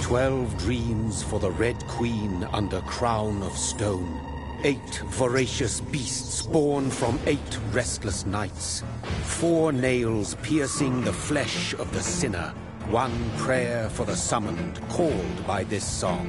12 dreams for the Red Queen under crown of stone. 8 voracious beasts born from 8 restless nights. 4 nails piercing the flesh of the sinner. 1 prayer for the summoned, called by this song.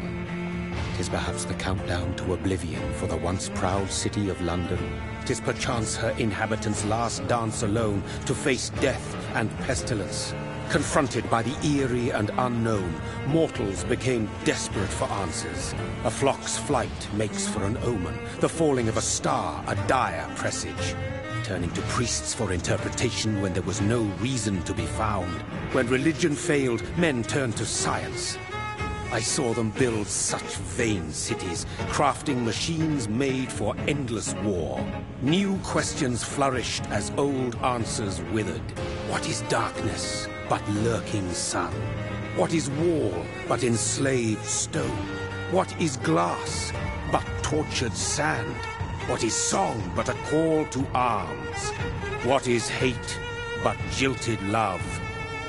'Tis perhaps the countdown to oblivion for the once proud city of London. 'Tis perchance her inhabitants' last dance alone to face death and pestilence. Confronted by the eerie and unknown, mortals became desperate for answers. A flock's flight makes for an omen, the falling of a star a dire presage. Turning to priests for interpretation when there was no reason to be found. When religion failed, men turned to science. I saw them build such vain cities, crafting machines made for endless war. New questions flourished as old answers withered. What is darkness but lurking sun? What is wall but enslaved stone? What is glass but tortured sand? What is song but a call to arms? What is hate but jilted love?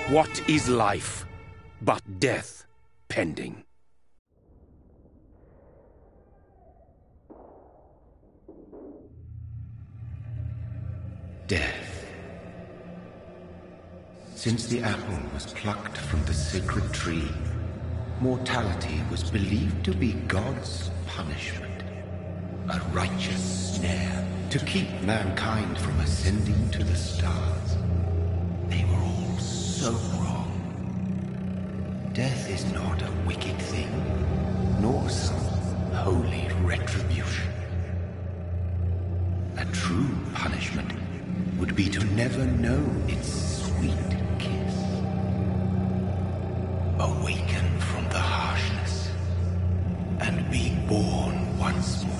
What is life but death pending? Death. Since the apple was plucked from the sacred tree, mortality was believed to be God's punishment. A righteous snare to keep mankind from ascending to the stars. They were all so wrong. Death is not a wicked thing, nor some holy retribution. A true punishment would be to never know its sweet kiss. Awaken from the harshness and be born once more.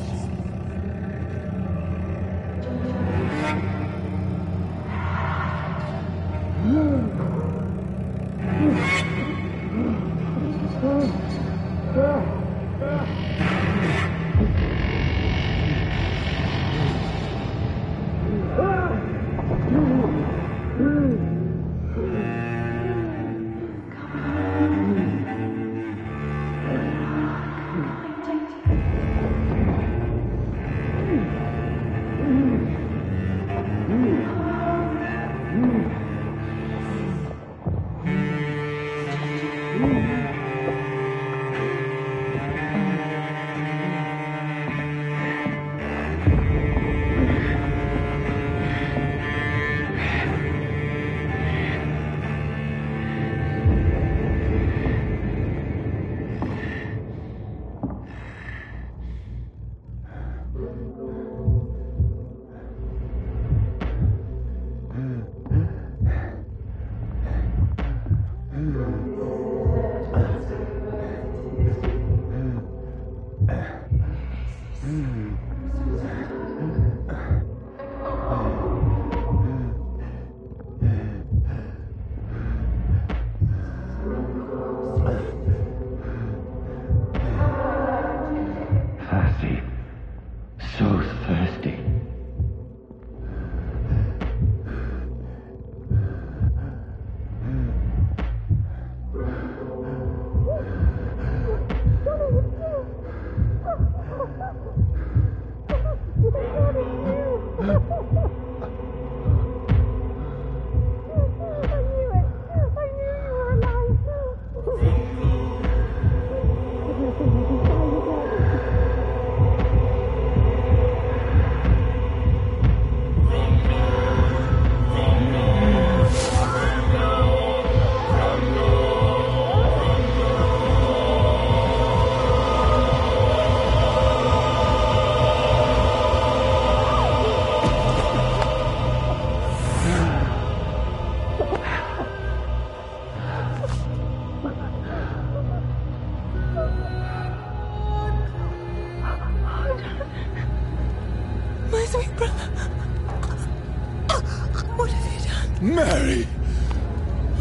Mary!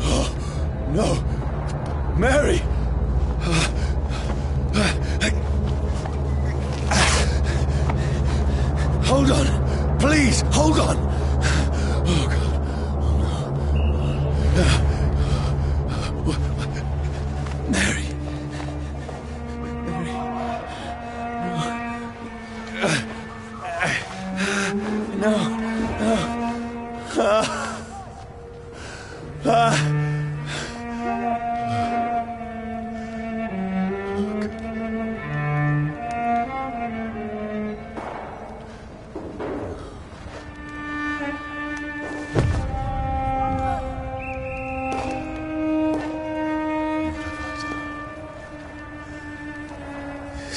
Oh, no! Mary! Hold on! Please, hold on! Oh, God. Oh, no. Mary! This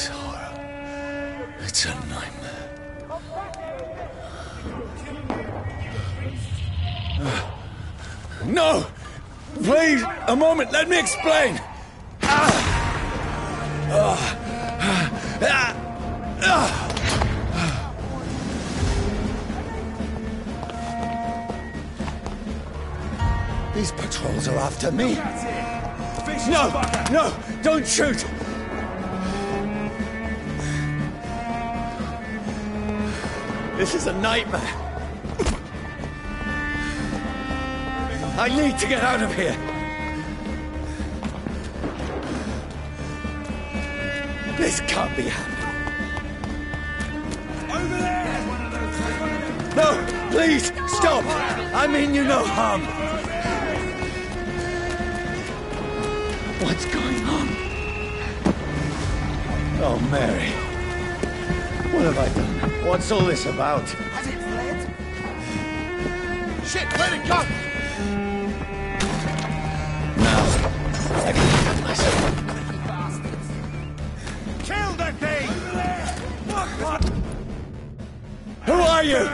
horror. It's a nightmare. No! Please, a moment, let me explain! These patrols are after me. No! No! Don't shoot! This is a nightmare. I need to get out of here. This can't be happening. Over there! No, please, stop! I mean you no harm. What's going on? Oh, Mary. What have I done? What's all this about? Has it fled? Shit, where'd it go? Now, I can defend myself. Kill that thing! Over there! What? Who are you?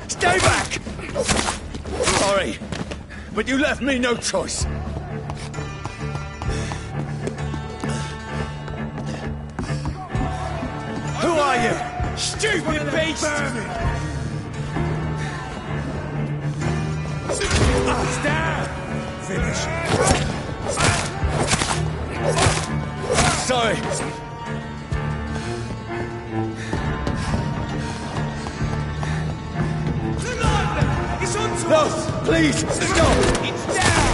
Stay back! Sorry, but you left me no choice. Who are you? Stupid beast! Stand! Finish. Sorry. It's on to No, us! please, stop! It's down!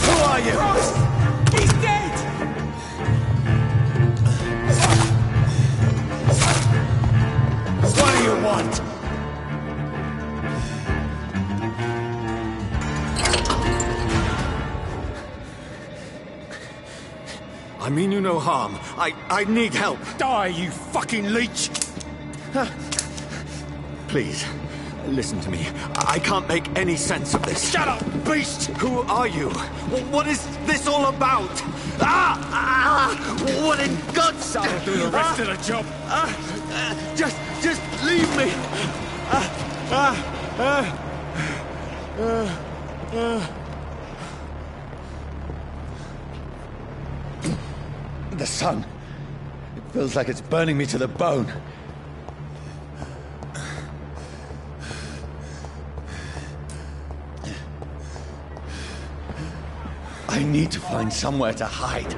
Who are you? Ross! He's dead! What do you want? I mean you no harm. I need help. Die, you fucking leech! Please, listen to me. I can't make any sense of this. Shut up, beast! Who are you? What is this all about? What in God's name? I'll do the rest of the job. Just leave me. The sun. It feels like it's burning me to the bone. I need to find somewhere to hide.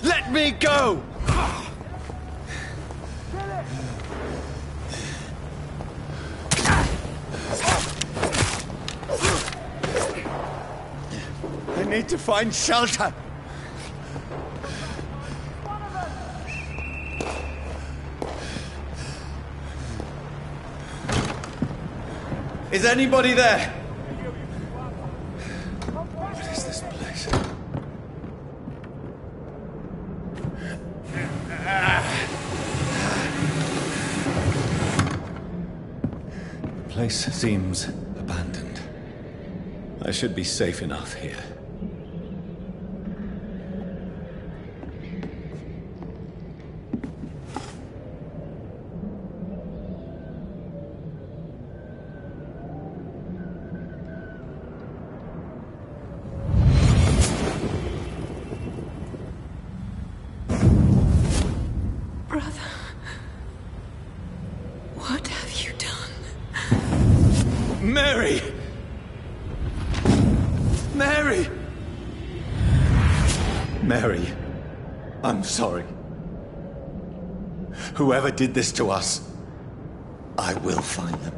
Let me go! I need to find shelter. Is anybody there? What is this place? The place seems abandoned. I should be safe enough here. Brother, what have you done? Mary! Mary! Mary, I'm sorry. Whoever did this to us, I will find them.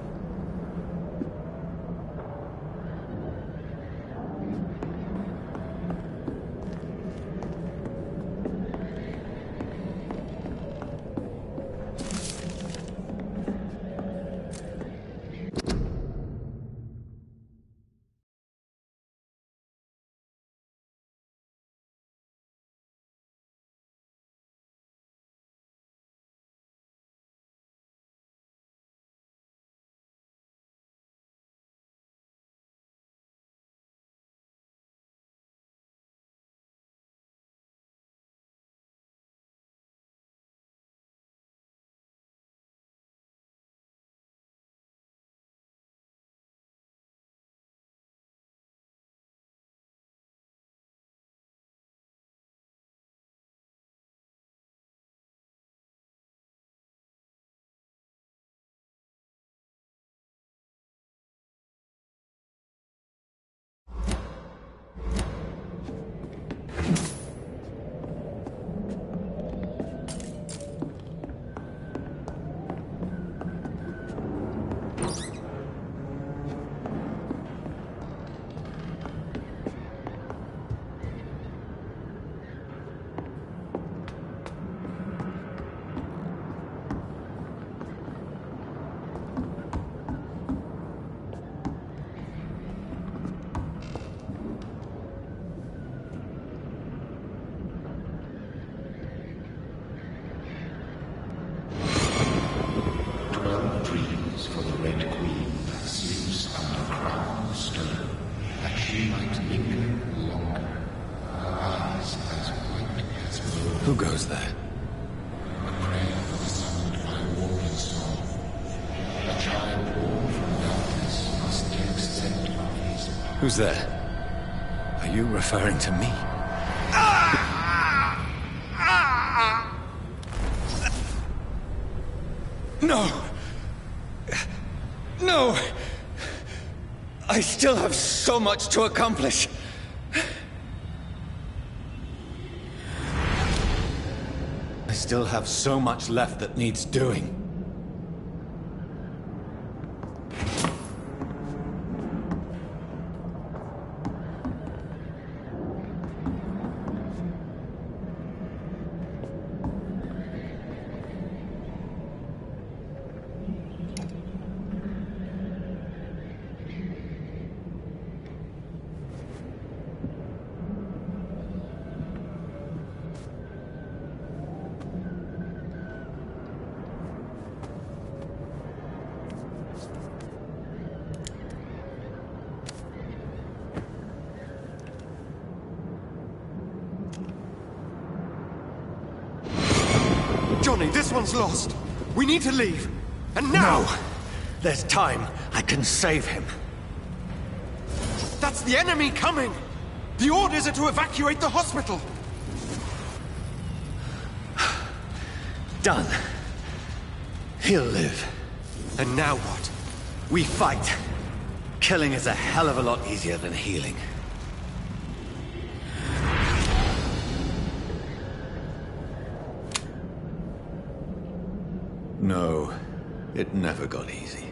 goes there? A prayer summoned by a warring soul. A child born from darkness must take scent of his power. Who's there? Are you referring to me? No! No! I still have so much to accomplish! I still have so much left that needs doing. Johnny, this one's lost. We need to leave. And now! No! There's time. I can save him. That's the enemy coming! The orders are to evacuate the hospital! Done. He'll live. And now what? We fight. Killing is a hell of a lot easier than healing. No, it never got easy.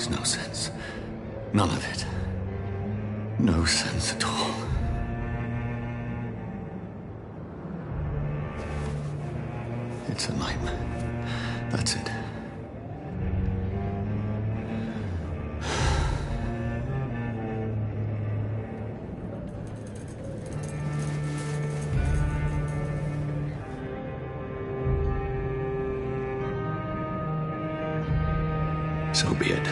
makes no sense. None of it. No sense at all. It's a nightmare. That's it. So be it.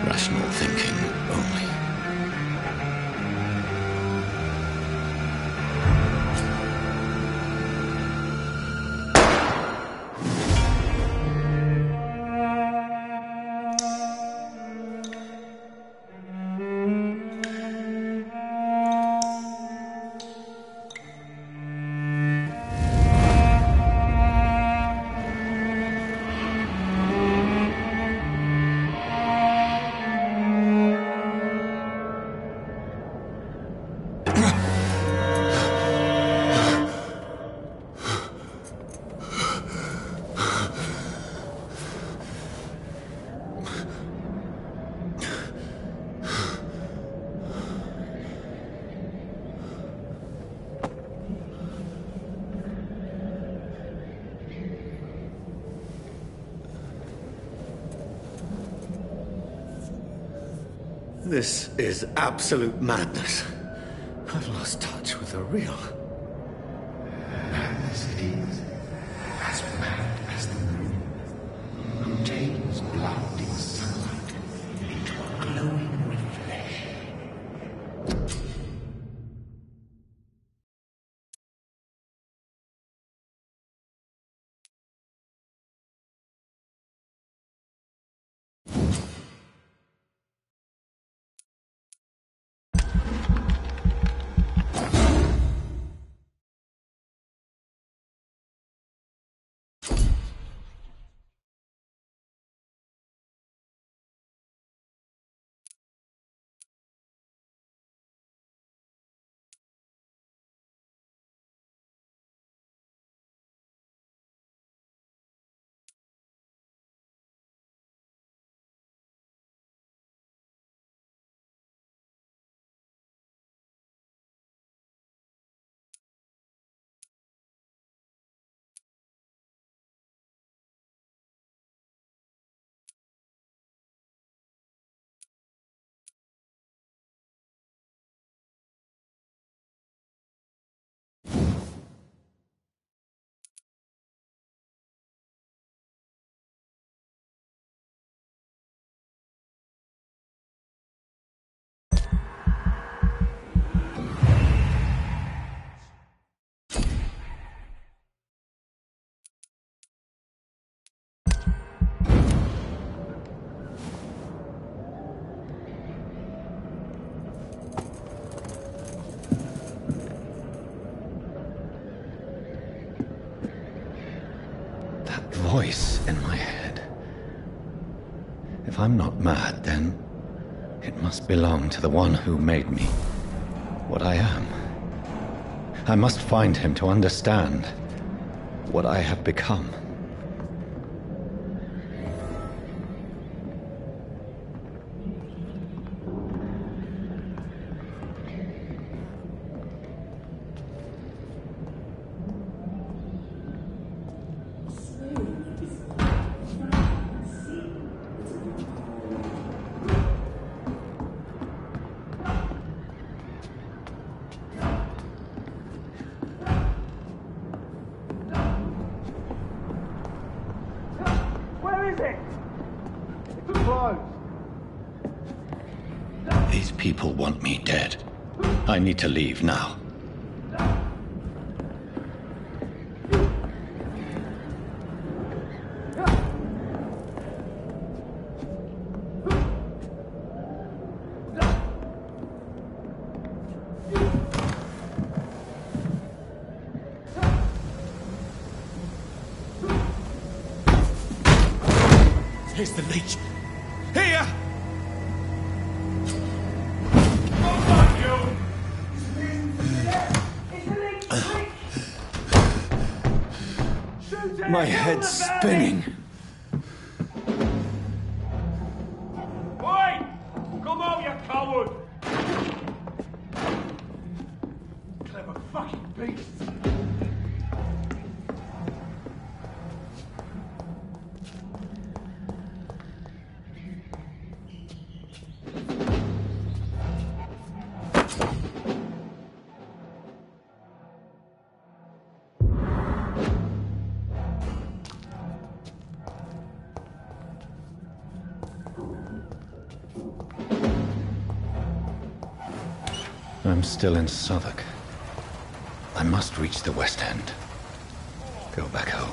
Rational thinking only. This is absolute madness. I've lost touch with the real. Madness it is. As mad as the moon. Contains blinding sunlight into a glowing reflection. Voice in my head. If I'm not mad, then it must belong to the one who made me what I am. I must find him to understand what I have become. These people want me dead. I need to leave now. Here's the leech. Here! My head's spinning. Oi! Come out, you coward! Clever fucking beast! I'm still in Southwark. I must reach the West End. Go back home.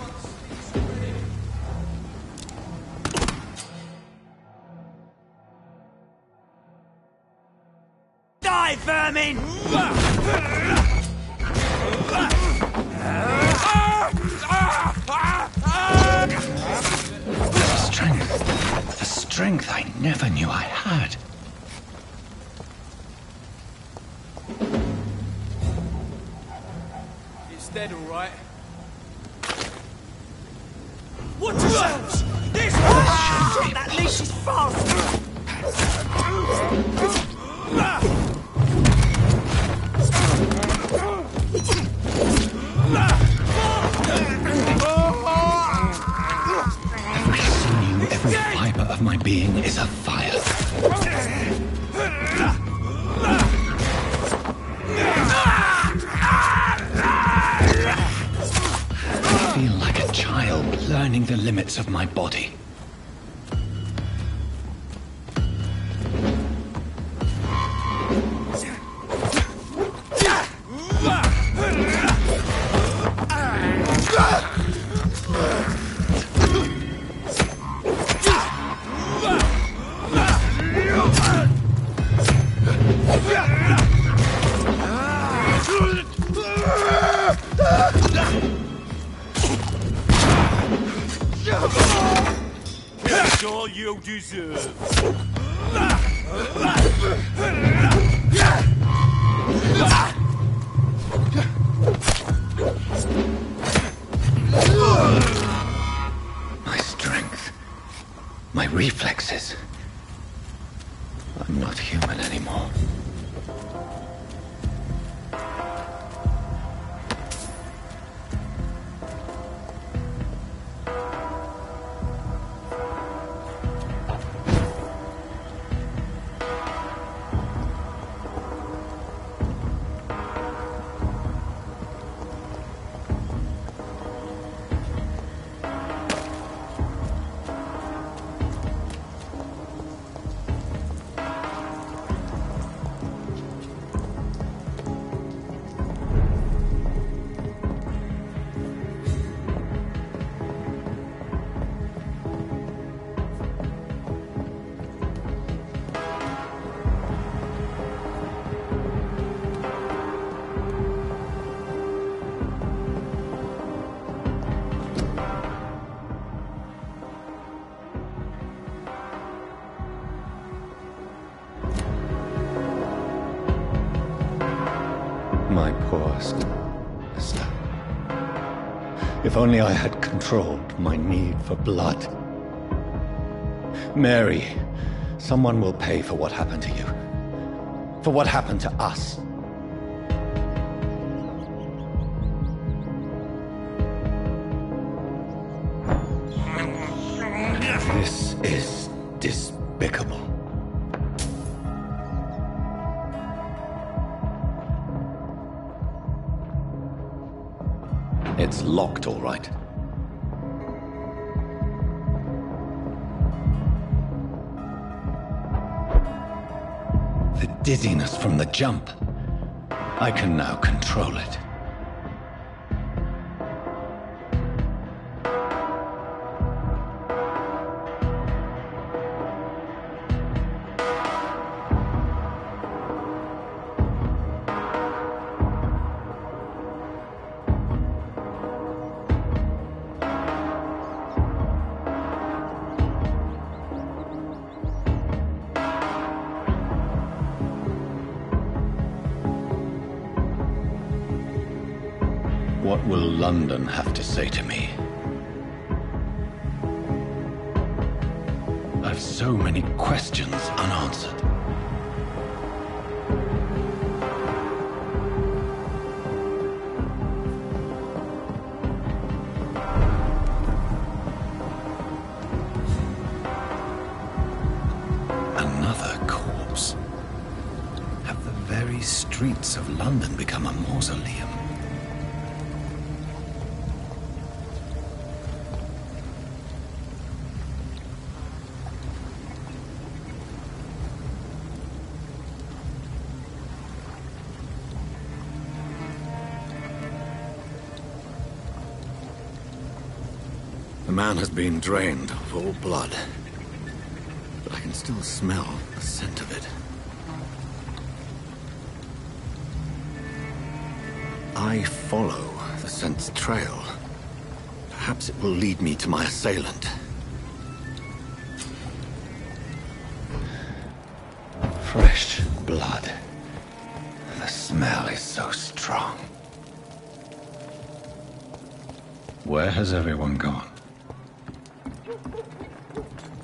Die, vermin! The strength I never knew I had. It's dead, all right. Watch yourselves! This way! Shit, that leash is fast! Every sinew, every fiber of my being is afire. I feel like a child learning the limits of my body. That's all you deserve. My strength, my reflexes. I'm not human anymore. My poor sister. If only I had controlled my need for blood. Mary, someone will pay for what happened to you. For what happened to us. This is despicable. It's locked, all right. The dizziness from the jump. I can now control it. What will London have to say to me? so many questions unanswered. Another corpse. Have the very streets of London become a mausoleum? The man has been drained of all blood, but I can still smell the scent of it. I follow the scent's trail. Perhaps it will lead me to my assailant. Fresh blood. The smell is so strong. Where has everyone gone?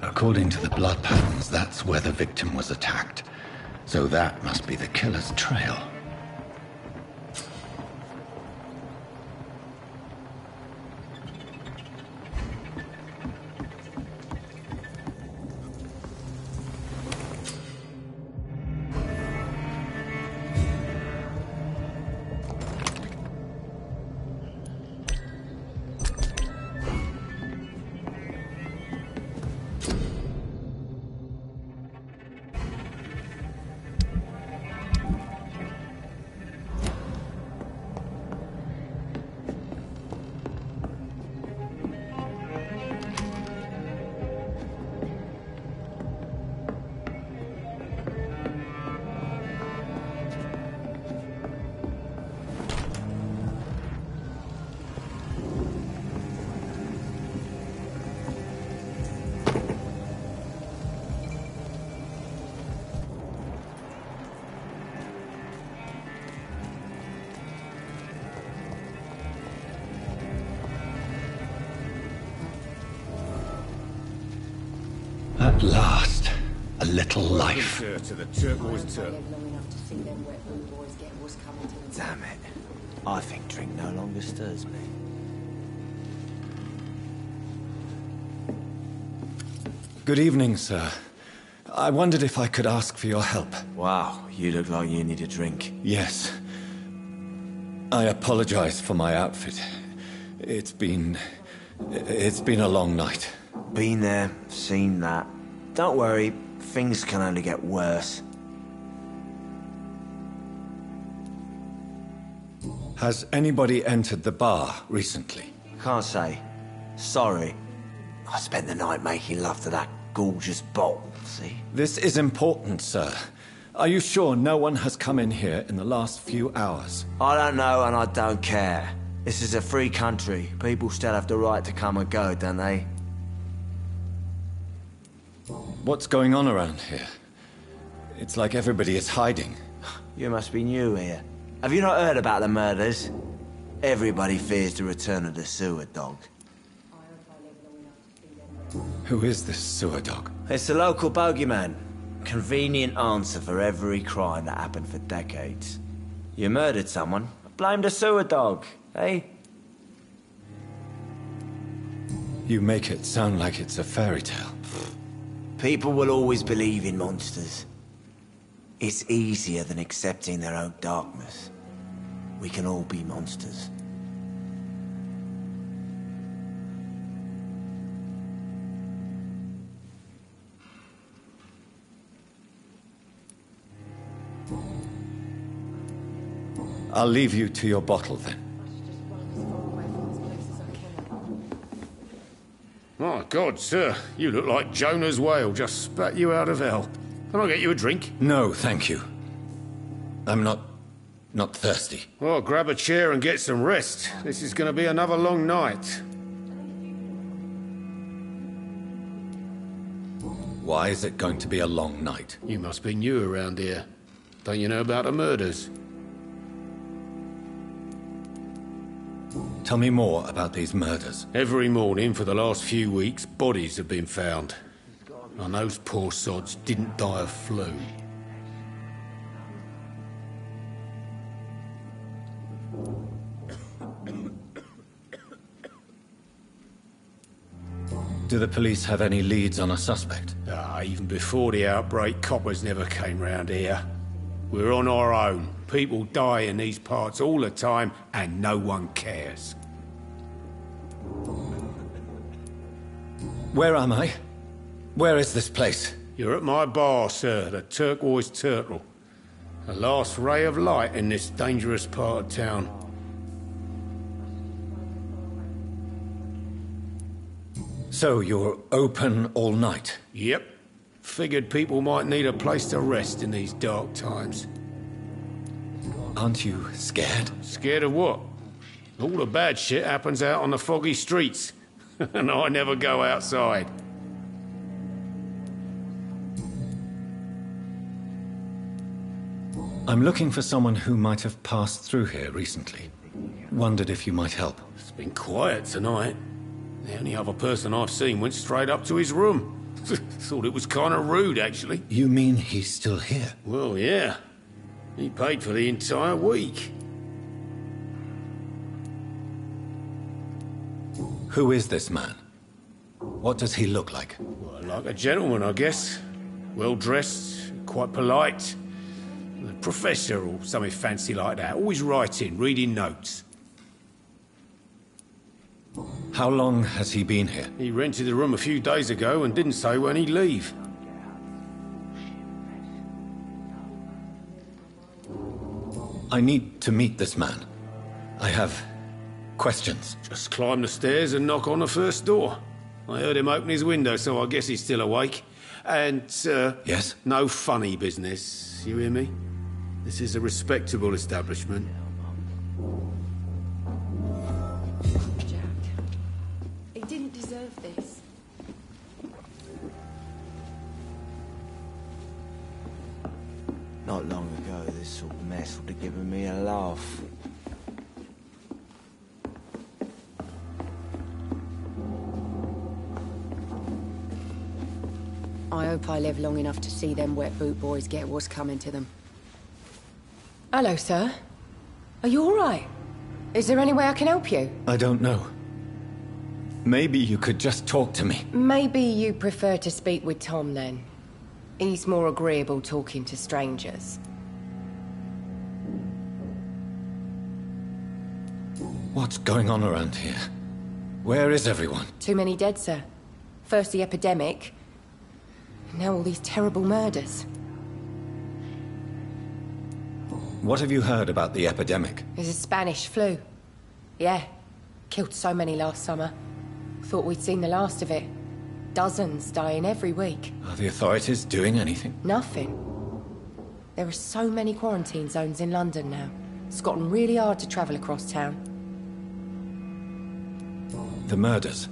According to the blood patterns, that's where the victim was attacked. So that must be the killer's trail. At last, a little life. To the turquoise turtle. Damn it. I think drink no longer stirs me. Good evening, sir. I wondered if I could ask for your help. Wow, you look like you need a drink. Yes. I apologize for my outfit. It's been a long night. Been there, seen that. Don't worry, things can only get worse. Has anybody entered the bar recently? Can't say. Sorry. I spent the night making love to that gorgeous bottle, see? This is important, sir. Are you sure no one has come in here in the last few hours? I don't know and I don't care. This is a free country. People still have the right to come and go, don't they? What's going on around here? It's like everybody is hiding. You must be new here. Have you not heard about the murders? Everybody fears the return of the sewer dog. Who is this sewer dog? It's the local bogeyman. Convenient answer for every crime that happened for decades. You murdered someone, blame the sewer dog, eh? You make it sound like it's a fairy tale. People will always believe in monsters. It's easier than accepting their own darkness. We can all be monsters. I'll leave you to your bottle then. My God, sir, you look like Jonah's whale just spat you out of hell. Can I get you a drink? No, thank you. I'm not thirsty. Well, grab a chair and get some rest. This is going to be another long night. Why is it going to be a long night? You must be new around here. Don't you know about the murders? Tell me more about these murders. Every morning for the last few weeks, bodies have been found. And those poor sods didn't die of flu. Do the police have any leads on a suspect? Even before the outbreak, coppers never came round here. We're on our own. People die in these parts all the time, and no one cares. Where am I? Where is this place? You're at my bar, sir, the Turquoise Turtle. The last ray of light in this dangerous part of town. So you're open all night? Yep. Figured people might need a place to rest in these dark times. Aren't you scared? Scared of what? All the bad shit happens out on the foggy streets. And I never go outside. I'm looking for someone who might have passed through here recently. Wondered if you might help. It's been quiet tonight. The only other person I've seen went straight up to his room. Thought it was kind of rude, actually. You mean he's still here? Well, yeah. He paid for the entire week. Who is this man? What does he look like? Well, like a gentleman, I guess. Well-dressed, quite polite. A professor or something fancy like that. Always writing, reading notes. How long has he been here? He rented the room a few days ago and didn't say when he'd leave. I need to meet this man. I have questions. Just climb the stairs and knock on the first door. I heard him open his window, so I guess he's still awake. And, Yes? no funny business, you hear me? This is a respectable establishment. Jack. He didn't deserve this. Not long ago, this sort of mess would have given me a laugh. I hope I live long enough to see them wet boot boys get what's coming to them. Hello, sir. Are you all right? Is there any way I can help you? I don't know. Maybe you could just talk to me. Maybe you prefer to speak with Tom, then. He's more agreeable talking to strangers. What's going on around here? Where is everyone? Too many dead, sir. First the epidemic, now all these terrible murders. What have you heard about the epidemic? There's a Spanish flu. Yeah, killed so many last summer. Thought we'd seen the last of it. Dozens dying every week. Are the authorities doing anything? Nothing. There are so many quarantine zones in London now. It's gotten really hard to travel across town. The murders.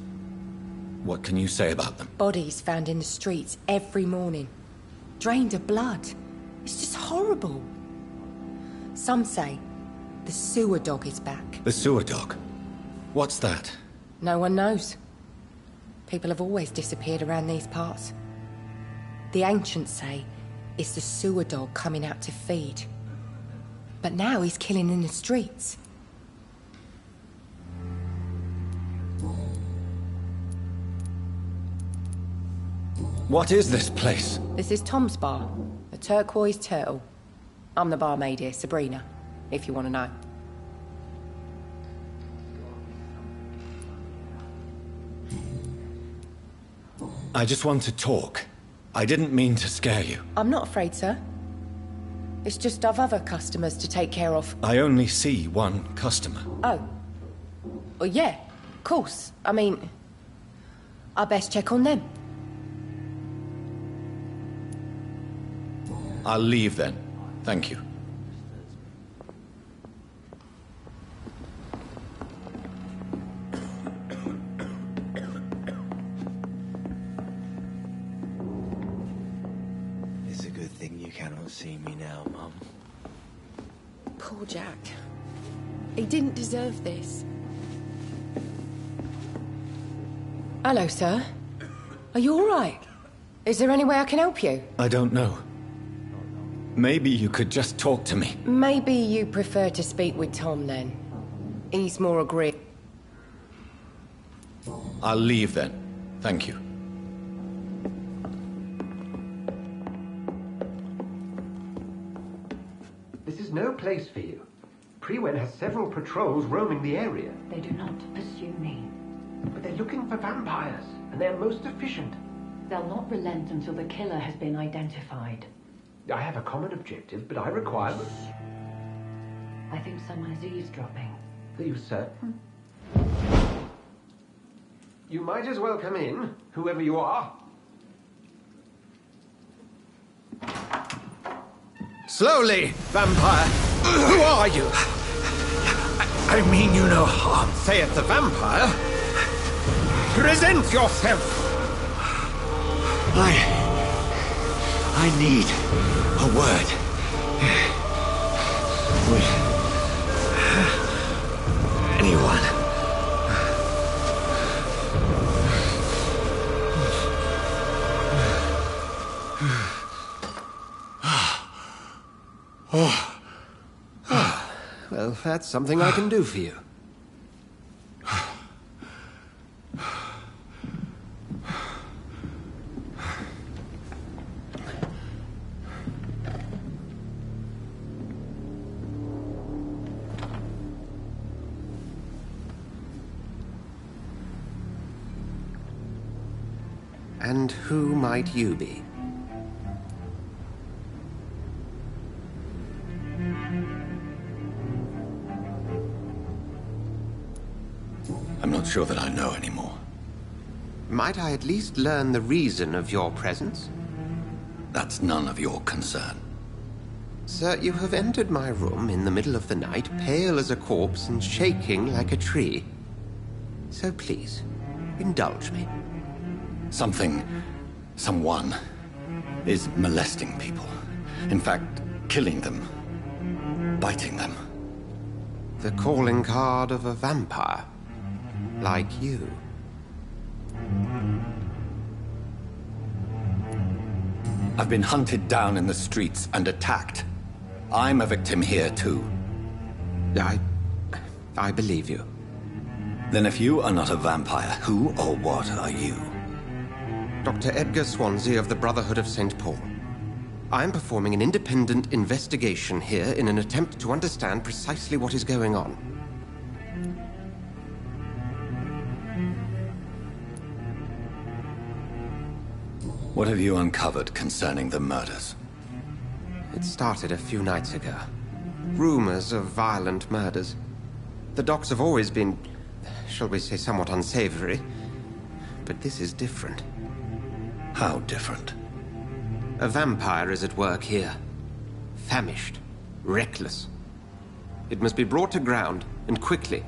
What can you say about them? Bodies found in the streets every morning. Drained of blood. It's just horrible. Some say the sewer dog is back. The sewer dog? What's that? No one knows. People have always disappeared around these parts. The ancients say it's the sewer dog coming out to feed. But now he's killing in the streets. What is this place? This is Tom's bar, the Turquoise Turtle. I'm the barmaid here, Sabrina, if you want to know. I just want to talk. I didn't mean to scare you. I'm not afraid, sir. It's just I've other customers to take care of. I only see one customer. Oh. Well, yeah, of course. I mean, I best check on them. I'll leave then. Thank you. It's a good thing you cannot see me now, Mum. Poor Jack. He didn't deserve this. Hello, sir. Are you all right? Is there any way I can help you? I don't know. Maybe you could just talk to me. Maybe you prefer to speak with Tom then. He's more agreeable. I'll leave then. Thank you. This is no place for you. Prewen has several patrols roaming the area. They do not pursue me. But they're looking for vampires, and they're most efficient. They'll not relent until the killer has been identified. I have a common objective, but I require... I think someone is eavesdropping. Are you certain? You might as well come in, whoever you are. Slowly, vampire! Who are you? I mean you no harm. Saith the vampire. Present yourself! I need a word. With anyone. Well, that's something I can do for you. And who might you be? I'm not sure that I know anymore. Might I at least learn the reason of your presence? That's none of your concern. Sir, you have entered my room in the middle of the night, pale as a corpse and shaking like a tree. So please, indulge me. Someone is molesting people. In fact, killing them. Biting them. The calling card of a vampire. Like you. I've been hunted down in the streets and attacked. I'm a victim here, too. I believe you. Then if you are not a vampire, who or what are you? Dr. Edgar Swansea of the Brotherhood of St. Paul. I'm performing an independent investigation here in an attempt to understand precisely what is going on. What have you uncovered concerning the murders? It started a few nights ago. Rumors of violent murders. The docks have always been, shall we say, somewhat unsavory. But this is different. How different? A vampire is at work here. Famished. Reckless. It must be brought to ground, and quickly.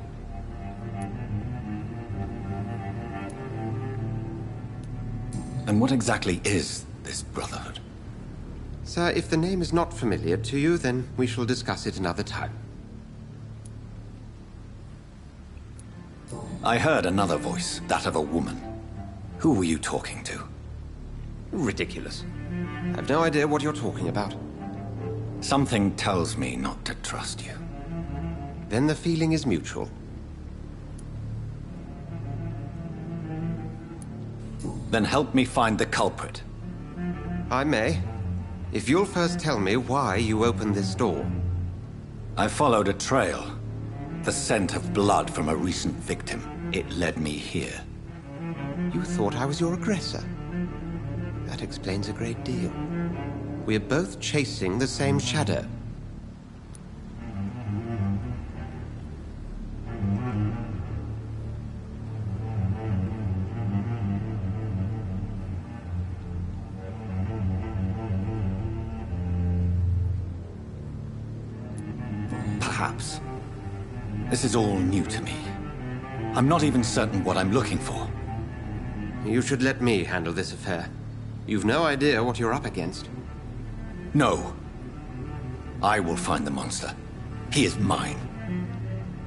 And what exactly is this Brotherhood? Sir, if the name is not familiar to you, then we shall discuss it another time. I heard another voice, that of a woman. Who were you talking to? Ridiculous. I've no idea what you're talking about. Something tells me not to trust you. Then the feeling is mutual. Then help me find the culprit. I may. If you'll first tell me why you opened this door. I followed a trail. The scent of blood from a recent victim. It led me here. You thought I was your aggressor. That explains a great deal. We're both chasing the same shadow. Perhaps. This is all new to me. I'm not even certain what I'm looking for. You should let me handle this affair. You've no idea what you're up against. No. I will find the monster. He is mine.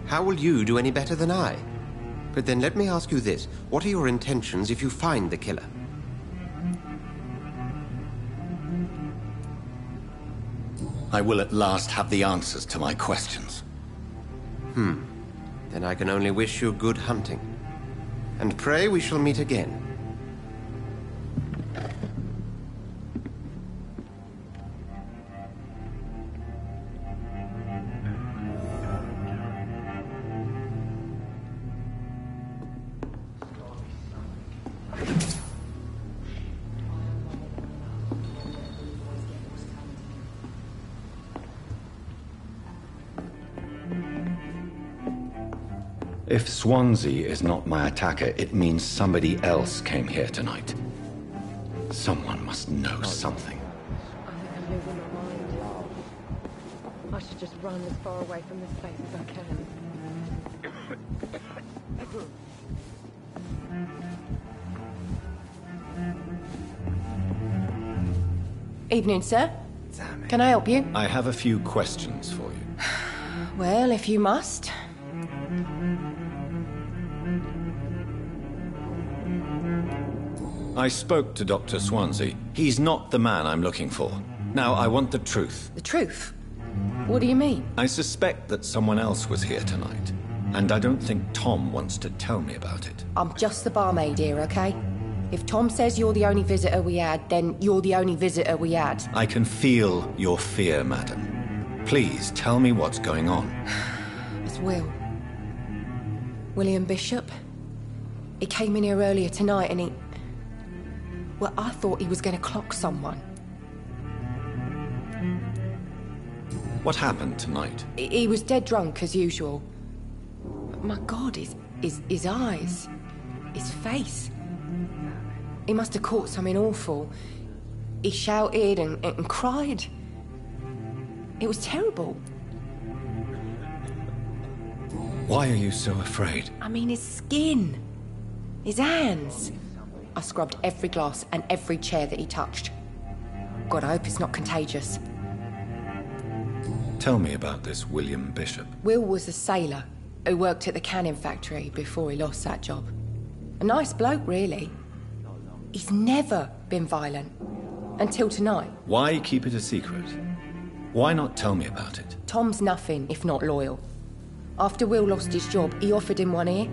How will you do any better than I? But then let me ask you this. What are your intentions if you find the killer? I will at last have the answers to my questions. Then I can only wish you good hunting. And pray we shall meet again. If Swansea is not my attacker, it means somebody else came here tonight. Someone must know something. I think I'm losing my mind. I should just run as far away from this place as I can. Evening, sir. Can I help you? I have a few questions for you. Well, if you must. I spoke to Dr. Swansea. He's not the man I'm looking for. Now, I want the truth. The truth? What do you mean? I suspect that someone else was here tonight, and I don't think Tom wants to tell me about it. I'm just the barmaid here, okay? If Tom says you're the only visitor we had, then you're the only visitor we had. I can feel your fear, madam. Please, tell me what's going on. It's William Bishop. He came in here earlier tonight and he... Well, I thought he was going to clock someone. What happened tonight? He was dead drunk, as usual. But my God, his eyes, his face. He must have caught something awful. He shouted and cried. It was terrible. Why are you so afraid? I mean, his skin, his hands. I scrubbed every glass and every chair that he touched. God, I hope it's not contagious. Tell me about this William Bishop. Will was a sailor who worked at the canning factory before he lost that job. A nice bloke, really. He's never been violent. Until tonight. Why keep it a secret? Why not tell me about it? Tom's nothing if not loyal. After Will lost his job, he offered him one ear.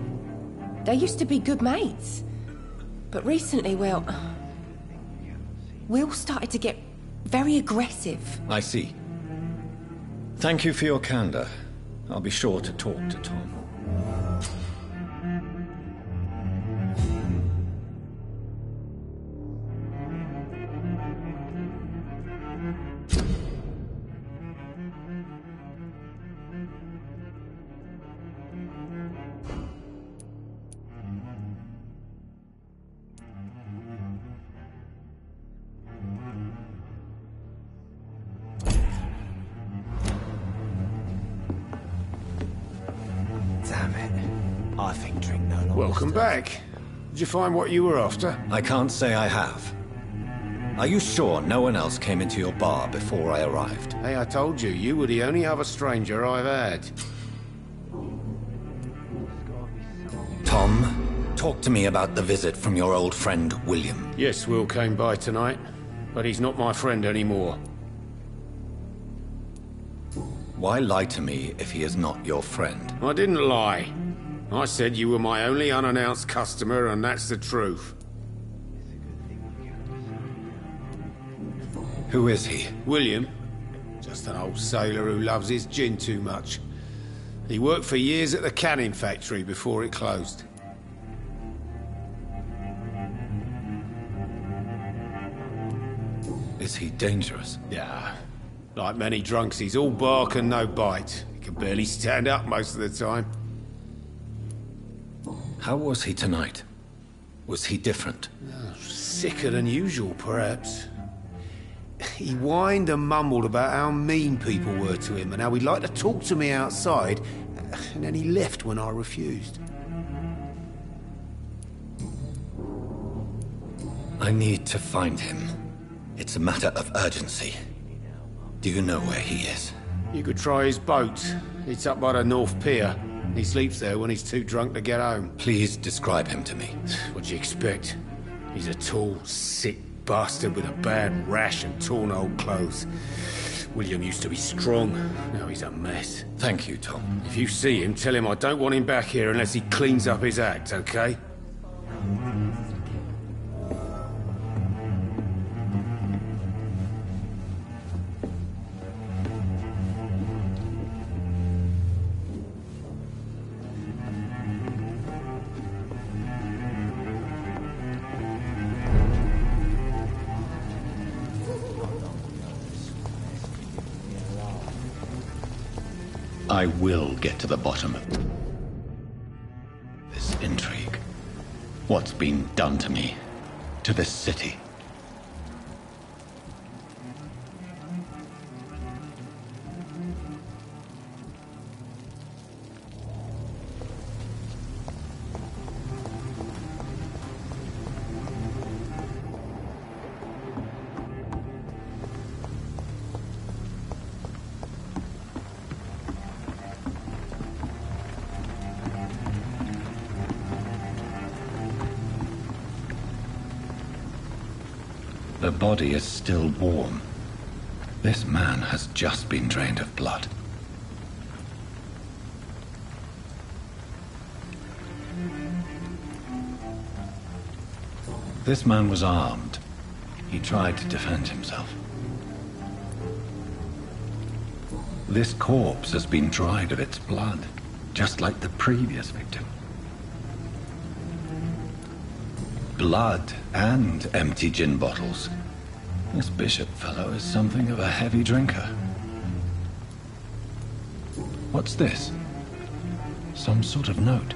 They used to be good mates. But recently, well... Will started to get very aggressive. I see. Thank you for your candor. I'll be sure to talk to Tom. Welcome back. Did you find what you were after? I can't say I have. Are you sure no one else came into your bar before I arrived? Hey, I told you, you were the only other stranger I've had. Tom, talk to me about the visit from your old friend, William. Yes, Will came by tonight, but he's not my friend anymore. Why lie to me if he is not your friend? I didn't lie. I said you were my only unannounced customer, and that's the truth. Who is he? William. Just an old sailor who loves his gin too much. He worked for years at the canning factory before it closed. Is he dangerous? Yeah. Like many drunks, he's all bark and no bite. He can barely stand up most of the time. How was he tonight? Was he different? Sicker than usual, perhaps. He whined and mumbled about how mean people were to him and how he'd like to talk to me outside, and then he left when I refused. I need to find him. It's a matter of urgency. Do you know where he is? You could try his boat. It's up by the North Pier. He sleeps there when he's too drunk to get home. Please describe him to me. What do you expect? He's a tall, sick bastard with a bad rash and torn old clothes. William used to be strong. Now he's a mess. Thank you, Tom. If you see him, tell him I don't want him back here unless he cleans up his act, okay? I will get to the bottom of this intrigue. What's been done to me, to this city. The body is still warm. This man has just been drained of blood. This man was armed. He tried to defend himself. This corpse has been dried of its blood, just like the previous victim. Blood and empty gin bottles. This bishop fellow is something of a heavy drinker. What's this? Some sort of note.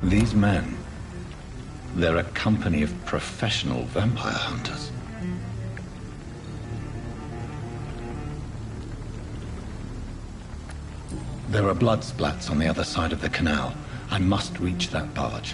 These men, they're a company of professional vampire hunters. There are blood splats on the other side of the canal. I must reach that barge.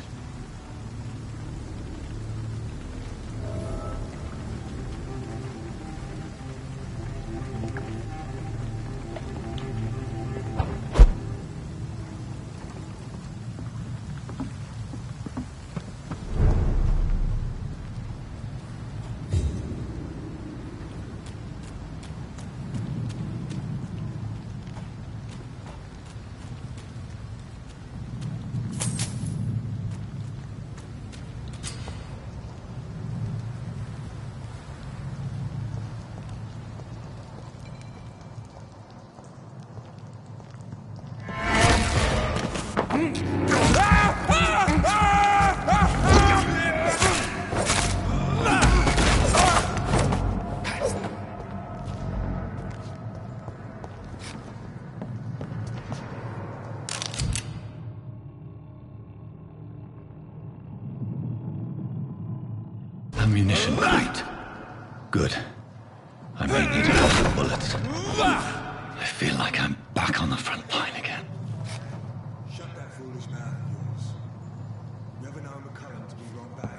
Ammunition crate. Good. I may need a lot of bullets. I feel like I'm back on the front line again. Shut that foolish mouth of yours. Never known McCullum to be wrong bad.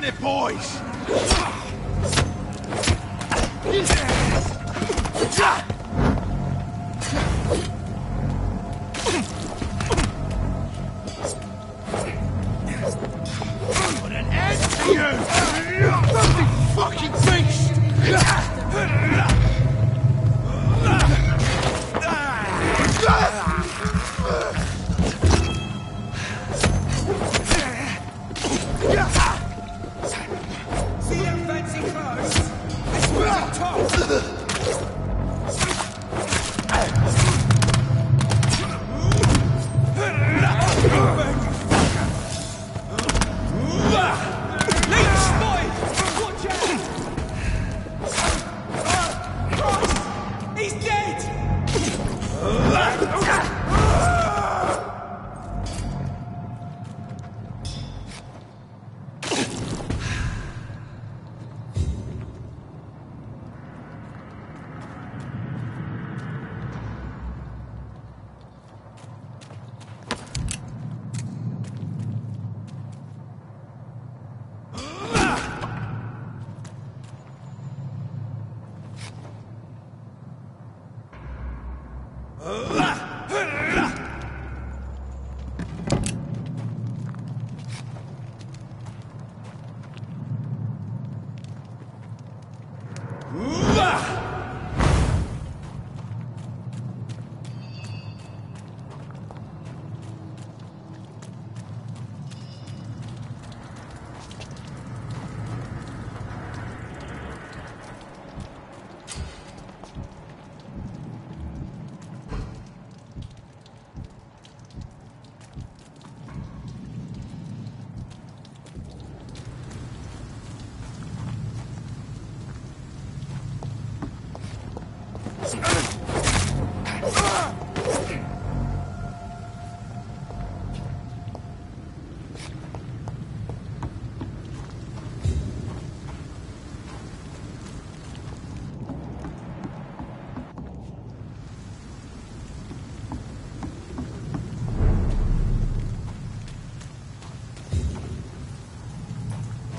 done it, boys! Put an end to you! Filthy fucking beast! See them fancy clothes? This one's a top!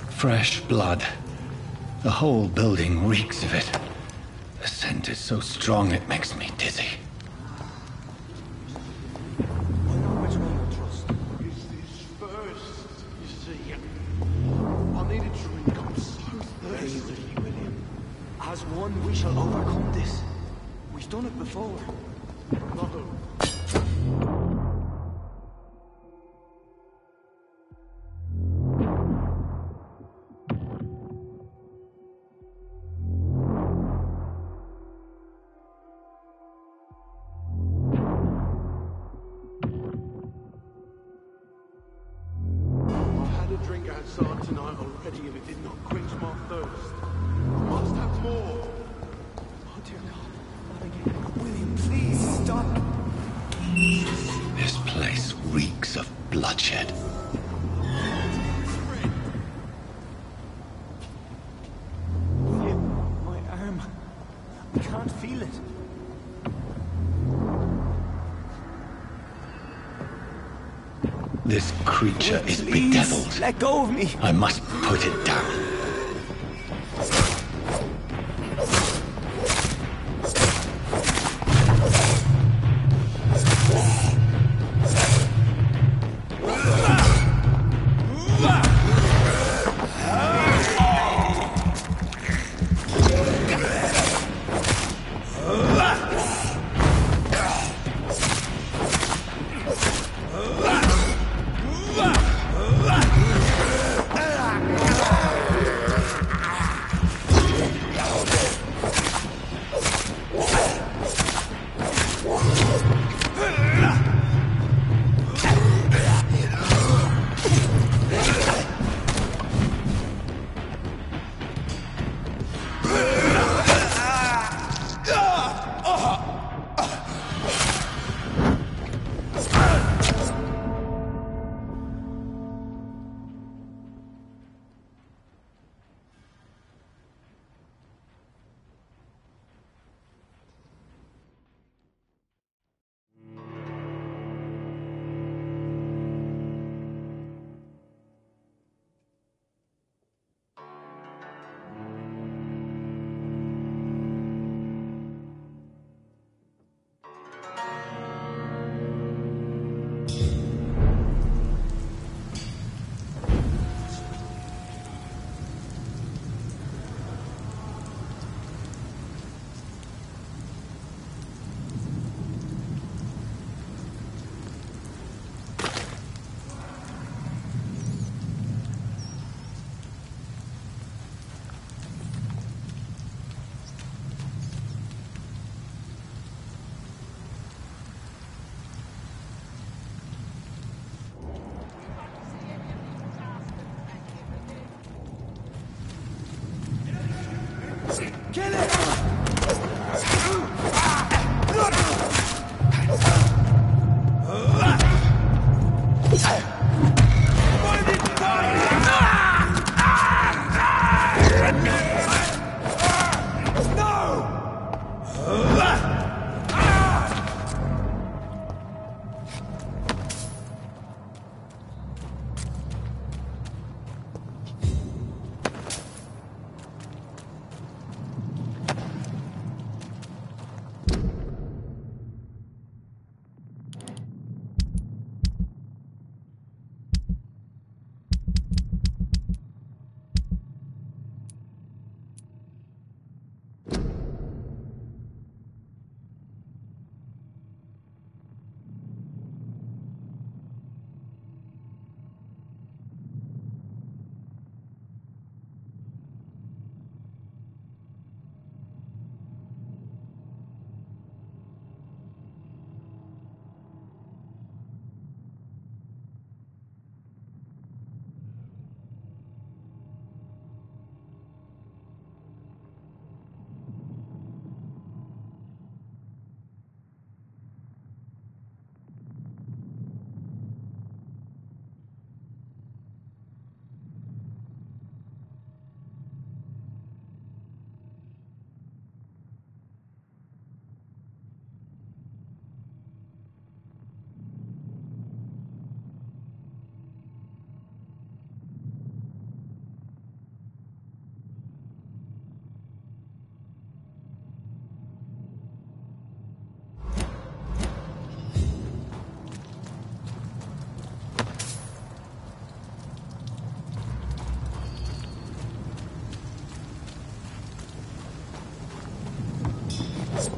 Fresh blood. The whole building reeks of it. The scent is so strong it makes me dizzy. I know which one to trust. It's this first, you see. I need a drink. I'm so thirsty. William. As one, we shall overcome this. We've done it before. No. Drink outside tonight already and it did not quench my thirst. I must have more. Oh dear God, not again. William, please stop. This place reeks of bloodshed. William, my arm. I can't feel it. This creature is bedeviled. Let go of me. I must put it down. Kill it!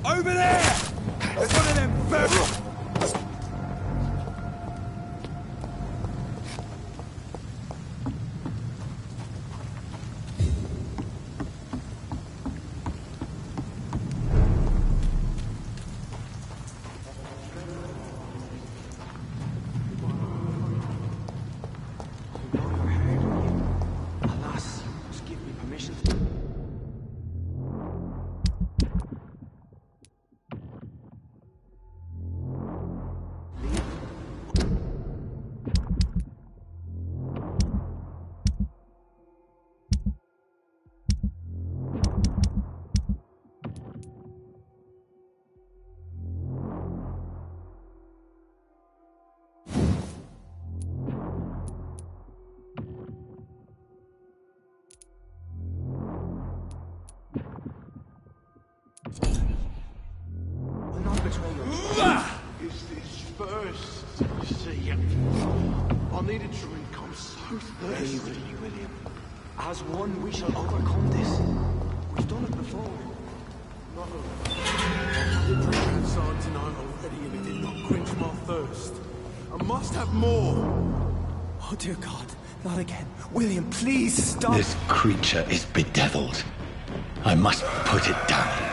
Over there! There's one of them Vampyr. Alas, you must give me permission. I'll not betray you. Is this first? You see, I needed to come so thirsty, William. As one, we shall overcome this. We've done it before. No. I had a drink outside tonight already and it did not quench my thirst. I must have more. Oh, dear God. Not again. William, please stop. This creature is bedeviled. I must put it down.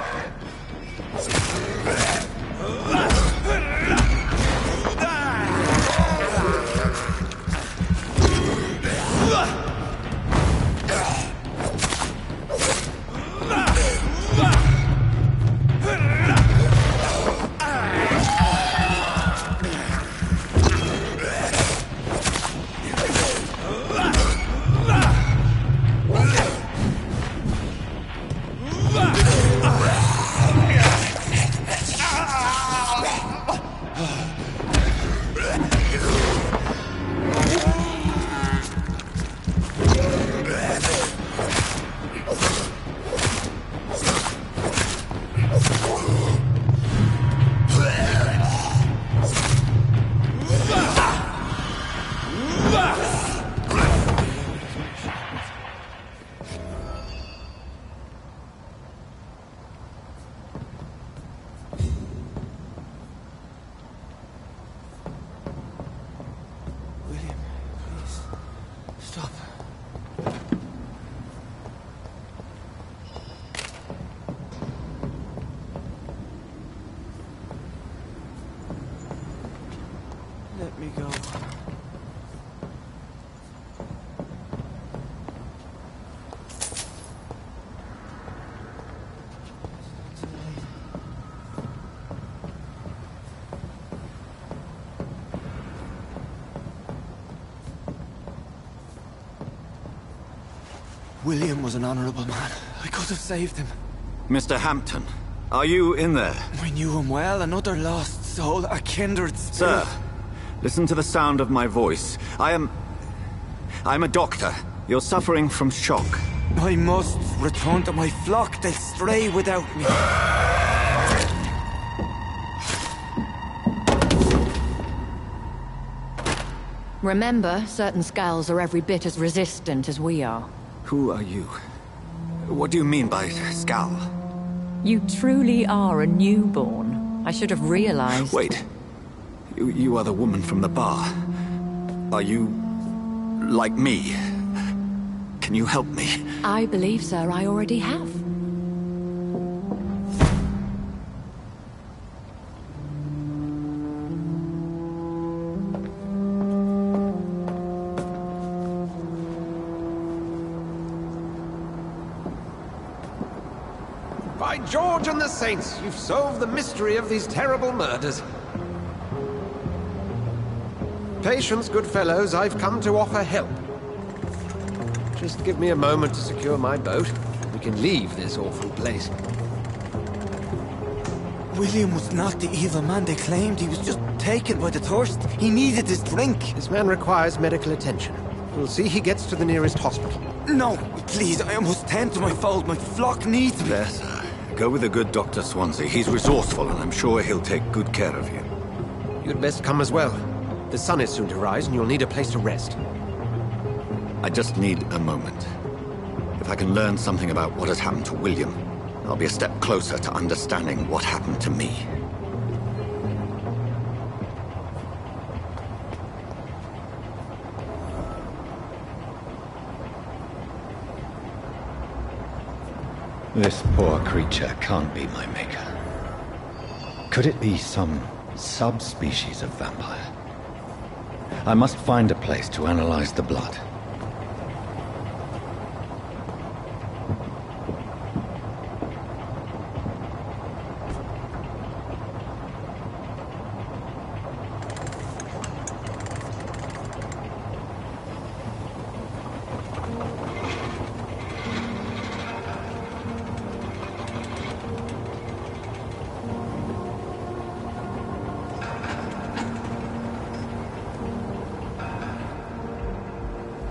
William was an honorable man. I could have saved him. Mr. Hampton, are you in there? We knew him well, another lost soul, a kindred spirit. Sir, listen to the sound of my voice. I'm a doctor. You're suffering from shock. I must return to my flock. They'll stray without me. Remember, certain skulls are every bit as resistant as we are. Who are you? What do you mean by skull? You truly are a newborn. I should have realized. Wait. You are the woman from the bar. Are you... like me? Can you help me? I believe, sir, I already have. By George and the Saints, you've solved the mystery of these terrible murders. Patience, good fellows, I've come to offer help. Just give me a moment to secure my boat. We can leave this awful place. William was not the evil man they claimed. He was just taken by the thirst. He needed his drink. This man requires medical attention. We'll see he gets to the nearest hospital. No, please, I must tend to my fold. My flock needs me. There, sir. Go with the good Dr. Swansea. He's resourceful, and I'm sure he'll take good care of you. You'd best come as well. The sun is soon to rise, and you'll need a place to rest. I just need a moment. If I can learn something about what has happened to William, I'll be a step closer to understanding what happened to me. This poor creature can't be my maker. Could it be some subspecies of vampire? I must find a place to analyze the blood.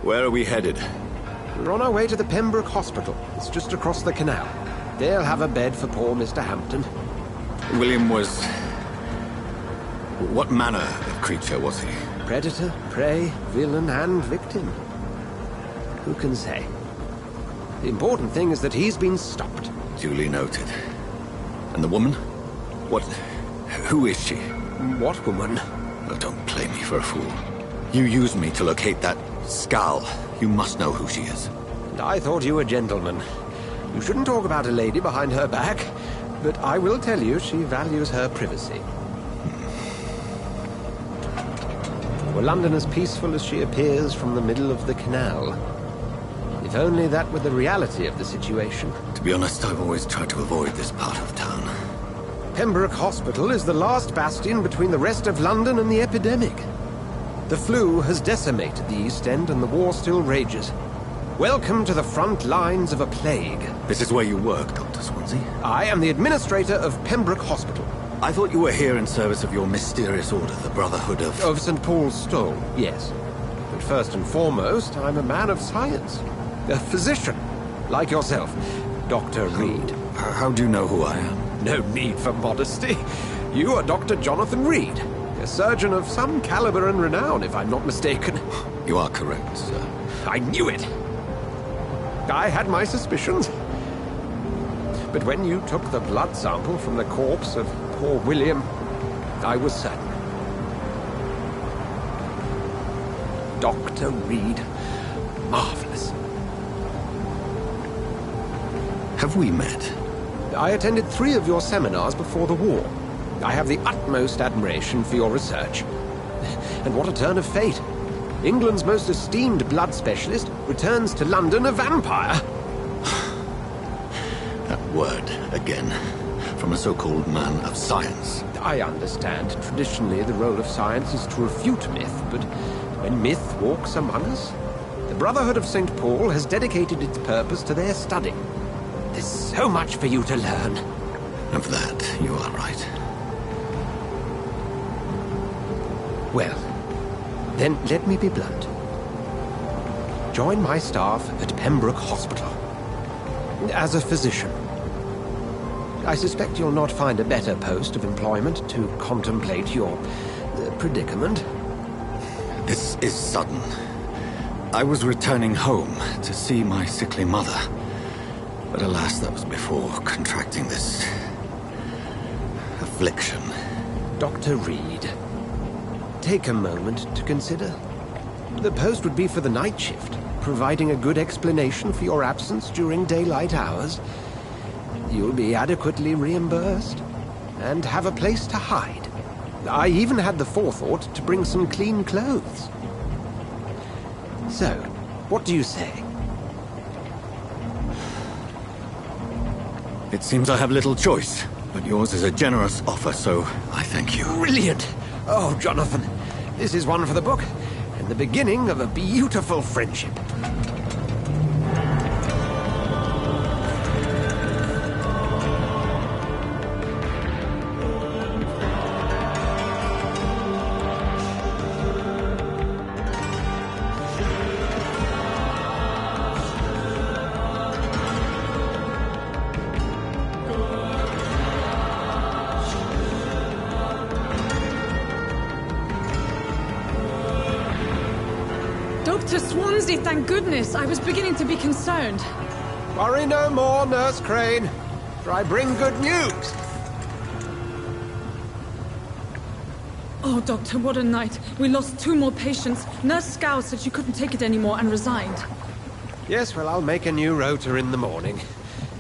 Where are we headed? We're on our way to the Pembroke Hospital. It's just across the canal. They'll have a bed for poor Mr. Hampton. William was... what manner of creature was he? Predator, prey, villain, and victim. Who can say? The important thing is that he's been stopped. Duly noted. And the woman? What... who is she? What woman? Oh, don't play me for a fool. You used me to locate that skull. You must know who she is. And I thought you a gentleman. You shouldn't talk about a lady behind her back, but I will tell you she values her privacy. Were London as peaceful as she appears from the middle of the canal? If only that were the reality of the situation. To be honest, I've always tried to avoid this part of town. Pembroke Hospital is the last bastion between the rest of London and the epidemic. The flu has decimated the East End and the war still rages. Welcome to the front lines of a plague. This is where you work, Dr. Swansea? I am the administrator of Pembroke Hospital. I thought you were here in service of your mysterious order, the Brotherhood of... Of St. Paul's Stole, yes. But first and foremost, I'm a man of science. A physician, like yourself, Dr. Reed. How do you know who I am? No need for modesty. You are Dr. Jonathan Reed, a surgeon of some caliber and renown, if I'm not mistaken. You are correct, sir. I knew it! I had my suspicions. But when you took the blood sample from the corpse of poor William, I was certain. Dr. Reed. Marvelous. Have we met? I attended 3 of your seminars before the war. I have the utmost admiration for your research. And what a turn of fate. England's most esteemed blood specialist returns to London a vampire. That word, again, from a so-called man of science. I understand. Traditionally, the role of science is to refute myth, but when myth walks among us, The Brotherhood of St. Paul has dedicated its purpose to their study. There's so much for you to learn. Of that, you are right. Well, then let me be blunt. Join my staff at Pembroke Hospital. As a physician. I suspect you'll not find a better post of employment to contemplate your predicament. This is sudden. I was returning home to see my sickly mother. But alas, that was before contracting this affliction. Dr. Reed, take a moment to consider. The post would be for the night shift, providing a good explanation for your absence during daylight hours. You'll be adequately reimbursed, and have a place to hide. I even had the forethought to bring some clean clothes. So, what do you say? It seems I have little choice, but yours is a generous offer, so I thank you. Brilliant! Oh, Jonathan, this is one for the book, and the beginning of a beautiful friendship. Dr. Swansea, thank goodness. I was beginning to be concerned. Worry no more, Nurse Crane, for I bring good news. Oh, Doctor, what a night. We lost 2 more patients. Nurse Scow said she couldn't take it anymore and resigned. Yes, well, I'll make a new rota in the morning.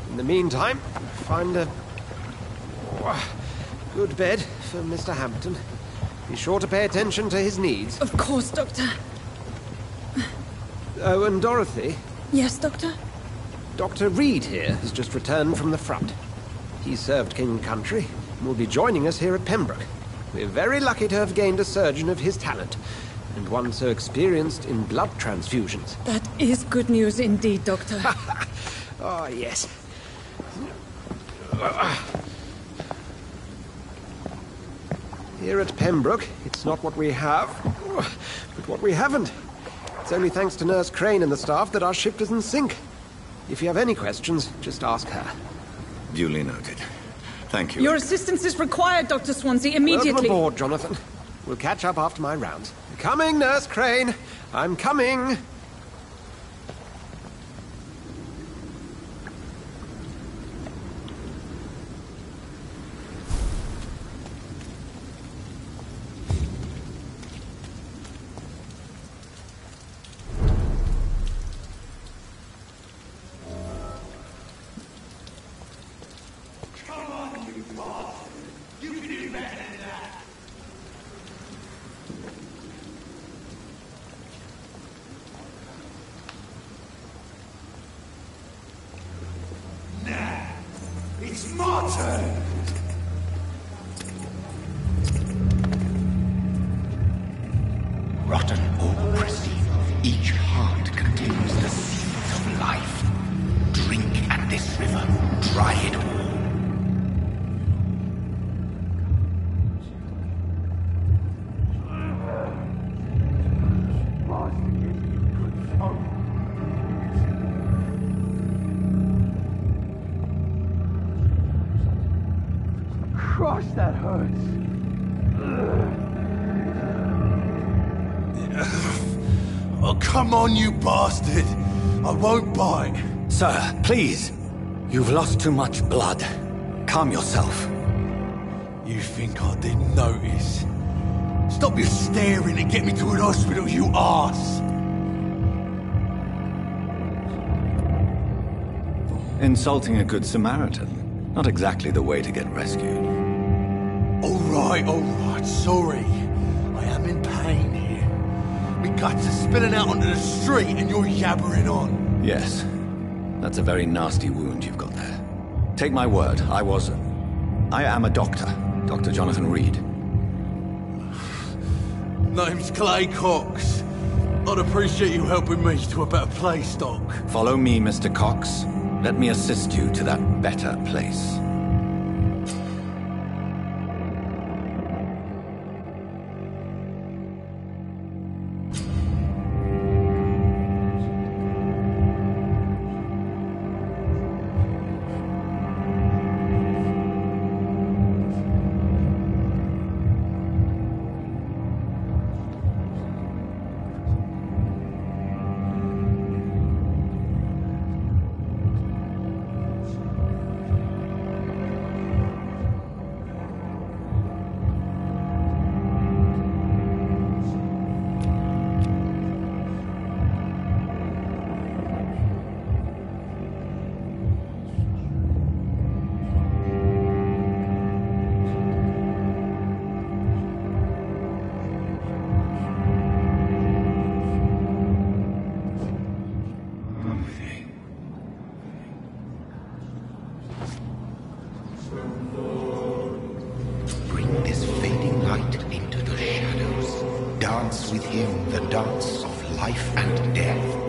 In the meantime, find a good bed for Mr. Hampton. Be sure to pay attention to his needs. Of course, Doctor. Oh, and Dorothy? Yes, Doctor? Dr. Reed here has just returned from the front. He served King Country and will be joining us here at Pembroke. We're very lucky to have gained a surgeon of his talent, and one so experienced in blood transfusions. That is good news indeed, Doctor. Oh, yes. Here at Pembroke, it's not what we have, but what we haven't. It's only thanks to Nurse Crane and the staff that our ship doesn't sink. If you have any questions, just ask her. Duly noted. Thank you. Your assistance is required, Dr. Swansea, immediately. Welcome aboard, Jonathan. We'll catch up after my rounds. Coming, Nurse Crane. I'm coming. It's my turn! Rotten or pristine, each heart contains the seeds of life. Drink at this river, try it all. Gosh, that hurts. Oh, come on, you bastard. I won't bite. Sir, please. You've lost too much blood. Calm yourself. You think I didn't notice? Stop your staring and get me to an hospital, you arse. Insulting a good Samaritan. Not exactly the way to get rescued. All right, sorry. I am in pain here. My guts are spilling out onto the street and you're yabbering on. Yes. That's a very nasty wound you've got there. Take my word, I am a doctor. Dr. Jonathan Reed. Name's Clay Cox. I'd appreciate you helping me to a better place, Doc. Follow me, Mr. Cox. Let me assist you to that better place. With him the dance of life and death.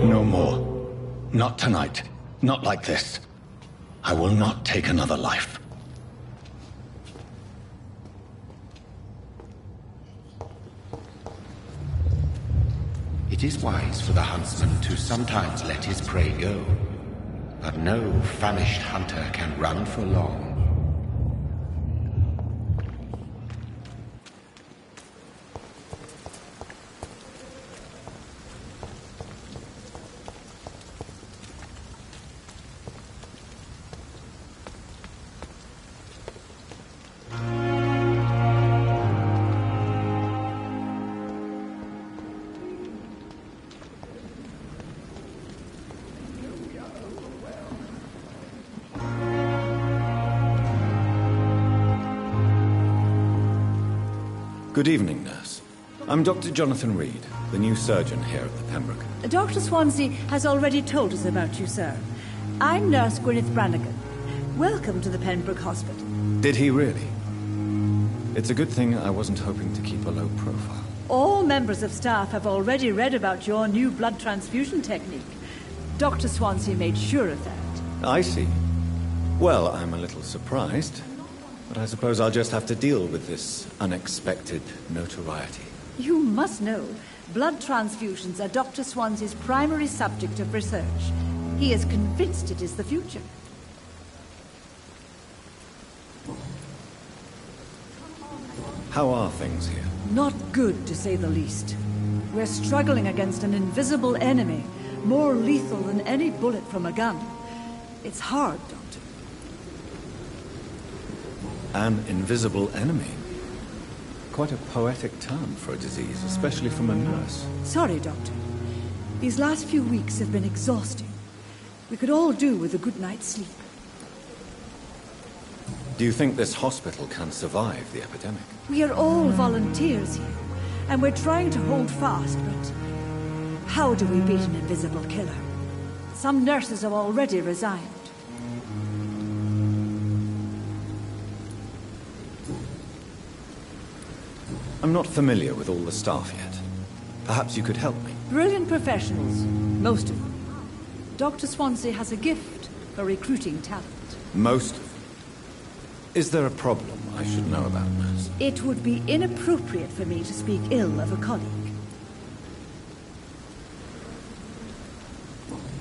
No more. Not tonight. Not like this. I will not take another life. It is wise for the huntsman to sometimes let his prey go, but no famished hunter can run for long. Good evening, nurse. I'm Dr. Jonathan Reed, the new surgeon here at the Pembroke. Dr. Swansea has already told us about you, sir. I'm Nurse Gwyneth Brannigan. Welcome to the Pembroke Hospital. Did he really? It's a good thing I wasn't hoping to keep a low profile. All members of staff have already read about your new blood transfusion technique. Dr. Swansea made sure of that. I see. Well, I'm a little surprised, but I suppose I'll just have to deal with this unexpected notoriety. You must know, blood transfusions are Dr. Swansea's primary subject of research. He is convinced it is the future. How are things here? Not good, to say the least. We're struggling against an invisible enemy, more lethal than any bullet from a gun. It's hard, Doctor. An invisible enemy? Quite a poetic term for a disease, especially from a nurse. Sorry, Doctor. These last few weeks have been exhausting. We could all do with a good night's sleep. Do you think this hospital can survive the epidemic? We are all volunteers here, and we're trying to hold fast, but how do we beat an invisible killer? Some nurses have already resigned. I'm not familiar with all the staff yet. Perhaps you could help me. Brilliant professionals, most of them. Dr. Swansea has a gift for recruiting talent. Most of them? Is there a problem I should know about, nurse? It would be inappropriate for me to speak ill of a colleague.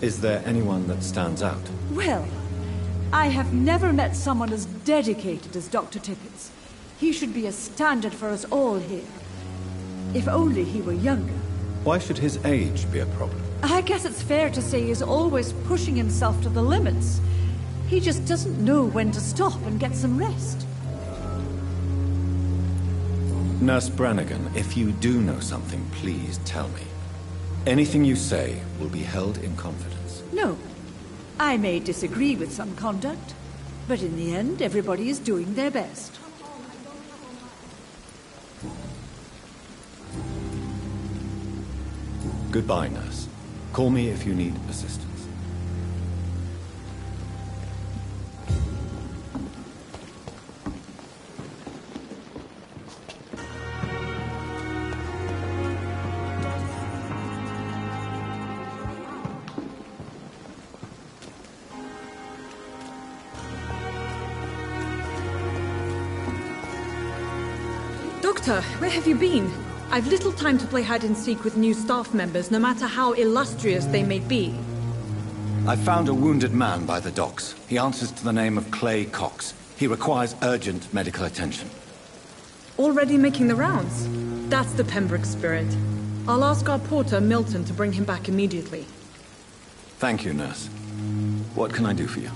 Is there anyone that stands out? Well, I have never met someone as dedicated as Dr. Tippett's. He should be a standard for us all here. If only he were younger. Why should his age be a problem? I guess it's fair to say he's always pushing himself to the limits. He just doesn't know when to stop and get some rest. Nurse Brannigan, if you do know something, please tell me. Anything you say will be held in confidence. No. I may disagree with some conduct, but in the end, everybody is doing their best. Goodbye, nurse. Call me if you need assistance. Doctor, where have you been? I've little time to play hide-and-seek with new staff members, no matter how illustrious they may be. I found a wounded man by the docks. He answers to the name of Clay Cox. He requires urgent medical attention. Already making the rounds? That's the Pembroke spirit. I'll ask our porter, Milton, to bring him back immediately. Thank you, nurse. What can I do for you?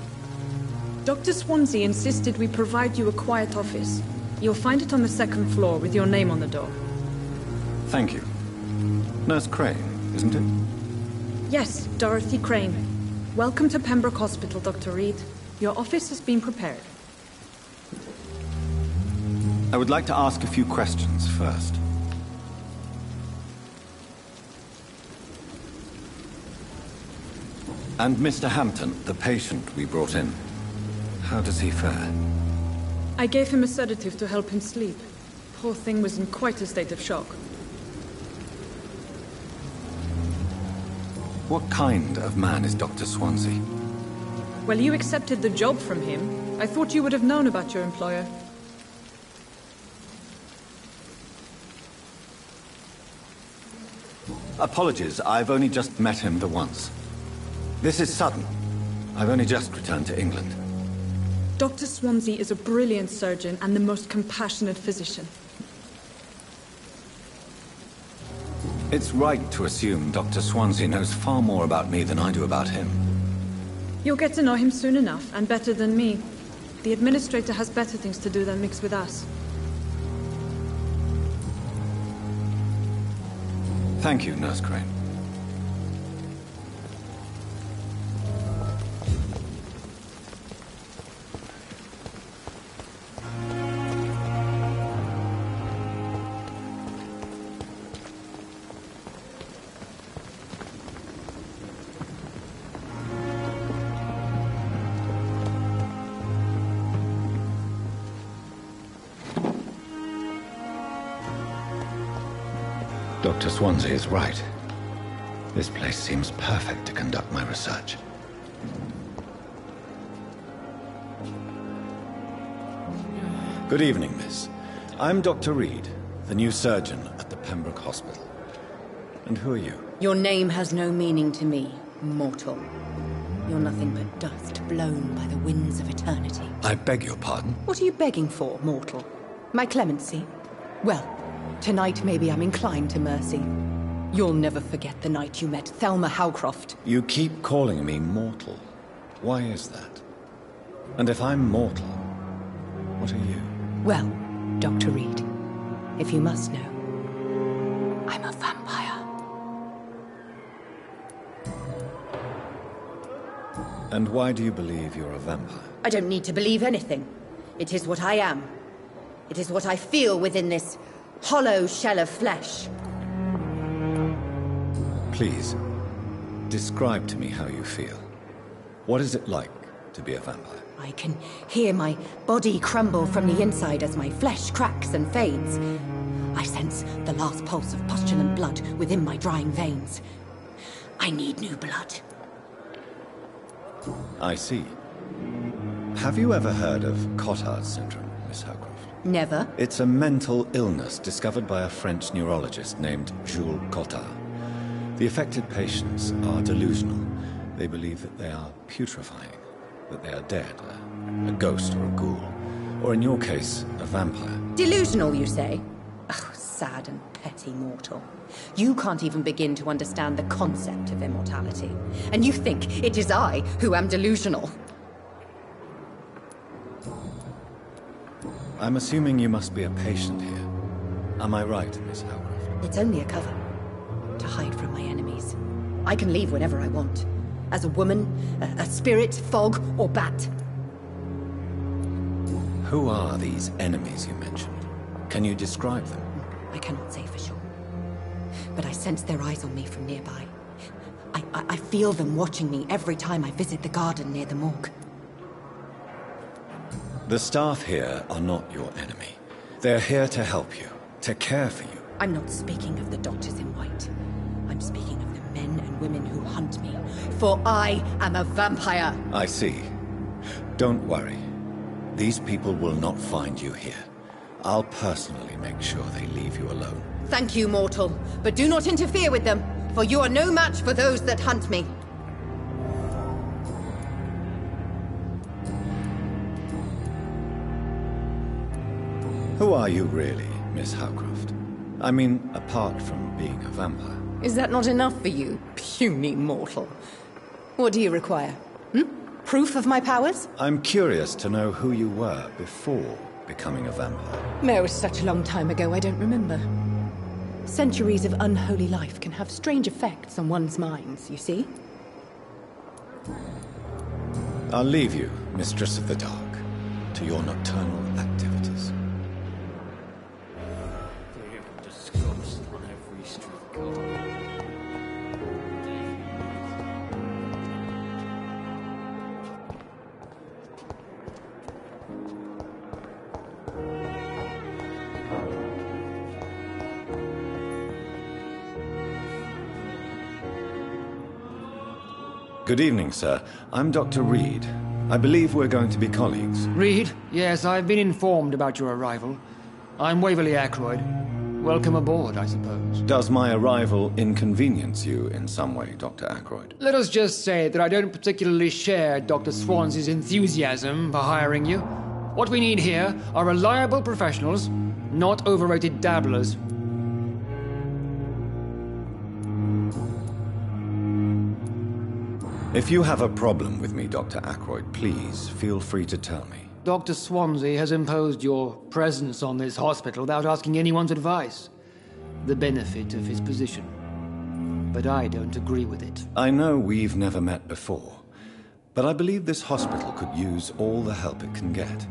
Dr. Swansea insisted we provide you a quiet office. You'll find it on the second floor with your name on the door. Thank you. Nurse Crane, isn't it? Yes, Dorothy Crane. Welcome to Pembroke Hospital, Dr. Reed. Your office has been prepared. I would like to ask a few questions first. And Mr. Hampton, the patient we brought in, how does he fare? I gave him a sedative to help him sleep. Poor thing was in quite a state of shock. What kind of man is Dr. Swansea? Well, you accepted the job from him. I thought you would have known about your employer. Apologies, I've only just met him the once. This is sudden. I've only just returned to England. Dr. Swansea is a brilliant surgeon and the most compassionate physician. It's right to assume Dr. Swansea knows far more about me than I do about him. You'll get to know him soon enough, and better than me. The administrator has better things to do than mix with us. Thank you, Nurse Crane. Dr. Swansea is right. This place seems perfect to conduct my research. Good evening, miss. I'm Dr. Reed, the new surgeon at the Pembroke Hospital. And who are you? Your name has no meaning to me, mortal. You're nothing but dust blown by the winds of eternity. I beg your pardon? What are you begging for, mortal? My clemency? Well, Tonight, maybe I'm inclined to mercy. You'll never forget the night you met Thelma Howcroft. You keep calling me mortal. Why is that? And if I'm mortal, what are you? Well, Dr. Reed, if you must know, I'm a vampire. And why do you believe you're a vampire? I don't need to believe anything. It is what I am. It is what I feel within this hollow shell of flesh. Please, describe to me how you feel. What is it like to be a vampire? I can hear my body crumble from the inside as my flesh cracks and fades. I sense the last pulse of postulant blood within my drying veins. I need new blood. I see. Have you ever heard of Cotard's syndrome, Miss Howcroft? Never. It's a mental illness discovered by a French neurologist named Jules Cotard. The affected patients are delusional. They believe that they are putrefying, that they are dead, a ghost or a ghoul, or in your case, a vampire. Delusional, you say? Oh, sad and petty mortal. You can't even begin to understand the concept of immortality. And you think it is I who am delusional. I'm assuming you must be a patient here. Am I right, Miss Howcroft? It's only a cover. To hide from my enemies. I can leave whenever I want. As a woman, a spirit, fog, or bat. Who are these enemies you mentioned? Can you describe them? I cannot say for sure. But I sense their eyes on me from nearby. I feel them watching me every time I visit the garden near the morgue. The staff here are not your enemy. They're here to help you, to care for you. I'm not speaking of the doctors in white. I'm speaking of the men and women who hunt me. For I am a vampire. I see. Don't worry. These people will not find you here. I'll personally make sure they leave you alone. Thank you, mortal. But do not interfere with them, for you are no match for those that hunt me. Who are you really, Miss Howcroft? I mean, apart from being a vampire. Is that not enough for you, puny mortal? What do you require? Proof of my powers? I'm curious to know who you were before becoming a vampire. It was such a long time ago, I don't remember. Centuries of unholy life can have strange effects on one's minds, you see? I'll leave you, Mistress of the Dark, to your nocturnal activities. On every street corner. Good evening, sir. I'm Dr. Reed. I believe we're going to be colleagues. Reed? Yes, I've been informed about your arrival. I'm Waverly Ackroyd. Welcome aboard, I suppose. Does my arrival inconvenience you in some way, Dr. Ackroyd? Let us just say that I don't particularly share Dr. Swansea's enthusiasm for hiring you. What we need here are reliable professionals, not overrated dabblers. If you have a problem with me, Dr. Ackroyd, please feel free to tell me. Dr. Swansea has imposed your presence on this hospital without asking anyone's advice. The benefit of his position. But I don't agree with it. I know we've never met before, but I believe this hospital could use all the help it can get.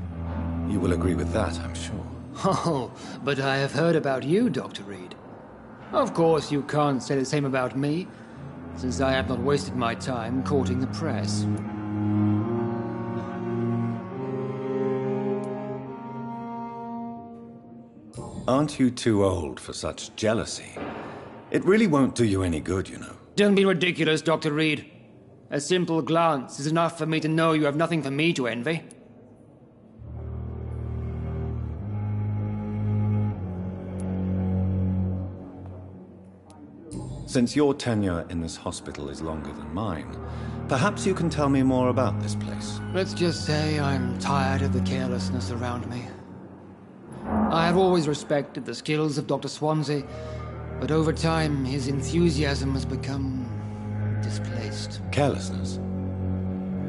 You will agree with that, I'm sure. Oh, but I have heard about you, Dr. Reed. Of course, you can't say the same about me, since I have not wasted my time courting the press. Aren't you too old for such jealousy? It really won't do you any good, you know. Don't be ridiculous, Dr. Reed. A simple glance is enough for me to know you have nothing for me to envy. Since your tenure in this hospital is longer than mine, perhaps you can tell me more about this place. Let's just say I'm tired of the carelessness around me. I have always respected the skills of Dr. Swansea, but over time his enthusiasm has become displaced. Carelessness?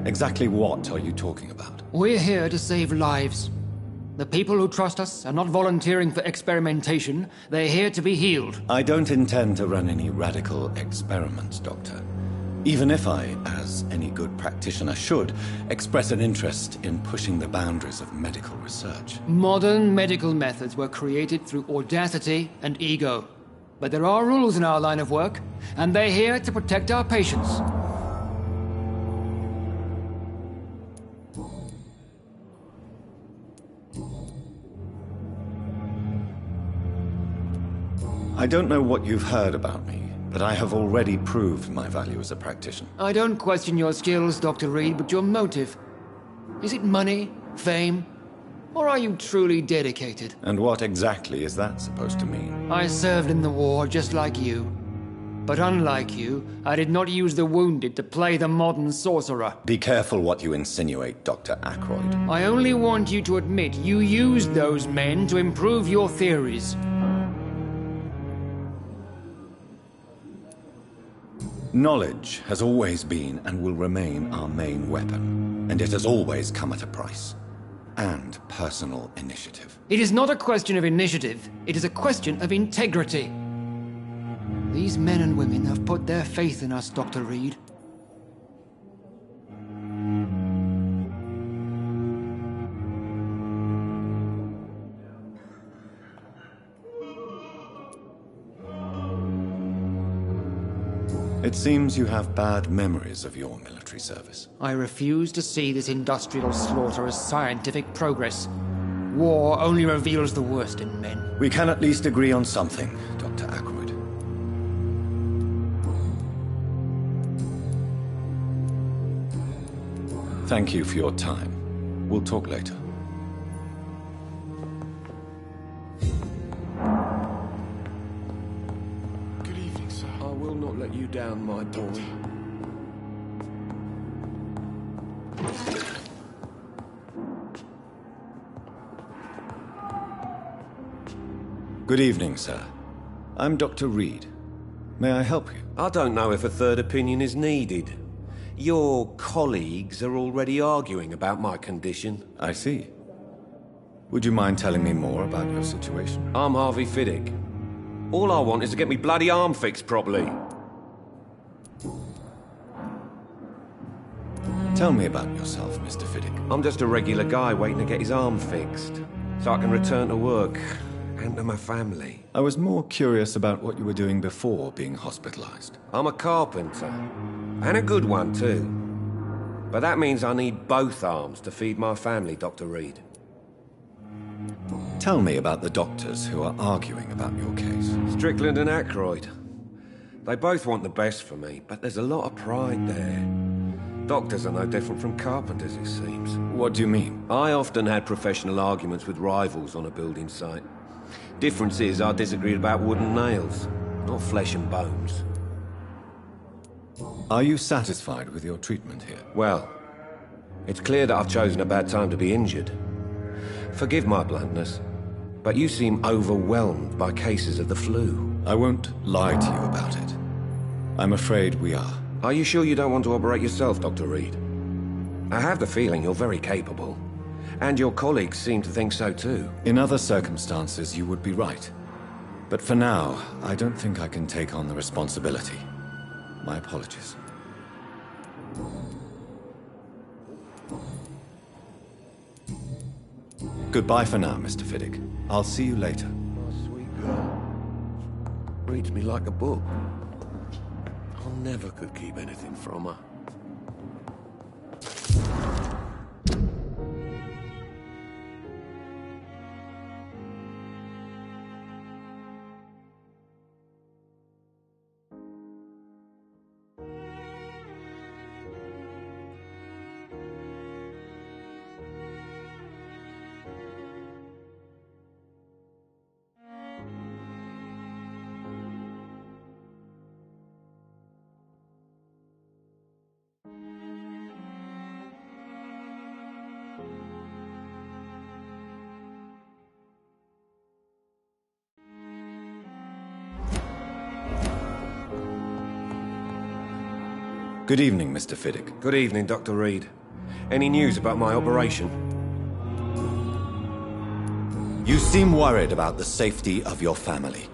Exactly what are you talking about? We're here to save lives. The people who trust us are not volunteering for experimentation. They're here to be healed. I don't intend to run any radical experiments, Doctor. Even if I, as any good practitioner should, express an interest in pushing the boundaries of medical research. Modern medical methods were created through audacity and ego. But there are rules in our line of work, and they're here to protect our patients. I don't know what you've heard about me, but I have already proved my value as a practitioner. I don't question your skills, Dr. Reed, but your motive. Is it money, fame, or are you truly dedicated? And what exactly is that supposed to mean? I served in the war just like you. But unlike you, I did not use the wounded to play the modern sorcerer. Be careful what you insinuate, Dr. Ackroyd. I only want you to admit you used those men to improve your theories. Knowledge has always been and will remain our main weapon, and it has always come at a price. And personal initiative. It is not a question of initiative, it is a question of integrity. These men and women have put their faith in us, Dr. Reed. It seems you have bad memories of your military service. I refuse to see this industrial slaughter as scientific progress. War only reveals the worst in men. We can at least agree on something, Dr. Ackroyd. Thank you for your time. We'll talk later. Good evening, sir. I will not let you down, my boy. Good evening, sir. I'm Dr. Reed. May I help you? I don't know if a third opinion is needed. Your colleagues are already arguing about my condition. I see. Would you mind telling me more about your situation? I'm Harvey Fiddick. All I want is to get me bloody arm fixed properly. Tell me about yourself, Mr. Fiddick. I'm just a regular guy waiting to get his arm fixed, so I can return to work and to my family. I was more curious about what you were doing before being hospitalized. I'm a carpenter, and a good one too. But that means I need both arms to feed my family, Dr. Reed. Tell me about the doctors who are arguing about your case. Strickland and Ackroyd. They both want the best for me, but there's a lot of pride there. Doctors are no different from carpenters, it seems. What do you mean? I often had professional arguments with rivals on a building site. Difference is I disagreed about wood and nails, not flesh and bones. Are you satisfied with your treatment here? Well, it's clear that I've chosen a bad time to be injured. Forgive my bluntness, but you seem overwhelmed by cases of the flu. I won't lie to you about it. I'm afraid we are. Are you sure you don't want to operate yourself, Dr. Reed? I have the feeling you're very capable. And your colleagues seem to think so too. In other circumstances, you would be right. But for now, I don't think I can take on the responsibility. My apologies. Goodbye for now, Mr. Fiddick. I'll see you later. My sweet girl. Reads me like a book. I never could keep anything from her. Good evening, Mr. Fiddick. Good evening, Dr. Reed. Any news about my operation? You seem worried about the safety of your family.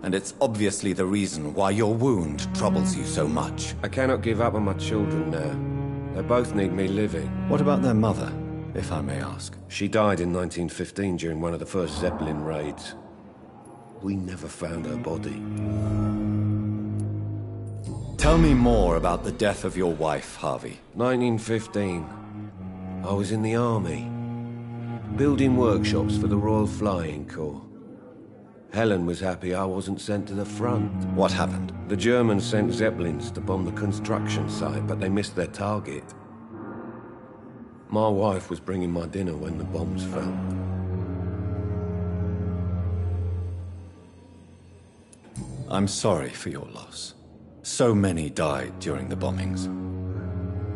And it's obviously the reason why your wound troubles you so much. I cannot give up on my children now. They both need me living. What about their mother, if I may ask? She died in 1915 during one of the first Zeppelin raids. We never found her body. Tell me more about the death of your wife, Harvey. 1915. I was in the army, building workshops for the Royal Flying Corps. Helen was happy I wasn't sent to the front. What happened? The Germans sent Zeppelins to bomb the construction site, but they missed their target. My wife was bringing my dinner when the bombs fell. I'm sorry for your loss. So many died during the bombings.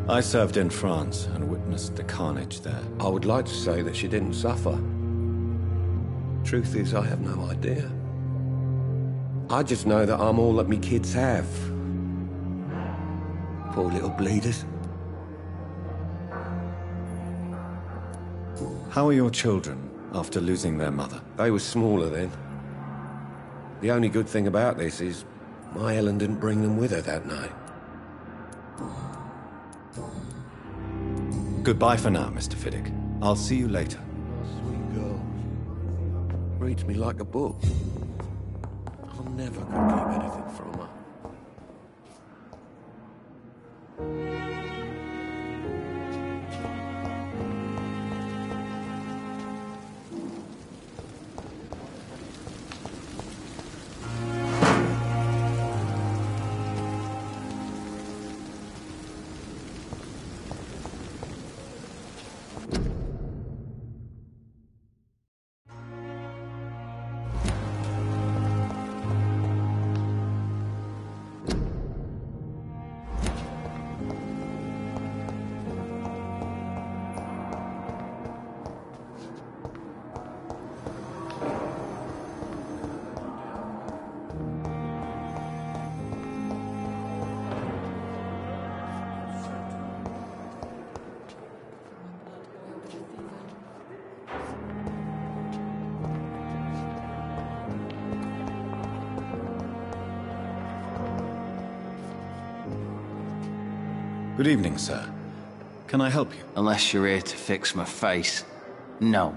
I served in France and witnessed the carnage there. I would like to say that she didn't suffer. Truth is, I have no idea. I just know that I'm all that me kids have. Poor little bleeders. How are your children after losing their mother? They were smaller then. The only good thing about this is my Helen didn't bring them with her that night. Goodbye for now, Mr. Fiddick. I'll see you later. Sweet girl. Reads me like a book. I'm never gonna keep anything from her. Good evening, sir. Can I help you? Unless you're here to fix my face. No.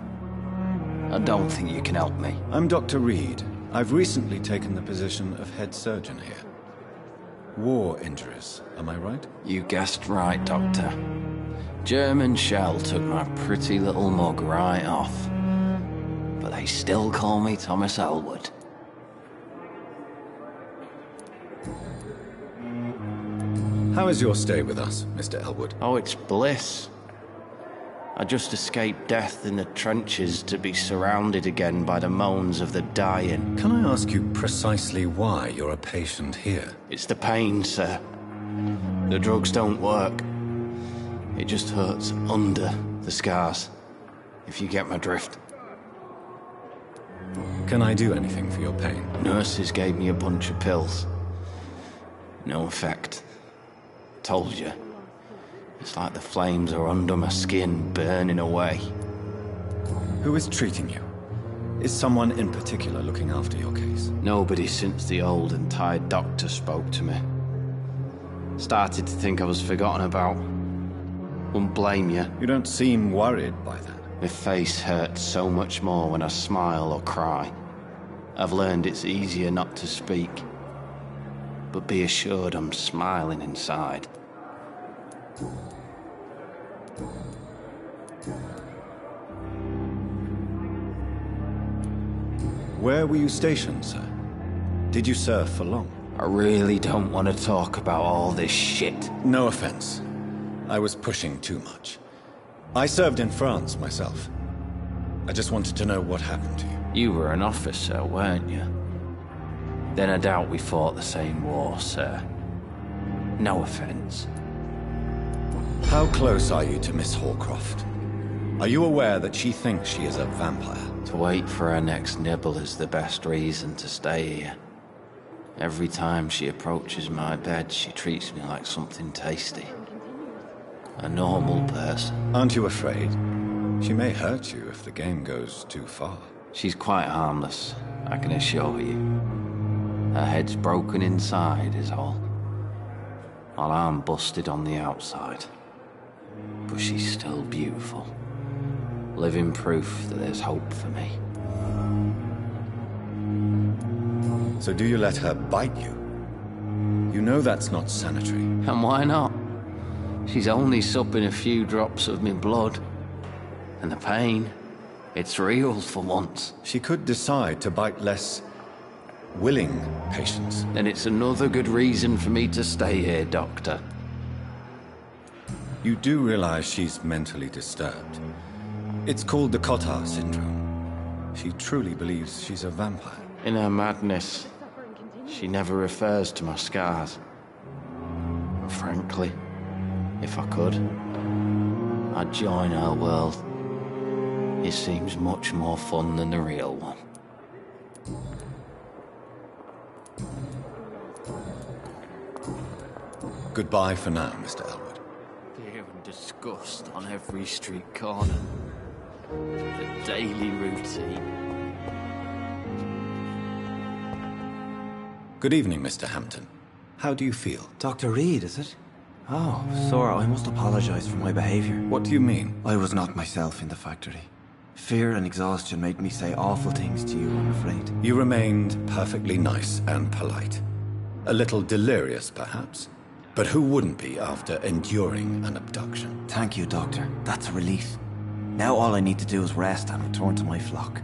I don't think you can help me. I'm Dr. Reed. I've recently taken the position of head surgeon here. War injuries, am I right? You guessed right, Doctor. German shell took my pretty little mug right off. But they still call me Thomas Elwood. How is your stay with us, Mr. Elwood? Oh, it's bliss. I just escaped death in the trenches to be surrounded again by the moans of the dying. Can I ask you precisely why you're a patient here? It's the pain, sir. The drugs don't work. It just hurts under the scars, if you get my drift. Can I do anything for your pain? Nurses gave me a bunch of pills. No effect. Told you. It's like the flames are under my skin, burning away. Who is treating you? Is someone in particular looking after your case? Nobody since the old and tired doctor spoke to me. Started to think I was forgotten about. Wouldn't blame you. You don't seem worried by that. My face hurts so much more when I smile or cry. I've learned it's easier not to speak. But be assured I'm smiling inside. Where were you stationed, sir? Did you serve for long? I really don't want to talk about all this shit. No offense. I was pushing too much. I served in France myself. I just wanted to know what happened to you. You were an officer, weren't you? Then I doubt we fought the same war, sir. No offense. How close are you to Miss Horcroft? Are you aware that she thinks she is a vampire? To wait for her next nibble is the best reason to stay here. Every time she approaches my bed, she treats me like something tasty. A normal person. Aren't you afraid? She may hurt you if the game goes too far. She's quite harmless, I can assure you. Her head's broken inside is all. While I'm busted on the outside. But she's still beautiful. Living proof that there's hope for me. So do you let her bite you? You know that's not sanitary. And why not? She's only supping a few drops of me blood. And the pain, it's real for once. She could decide to bite less willing patients. Then it's another good reason for me to stay here, Doctor. You do realize she's mentally disturbed. It's called the Cotard syndrome. She truly believes she's a vampire. In her madness, she never refers to my scars. Frankly, if I could, I'd join her world. It seems much more fun than the real one. Goodbye for now, Mr. Elwood. Fear and disgust on every street corner. The daily routine. Good evening, Mr. Hampton. How do you feel? Dr. Reed, is it? Oh, sir, I must apologize for my behavior. What do you mean? I was not myself in the factory. Fear and exhaustion made me say awful things to you, I'm afraid. You remained perfectly nice and polite. A little delirious, perhaps. But who wouldn't be after enduring an abduction? Thank you, Doctor. That's a relief. Now all I need to do is rest and return to my flock.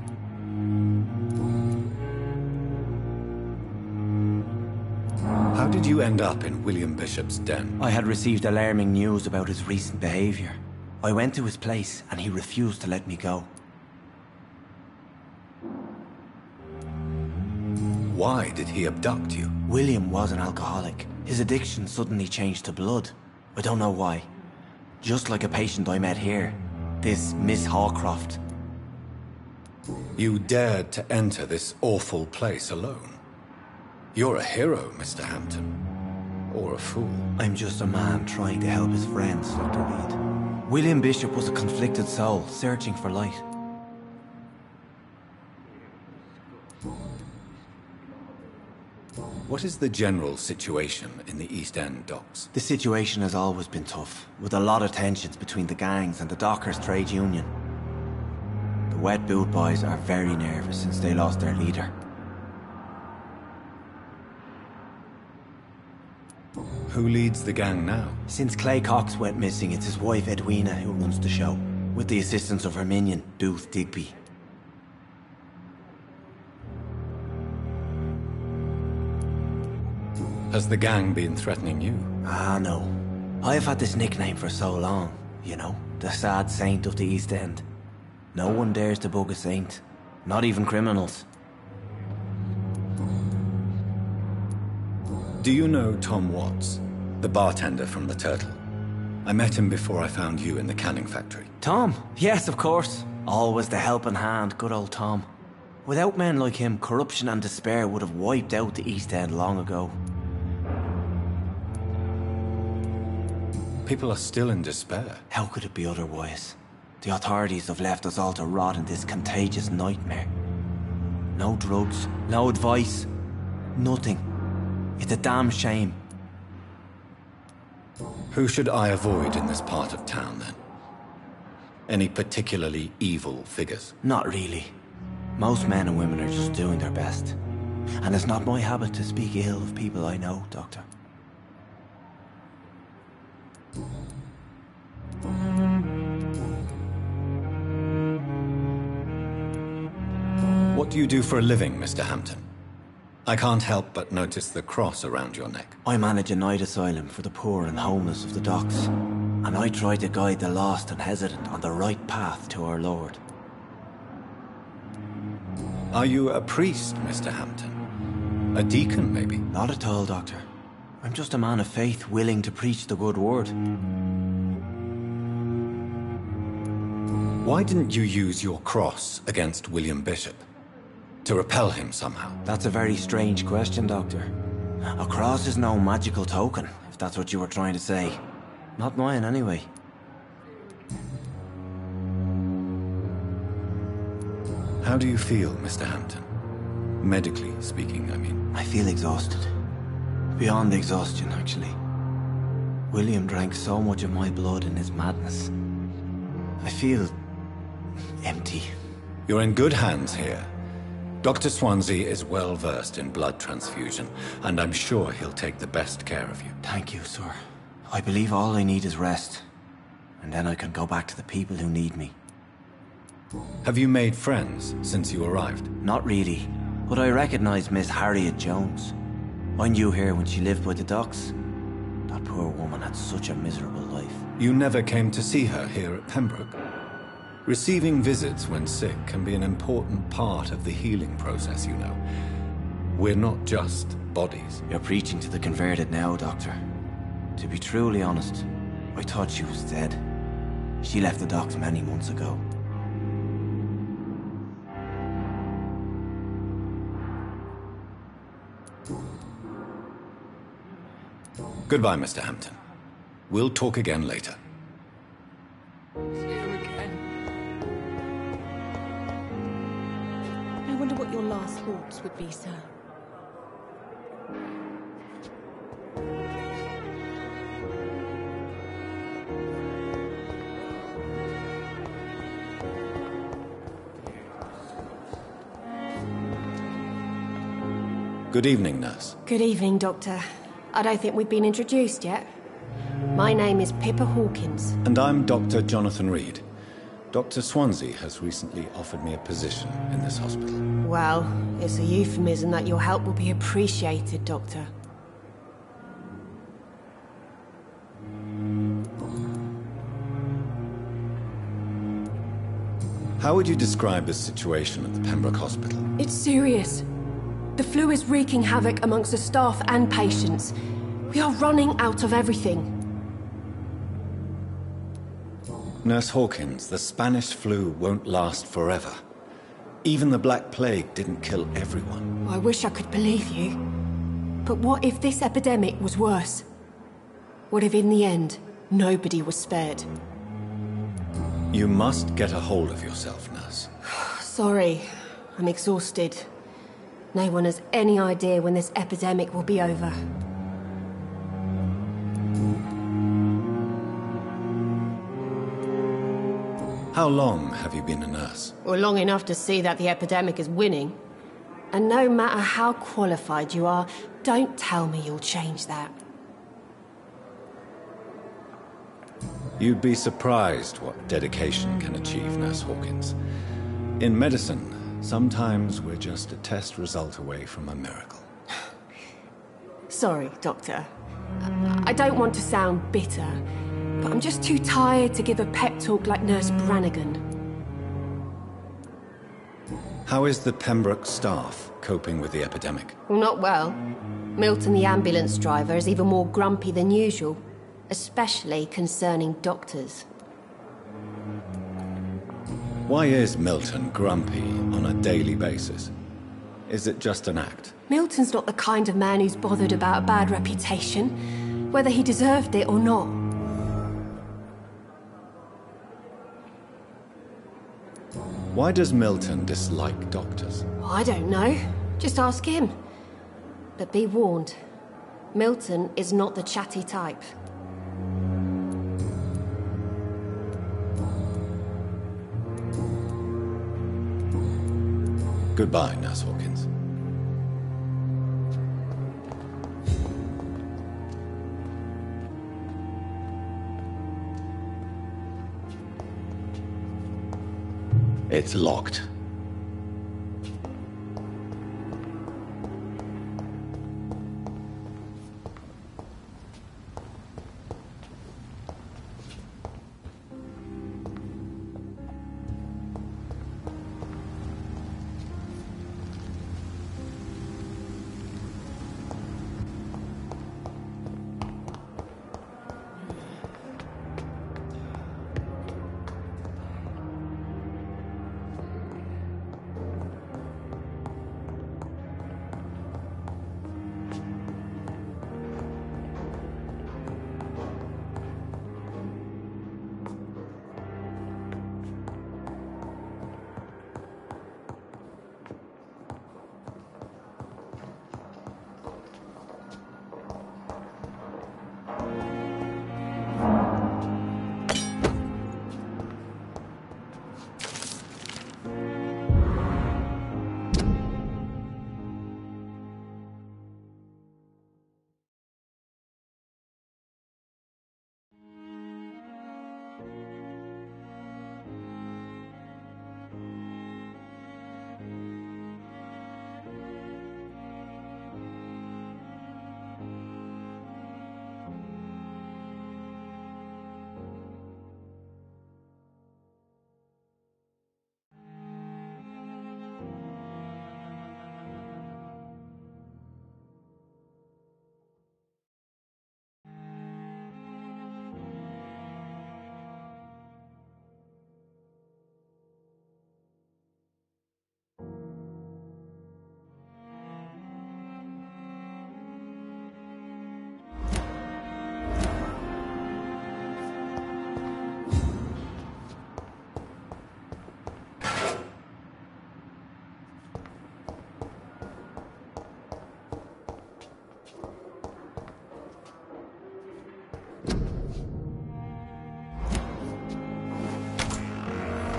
How did you end up in William Bishop's den? I had received alarming news about his recent behavior. I went to his place and he refused to let me go. Why did he abduct you? William was an alcoholic. His addiction suddenly changed to blood. I don't know why. Just like a patient I met here. This Miss Hawcroft. You dared to enter this awful place alone. You're a hero, Mr. Hampton. Or a fool. I'm just a man trying to help his friends, Dr. Reed. William Bishop was a conflicted soul, searching for light. What is the general situation in the East End docks? The situation has always been tough, with a lot of tensions between the gangs and the Dockers Trade Union. The Wet Boot Boys are very nervous since they lost their leader. Who leads the gang now? Since Clay Cox went missing, it's his wife Edwina who runs the show, with the assistance of her minion, Booth Digby. Has the gang been threatening you? Ah, no. I've had this nickname for so long, you know, the sad saint of the East End. No one dares to bug a saint, not even criminals. Do you know Tom Watts, the bartender from the Turtle? I met him before I found you in the canning factory. Tom? Yes, of course. Always the helping hand, good old Tom. Without men like him, corruption and despair would have wiped out the East End long ago. People are still in despair. How could it be otherwise? The authorities have left us all to rot in this contagious nightmare. No drugs, no advice, nothing. It's a damn shame. Who should I avoid in this part of town, then? Any particularly evil figures? Not really. Most men and women are just doing their best. And it's not my habit to speak ill of people I know, Doctor. What do you do for a living, Mr. Hampton? I can't help but notice the cross around your neck. I manage a night asylum for the poor and homeless of the docks. And I try to guide the lost and hesitant on the right path to our Lord. Are you a priest, Mr. Hampton? A deacon, maybe? Not at all, Doctor. I'm just a man of faith willing to preach the good word. Why didn't you use your cross against William Bishop? To repel him somehow? That's a very strange question, Doctor. A cross is no magical token, if that's what you were trying to say. Not mine, anyway. How do you feel, Mr. Hampton? Medically speaking, I mean. I feel exhausted. Beyond exhaustion, actually. William drank so much of my blood in his madness. I feel empty. You're in good hands here. Dr. Swansea is well versed in blood transfusion, and I'm sure he'll take the best care of you. Thank you, sir. I believe all I need is rest. And then I can go back to the people who need me. Have you made friends since you arrived? Not really, but I recognize Miss Harriet Jones. I knew her when she lived by the docks. That poor woman had such a miserable life. You never came to see her here at Pembroke? Receiving visits when sick can be an important part of the healing process, you know. We're not just bodies. You're preaching to the converted now, Doctor. To be truly honest, I thought she was dead. She left the docks many months ago. Goodbye, Mr. Hampton. We'll talk again later. I wonder what your last thoughts would be, sir. Good evening, nurse. Good evening, Doctor. I don't think we've been introduced yet. My name is Pippa Hawkins. And I'm Dr. Jonathan Reed. Dr. Swansea has recently offered me a position in this hospital. Well, it's a euphemism that your help will be appreciated, Doctor. How would you describe the situation at the Pembroke Hospital? It's serious. The flu is wreaking havoc amongst the staff and patients. We are running out of everything. Nurse Hawkins, the Spanish flu won't last forever. Even the Black Plague didn't kill everyone. I wish I could believe you. But what if this epidemic was worse? What if in the end, nobody was spared? You must get a hold of yourself, nurse. Sorry, I'm exhausted. No one has any idea when this epidemic will be over. How long have you been a nurse? Well, long enough to see that the epidemic is winning. And no matter how qualified you are, don't tell me you'll change that. You'd be surprised what dedication can achieve, Nurse Hawkins. In medicine, sometimes we're just a test result away from a miracle. Sorry, Doctor. I don't want to sound bitter, but I'm just too tired to give a pep talk like Nurse Brannigan. How is the Pembroke staff coping with the epidemic? Well, not well. Milton, the ambulance driver, is even more grumpy than usual, especially concerning doctors. Why is Milton grumpy on a daily basis? Is it just an act? Milton's not the kind of man who's bothered about a bad reputation, whether he deserved it or not. Why does Milton dislike doctors? I don't know. Just ask him. But be warned, Milton is not the chatty type. Goodbye, Nurse Hawkins. It's locked.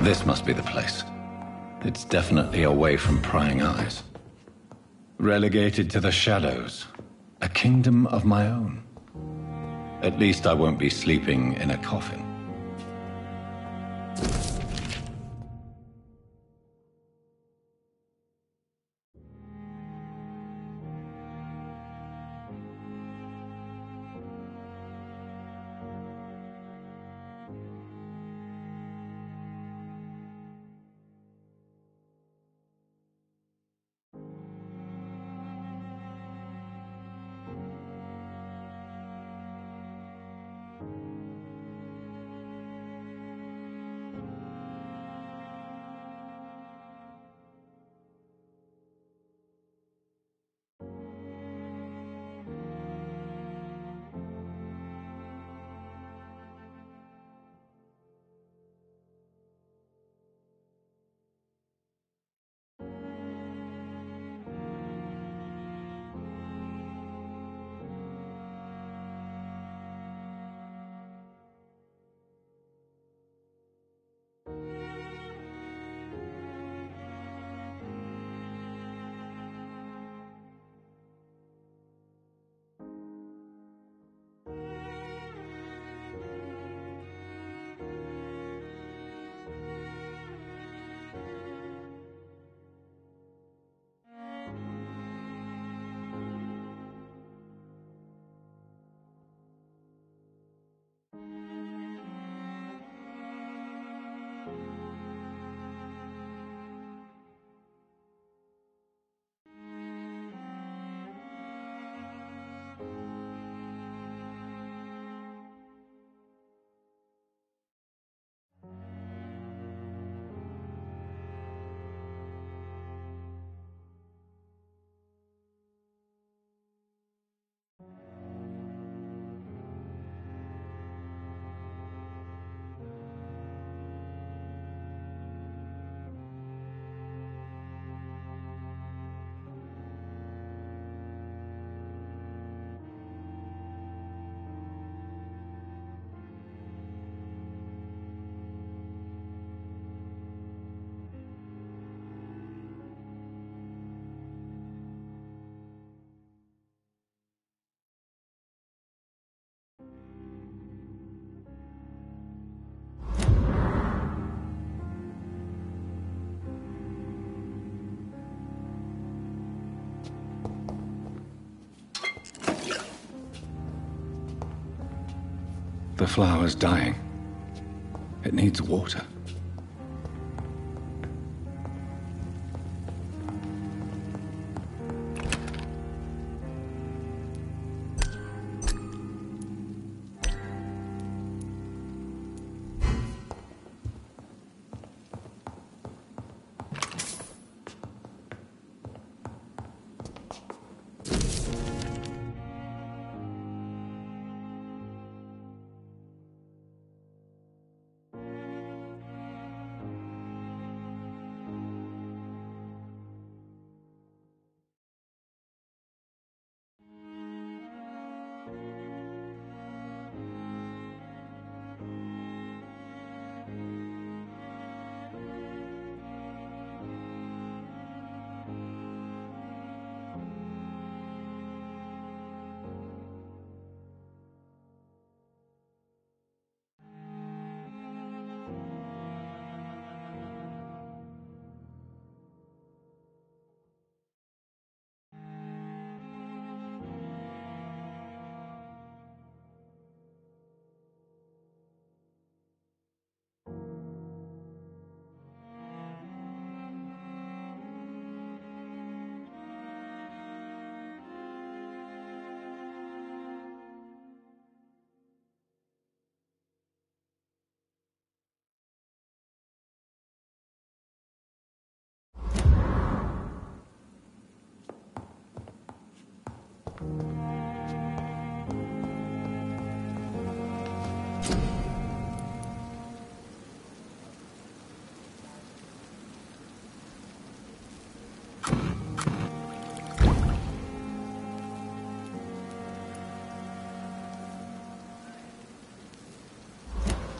This must be the place. It's definitely away from prying eyes. Relegated to the shadows. A kingdom of my own. At least I won't be sleeping in a coffin. The flower's dying. It needs water.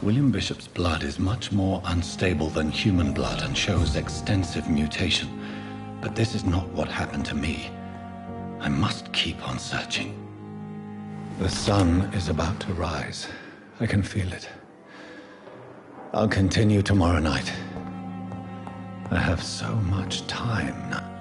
William Bishop's blood is much more unstable than human blood and shows extensive mutation. But this is not what happened to me. I must keep on searching. The sun is about to rise. I can feel it. I'll continue tomorrow night. I have so much time now.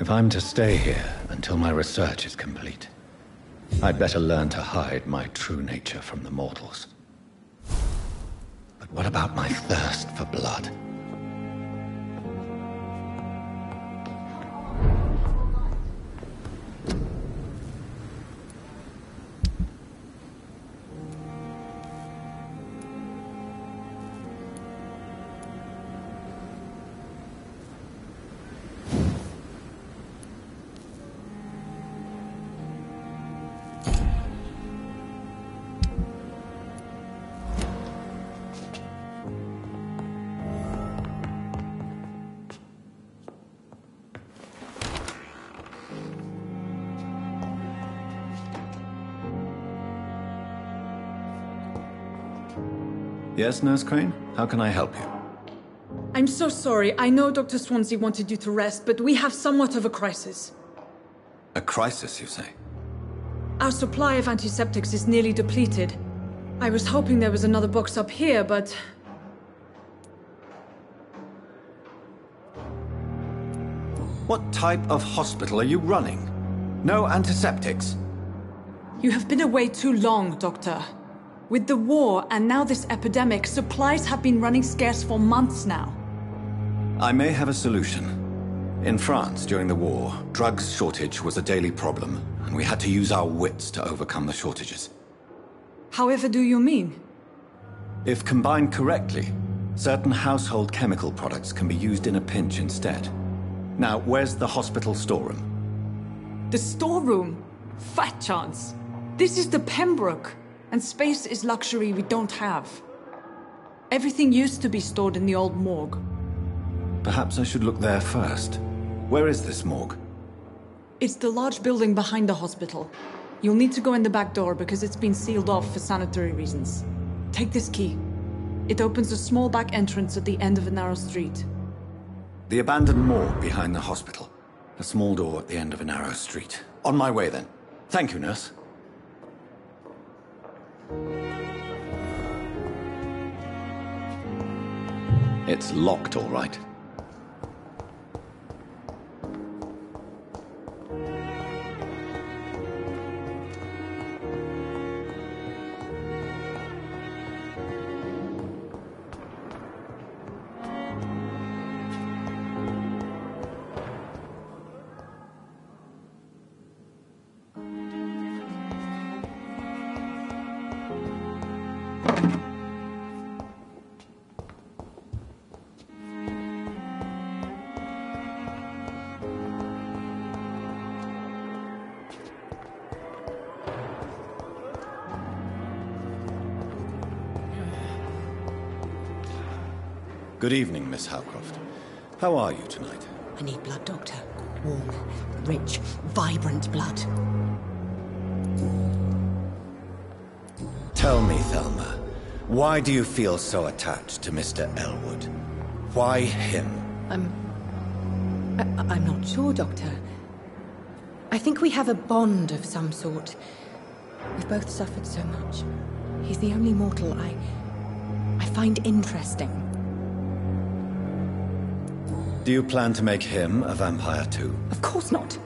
If I'm to stay here until my research is complete, I'd better learn to hide my true nature from the mortals. But what about my thirst for blood? Yes, Nurse Crane? How can I help you? I'm so sorry. I know Dr. Swansea wanted you to rest, but we have somewhat of a crisis. A crisis, you say? Our supply of antiseptics is nearly depleted. I was hoping there was another box up here, but... What type of hospital are you running? No antiseptics? You have been away too long, Doctor. With the war and now this epidemic, supplies have been running scarce for months now. I may have a solution. In France, during the war, drugs shortage was a daily problem, and we had to use our wits to overcome the shortages. However do you mean? If combined correctly, certain household chemical products can be used in a pinch instead. Now, where's the hospital storeroom? The storeroom? Fat chance. This is the Pembroke. And space is luxury we don't have. Everything used to be stored in the old morgue. Perhaps I should look there first. Where is this morgue? It's the large building behind the hospital. You'll need to go in the back door because it's been sealed off for sanitary reasons. Take this key. It opens a small back entrance at the end of a narrow street. The abandoned morgue behind the hospital. A small door at the end of a narrow street. On my way, then. Thank you, nurse. It's locked, all right. Good evening, Miss Howcroft. How are you tonight? I need blood, Doctor. Warm, rich, vibrant blood. Tell me, Thelma, why do you feel so attached to Mr. Elwood? Why him? I'm not sure, Doctor. I think we have a bond of some sort. We've both suffered so much. He's the only mortal I find interesting. Do you plan to make him a vampire too? Of course not.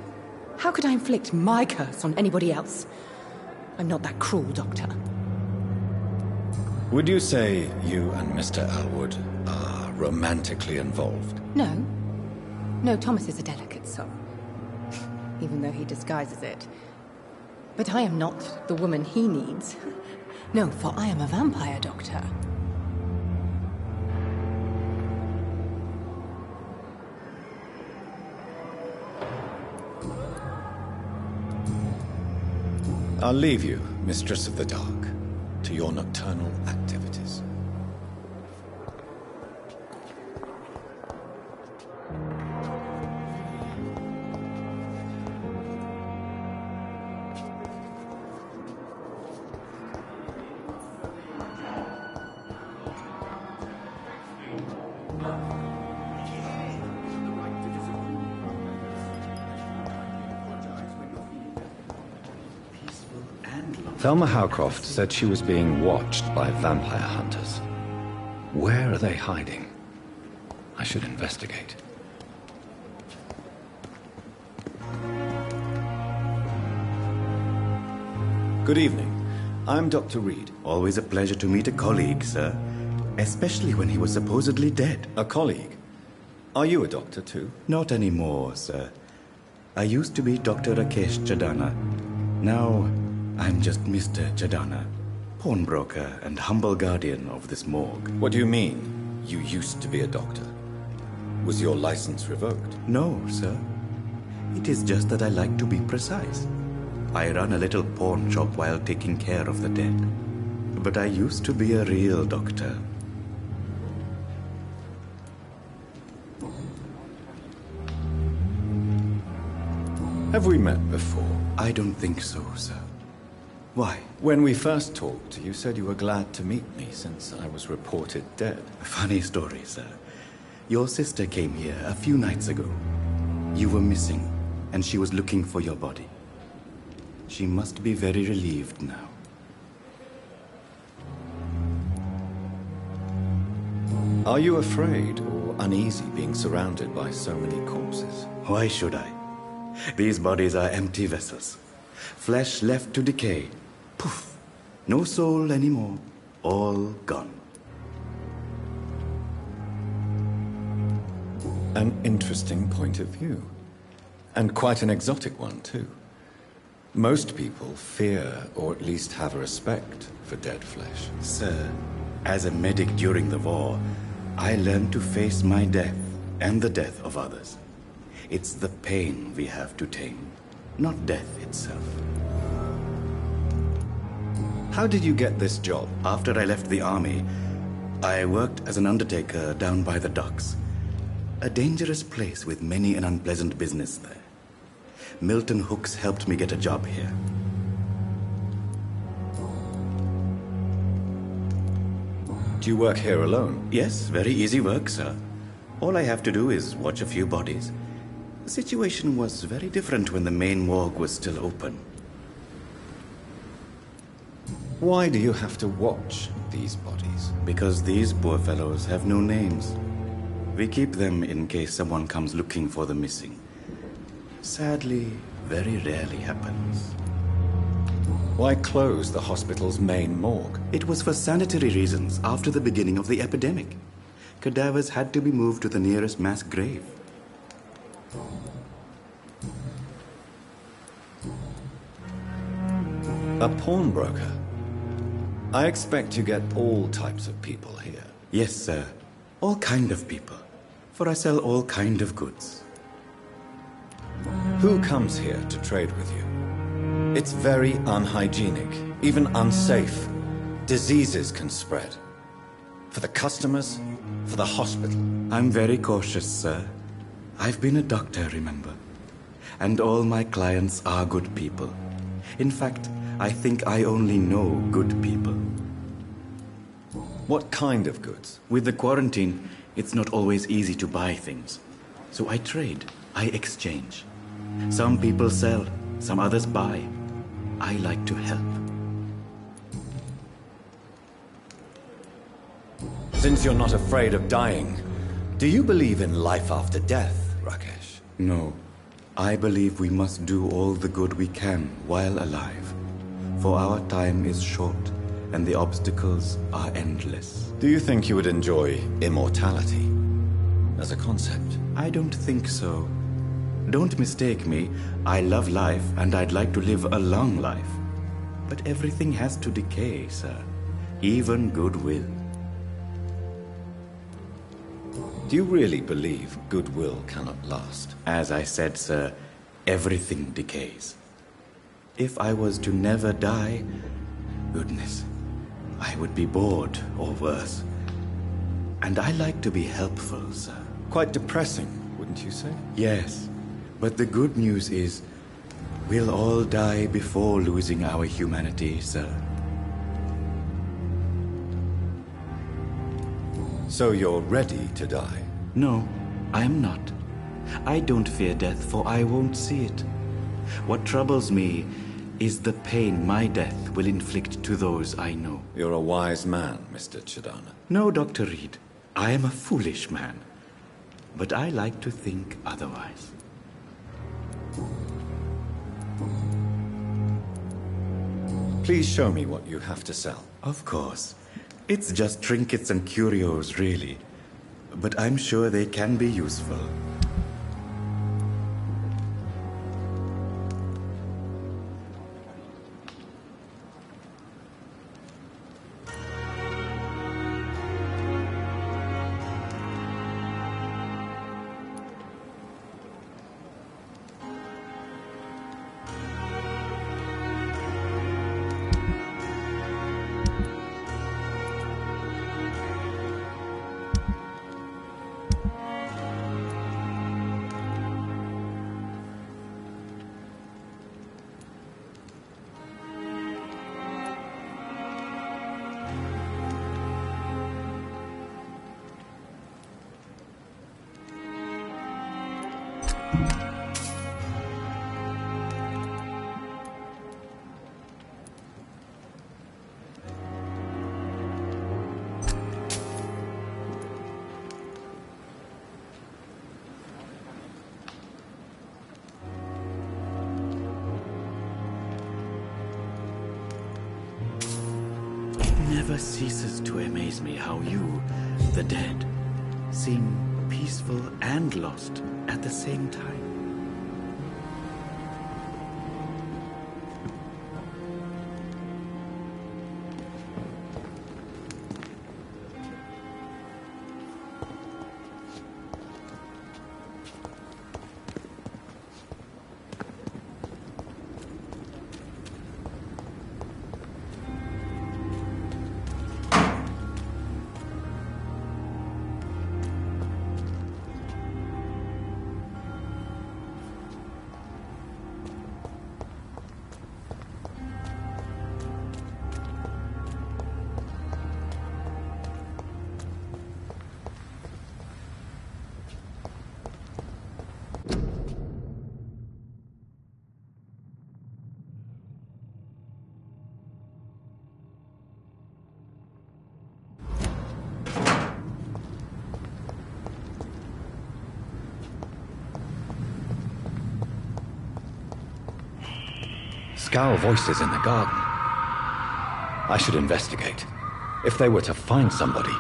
How could I inflict my curse on anybody else? I'm not that cruel, Doctor. Would you say you and Mr. Elwood are romantically involved? No. No, Thomas is a delicate soul. Even though he disguises it. But I am not the woman he needs. No, for I am a vampire, Doctor. I'll leave you, Mistress of the Dark, to your nocturnal activities. Thelma Howcroft said she was being watched by vampire hunters. Where are they hiding? I should investigate. Good evening. I'm Dr. Reed. Always a pleasure to meet a colleague, sir. Especially when he was supposedly dead. A colleague? Are you a doctor too? Not anymore, sir. I used to be Dr. Rakesh Chadana. Now, I'm just Mr. Chadana, pawnbroker and humble guardian of this morgue. What do you mean, you used to be a doctor? Was your license revoked? No, sir. It is just that I like to be precise. I run a little pawn shop while taking care of the dead. But I used to be a real doctor. Have we met before? I don't think so, sir. Why? When we first talked, you said you were glad to meet me since I was reported dead. Funny story, sir. Your sister came here a few nights ago. You were missing, and she was looking for your body. She must be very relieved now. Are you afraid or uneasy being surrounded by so many corpses? Why should I? These bodies are empty vessels. Flesh left to decay. Poof! No soul anymore. All gone. An interesting point of view. And quite an exotic one, too. Most people fear, or at least have a respect, for dead flesh. Sir, as a medic during the war, I learned to face my death and the death of others. It's the pain we have to tame, not death itself. How did you get this job? After I left the army, I worked as an undertaker down by the docks. A dangerous place with many an unpleasant business there. Milton Hooks helped me get a job here. Do you work here alone? Yes, very easy work, sir. All I have to do is watch a few bodies. The situation was very different when the main morgue was still open. Why do you have to watch these bodies? Because these poor fellows have no names. We keep them in case someone comes looking for the missing. Sadly, very rarely happens. Why close the hospital's main morgue? It was for sanitary reasons after the beginning of the epidemic. Cadavers had to be moved to the nearest mass grave. A pawnbroker? I expect you get all types of people here. Yes, sir. All kind of people. For I sell all kind of goods. Who comes here to trade with you? It's very unhygienic, even unsafe. Diseases can spread. For the customers, for the hospital. I'm very cautious, sir. I've been a doctor, remember? And all my clients are good people. In fact, I think I only know good people. What kind of goods? With the quarantine, it's not always easy to buy things. So I trade, I exchange. Some people sell, some others buy. I like to help. Since you're not afraid of dying, do you believe in life after death, Rakesh? No. I believe we must do all the good we can while alive. For our time is short, and the obstacles are endless. Do you think you would enjoy immortality as a concept? I don't think so. Don't mistake me. I love life, and I'd like to live a long life. But everything has to decay, sir. Even goodwill. Do you really believe goodwill cannot last? As I said, sir, everything decays. If I was to never die, goodness, I would be bored or worse. And I like to be helpful, sir. Quite depressing, wouldn't you say? Yes, but the good news is we'll all die before losing our humanity, sir. So you're ready to die? No, I'm not. I don't fear death, for I won't see it. What troubles me is the pain my death will inflict to those I know. You're a wise man, Mr. Chidana. No, Dr. Reed. I am a foolish man. But I like to think otherwise. Please show me what you have to sell. Of course. It's just trinkets and curios, really. But I'm sure they can be useful. Never ceases to amaze me how you, the dead, seem peaceful and lost at the same time. Skal voices in the garden. I should investigate. If they were to find somebody...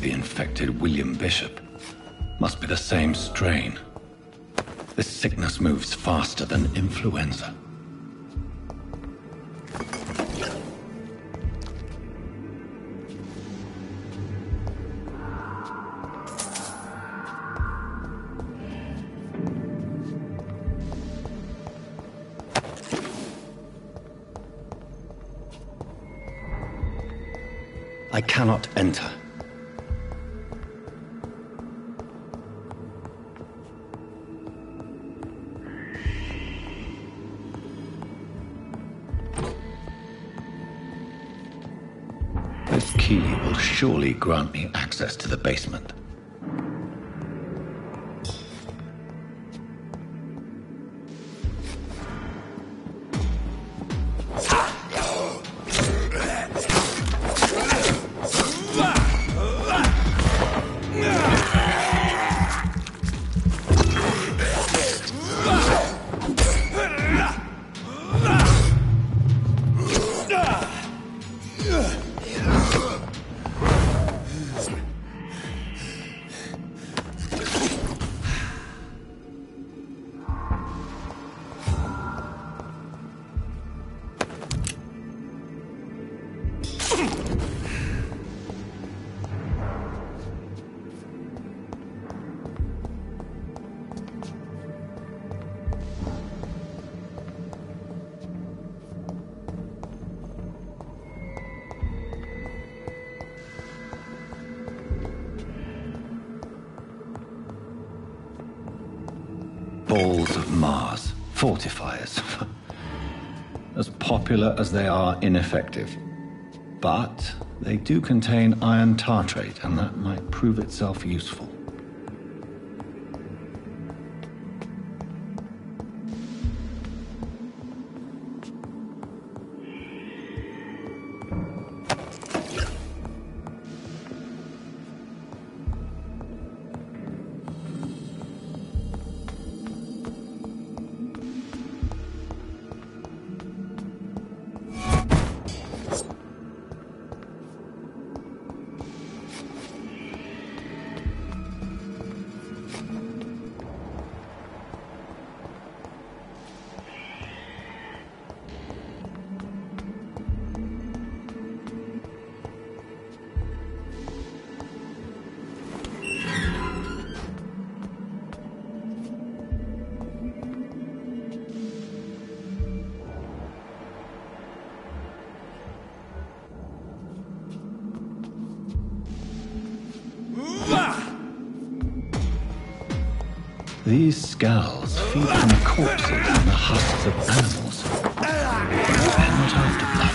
the infected William Bishop. Must be the same strain. This sickness moves faster than influenza. I cannot enter. This key will surely grant me access to the basement. Balls of Mars, fortifiers. As popular as they are ineffective. But they do contain iron tartrate, and that might prove itself useful. These skulls feed from corpses and the husks of animals. They're not after blood.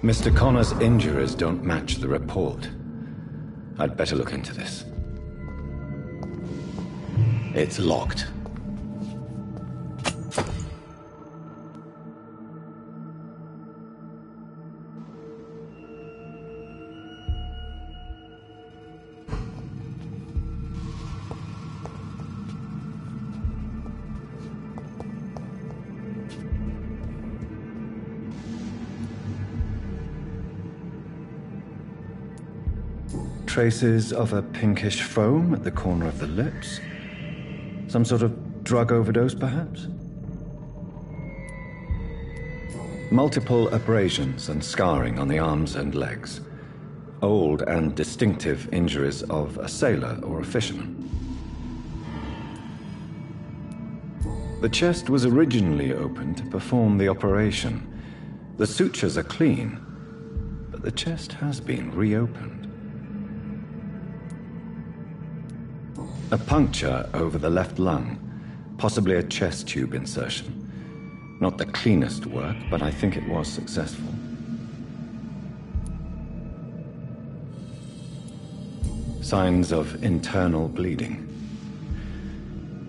Mr. Connor's injuries don't match the report. I'd better look into this. It's locked. Traces of a pinkish foam at the corner of the lips. Some sort of drug overdose, perhaps? Multiple abrasions and scarring on the arms and legs. Old and distinctive injuries of a sailor or a fisherman. The chest was originally opened to perform the operation. The sutures are clean, but the chest has been reopened. A puncture over the left lung, possibly a chest tube insertion. Not the cleanest work, but I think it was successful. Signs of internal bleeding.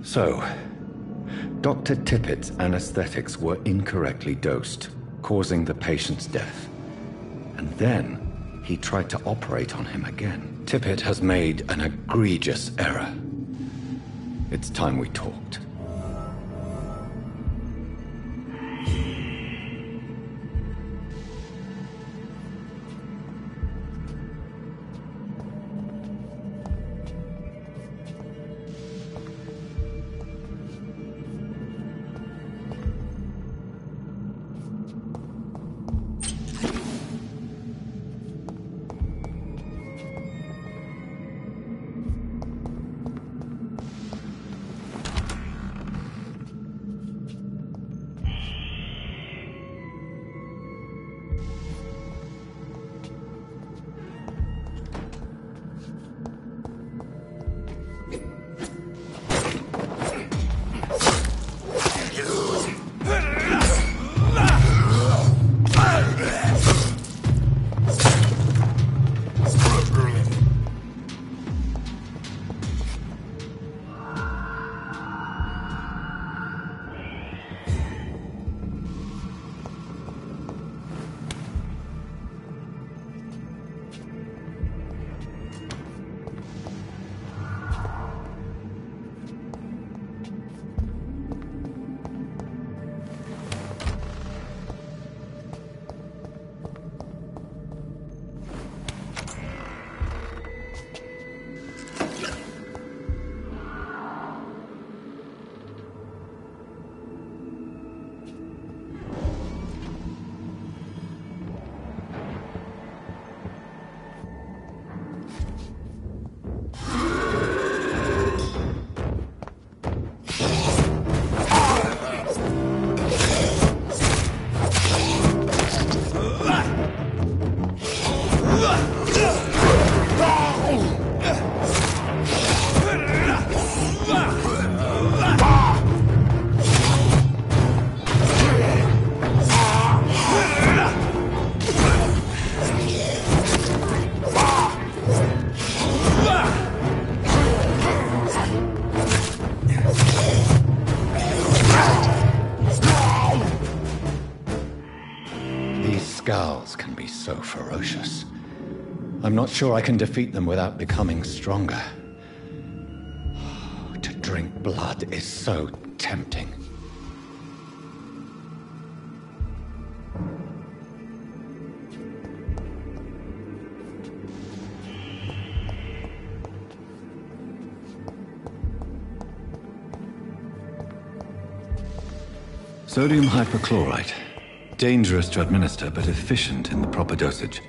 So, Dr. Tippett's anesthetics were incorrectly dosed, causing the patient's death. And then he tried to operate on him again. Tippett has made an egregious error. It's time we talked. Scowls can be so ferocious. I'm not sure I can defeat them without becoming stronger. To drink blood is so tempting. Sodium hypochlorite. Dangerous to administer, but efficient in the proper dosage.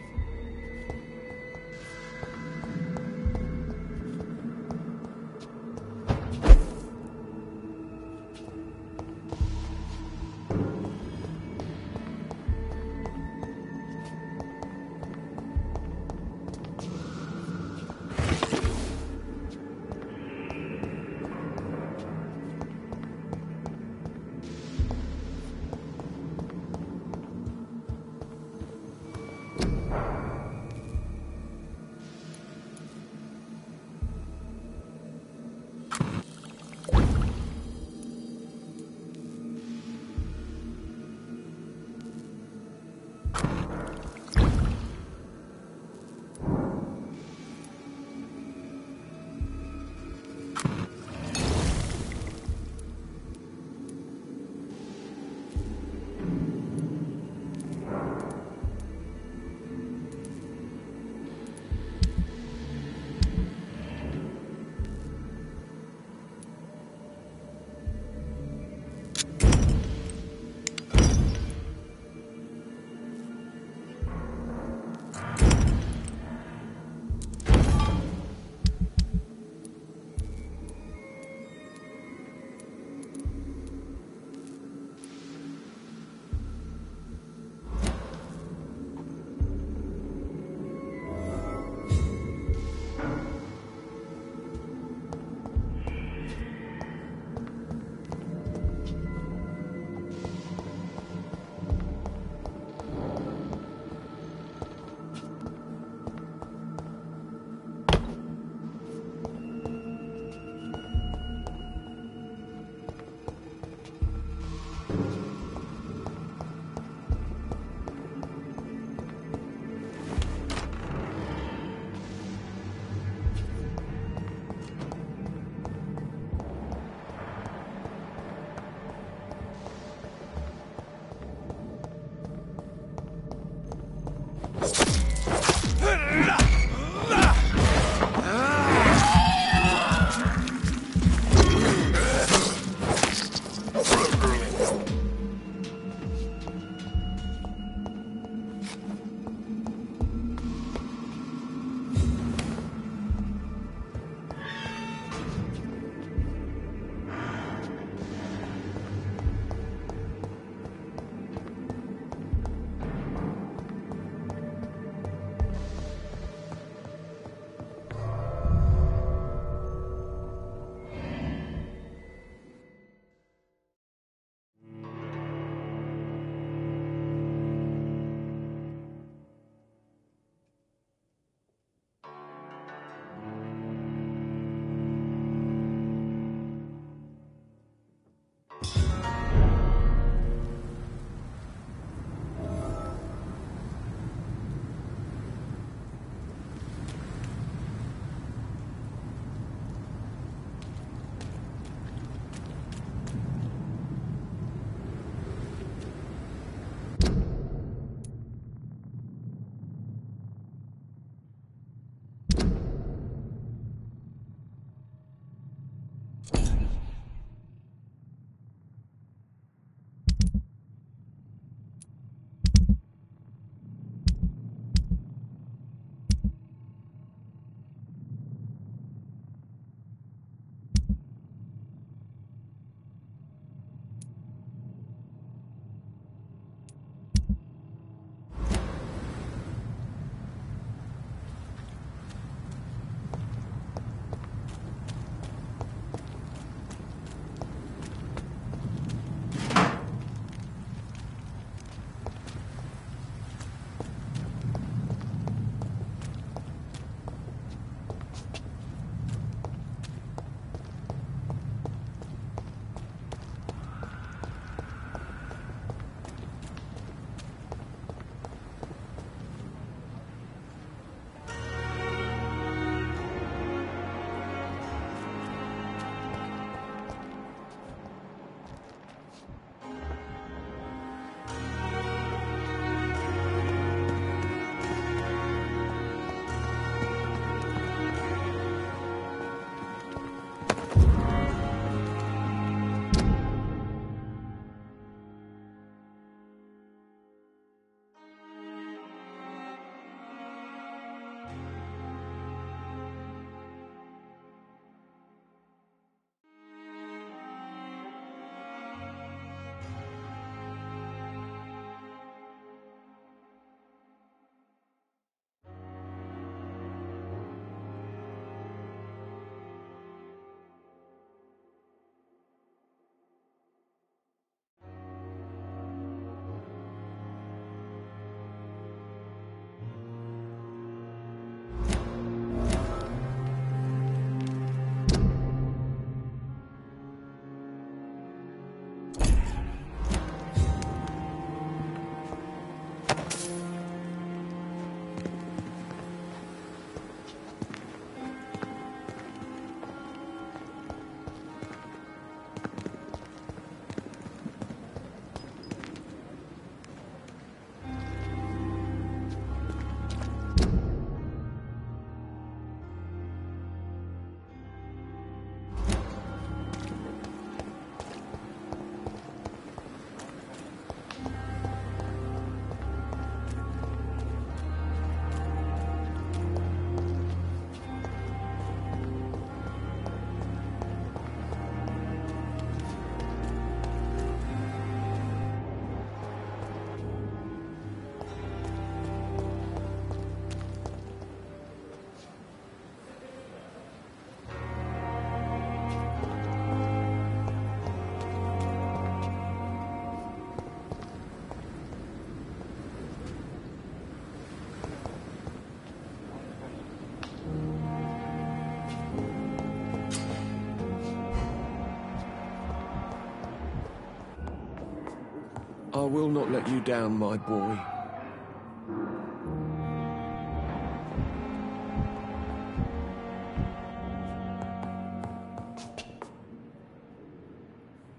will not let you down, my boy.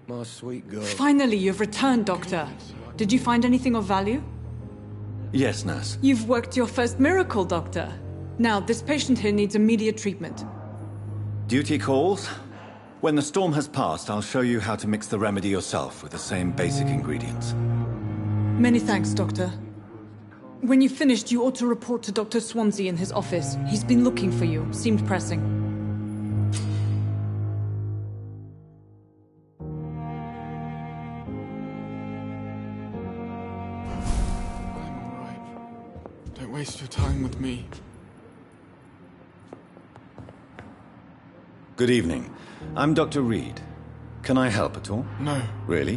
My sweet girl. Finally, you've returned, Doctor. Did you find anything of value? Yes, nurse. You've worked your first miracle, Doctor. Now, this patient here needs immediate treatment. Duty calls. When the storm has passed, I'll show you how to mix the remedy yourself with the same basic ingredients. Many thanks, Doctor. When you've finished, you ought to report to Dr. Swansea in his office. He's been looking for you. Seemed pressing. Don't waste your time with me. Good evening. I'm Dr. Reed. Can I help at all? No. Really?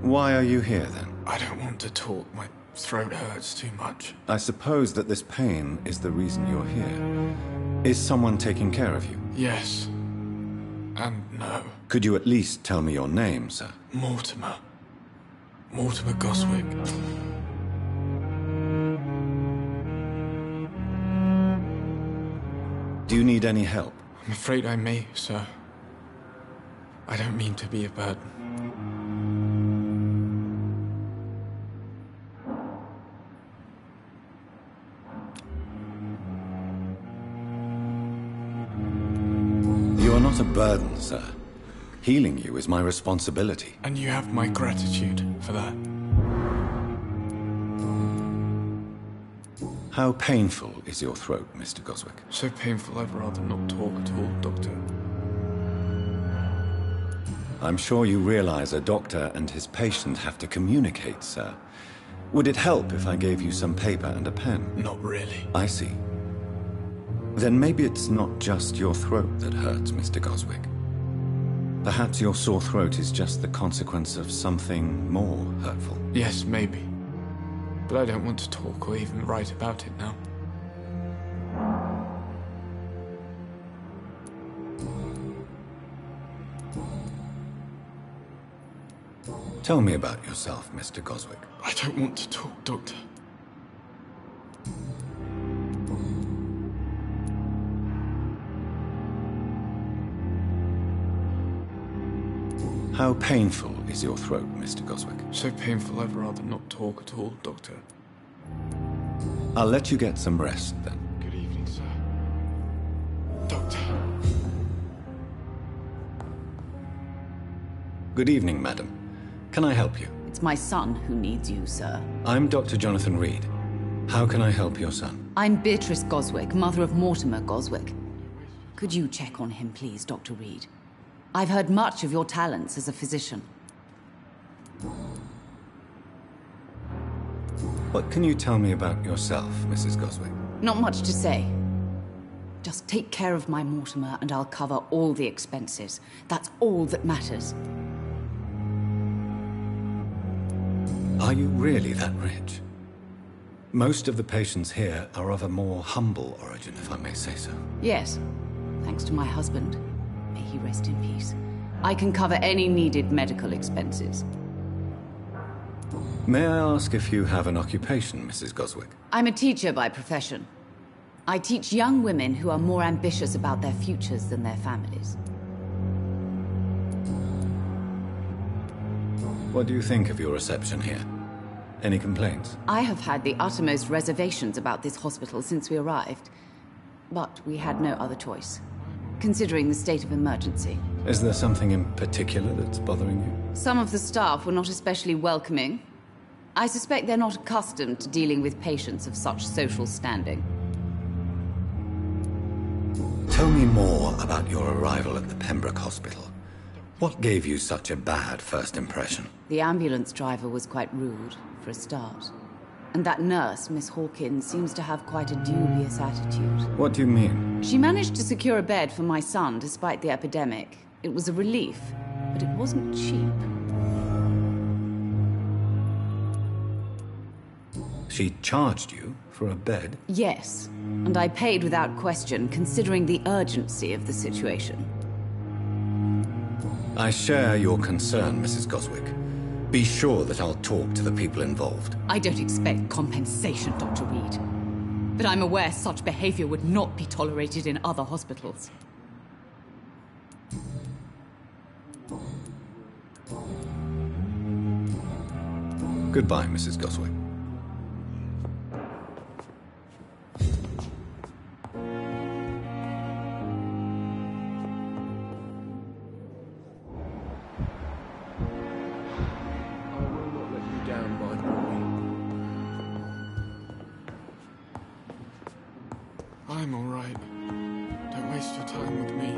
Why are you here, then? I don't want to talk. My throat hurts too much. I suppose that this pain is the reason you're here. Is someone taking care of you? Yes. And no. Could you at least tell me your name, sir? Mortimer. Mortimer Goswick. Do you need any help? I'm afraid I may, sir. I don't mean to be a burden. You are not a burden, sir. Healing you is my responsibility. And you have my gratitude for that. How painful is your throat, Mr. Goswick? So painful I'd rather not talk at all, Doctor. I'm sure you realize a doctor and his patient have to communicate, sir. Would it help if I gave you some paper and a pen? Not really. I see. Then maybe it's not just your throat that hurts, Mr. Goswick. Perhaps your sore throat is just the consequence of something more hurtful. Yes, maybe. But I don't want to talk or even write about it now. Tell me about yourself, Mr. Goswick. I don't want to talk, Doctor. How painful is your throat, Mr. Goswick? So painful I'd rather not talk at all, Doctor. I'll let you get some rest, then. Good evening, sir. Doctor. Good evening, madam. Can I help you? It's my son who needs you, sir. I'm Dr. Jonathan Reed. How can I help your son? I'm Beatrice Goswick, mother of Mortimer Goswick. Could you check on him, please, Dr. Reed? I've heard much of your talents as a physician. What can you tell me about yourself, Mrs. Goswick? Not much to say. Just take care of my Mortimer and I'll cover all the expenses. That's all that matters. Are you really that rich? Most of the patients here are of a more humble origin, if I may say so. Yes, thanks to my husband. May he rest in peace. I can cover any needed medical expenses. May I ask if you have an occupation, Mrs. Goswick? I'm a teacher by profession. I teach young women who are more ambitious about their futures than their families. What do you think of your reception here? Any complaints? I have had the uttermost reservations about this hospital since we arrived. But we had no other choice, considering the state of emergency. Is there something in particular that's bothering you? Some of the staff were not especially welcoming. I suspect they're not accustomed to dealing with patients of such social standing. Tell me more about your arrival at the Pembroke Hospital. What gave you such a bad first impression? The ambulance driver was quite rude, for a start. And that nurse, Miss Hawkins, seems to have quite a dubious attitude. What do you mean? She managed to secure a bed for my son despite the epidemic. It was a relief, but it wasn't cheap. She charged you for a bed? Yes, and I paid without question, considering the urgency of the situation. I share your concern, Mrs. Goswick. Be sure that I'll talk to the people involved. I don't expect compensation, Dr. Reed. But I'm aware such behavior would not be tolerated in other hospitals. Goodbye, Mrs. Goswick. I'm all right. Don't waste your time with me.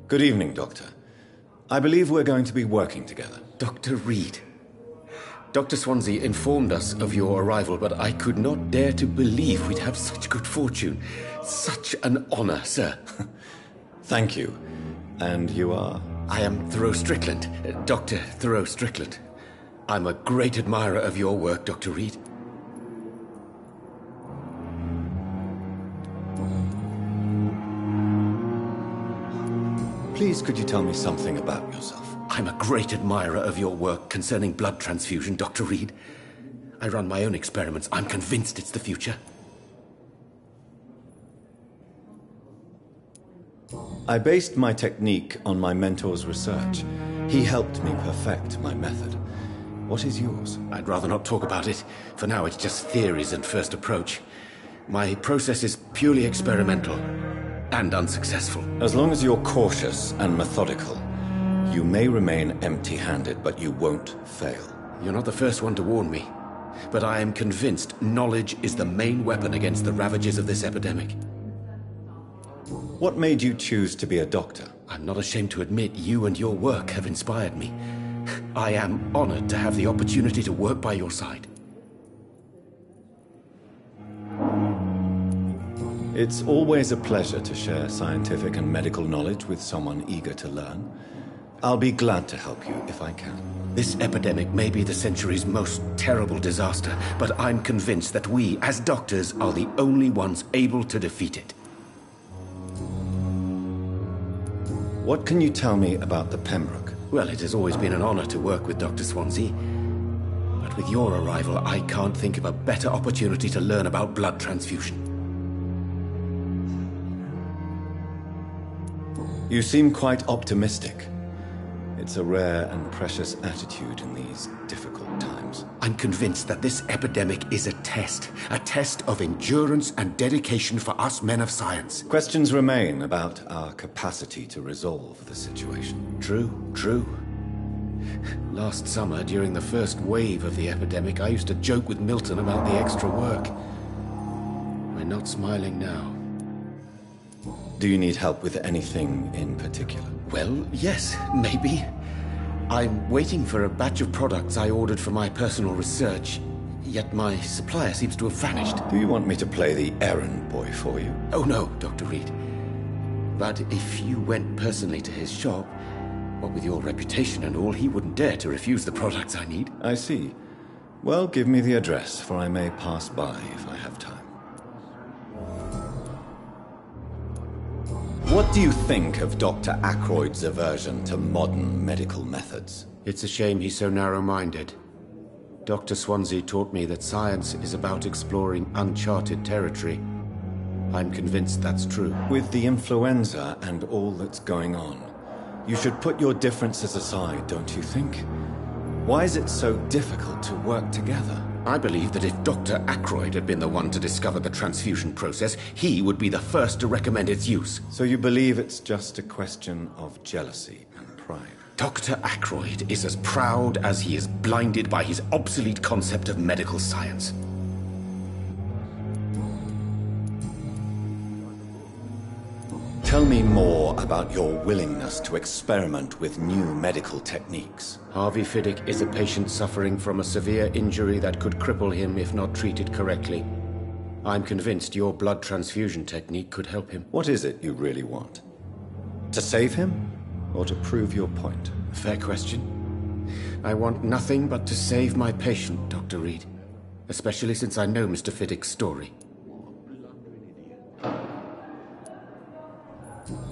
Good evening, Doctor. I believe we're going to be working together. Dr. Reed. Dr. Swansea informed us of your arrival, but I could not dare to believe we'd have such good fortune. Such an honor, sir. Thank you. And you are? I am Thoreau Strickland, Dr. Thoreau Strickland. I'm a great admirer of your work, Dr. Reed. Please, could you tell me something about yourself? I'm a great admirer of your work concerning blood transfusion, Dr. Reed. I run my own experiments. I'm convinced it's the future. I based my technique on my mentor's research. He helped me perfect my method. What is yours? I'd rather not talk about it. For now, it's just theories and first approach. My process is purely experimental and unsuccessful. As long as you're cautious and methodical, you may remain empty-handed, but you won't fail. You're not the first one to warn me. But I am convinced knowledge is the main weapon against the ravages of this epidemic. What made you choose to be a doctor? I'm not ashamed to admit you and your work have inspired me. I am honored to have the opportunity to work by your side. It's always a pleasure to share scientific and medical knowledge with someone eager to learn. I'll be glad to help you if I can. This epidemic may be the century's most terrible disaster, but I'm convinced that we, as doctors, are the only ones able to defeat it. What can you tell me about the Pembroke? Well, it has always been an honor to work with Dr. Swansea. But with your arrival, I can't think of a better opportunity to learn about blood transfusion. You seem quite optimistic. It's a rare and precious attitude in these difficult times. I'm convinced that this epidemic is a test of endurance and dedication for us men of science. Questions remain about our capacity to resolve the situation. True. Last summer, during the first wave of the epidemic, I used to joke with Milton about the extra work. We're not smiling now. Do you need help with anything in particular? Well, yes, maybe. I'm waiting for a batch of products I ordered for my personal research, yet my supplier seems to have vanished. Do you want me to play the errand boy for you? Oh no, Dr. Reed. But if you went personally to his shop, what with your reputation and all, he wouldn't dare to refuse the products I need. I see. Well, give me the address, for I may pass by if I have time. What do you think of Dr. Ackroyd's aversion to modern medical methods? It's a shame he's so narrow-minded. Dr. Swansea taught me that science is about exploring uncharted territory. I'm convinced that's true. With the influenza and all that's going on, you should put your differences aside, don't you think? Why is it so difficult to work together? I believe that if Dr. Ackroyd had been the one to discover the transfusion process, he would be the first to recommend its use. So you believe it's just a question of jealousy and pride? Dr. Ackroyd is as proud as he is blinded by his obsolete concept of medical science. Tell me more about your willingness to experiment with new medical techniques. Harvey Fiddick is a patient suffering from a severe injury that could cripple him if not treated correctly. I'm convinced your blood transfusion technique could help him. What is it you really want? To save him? Or to prove your point? Fair question. I want nothing but to save my patient, Dr. Reed. Especially since I know Mr. Fiddick's story.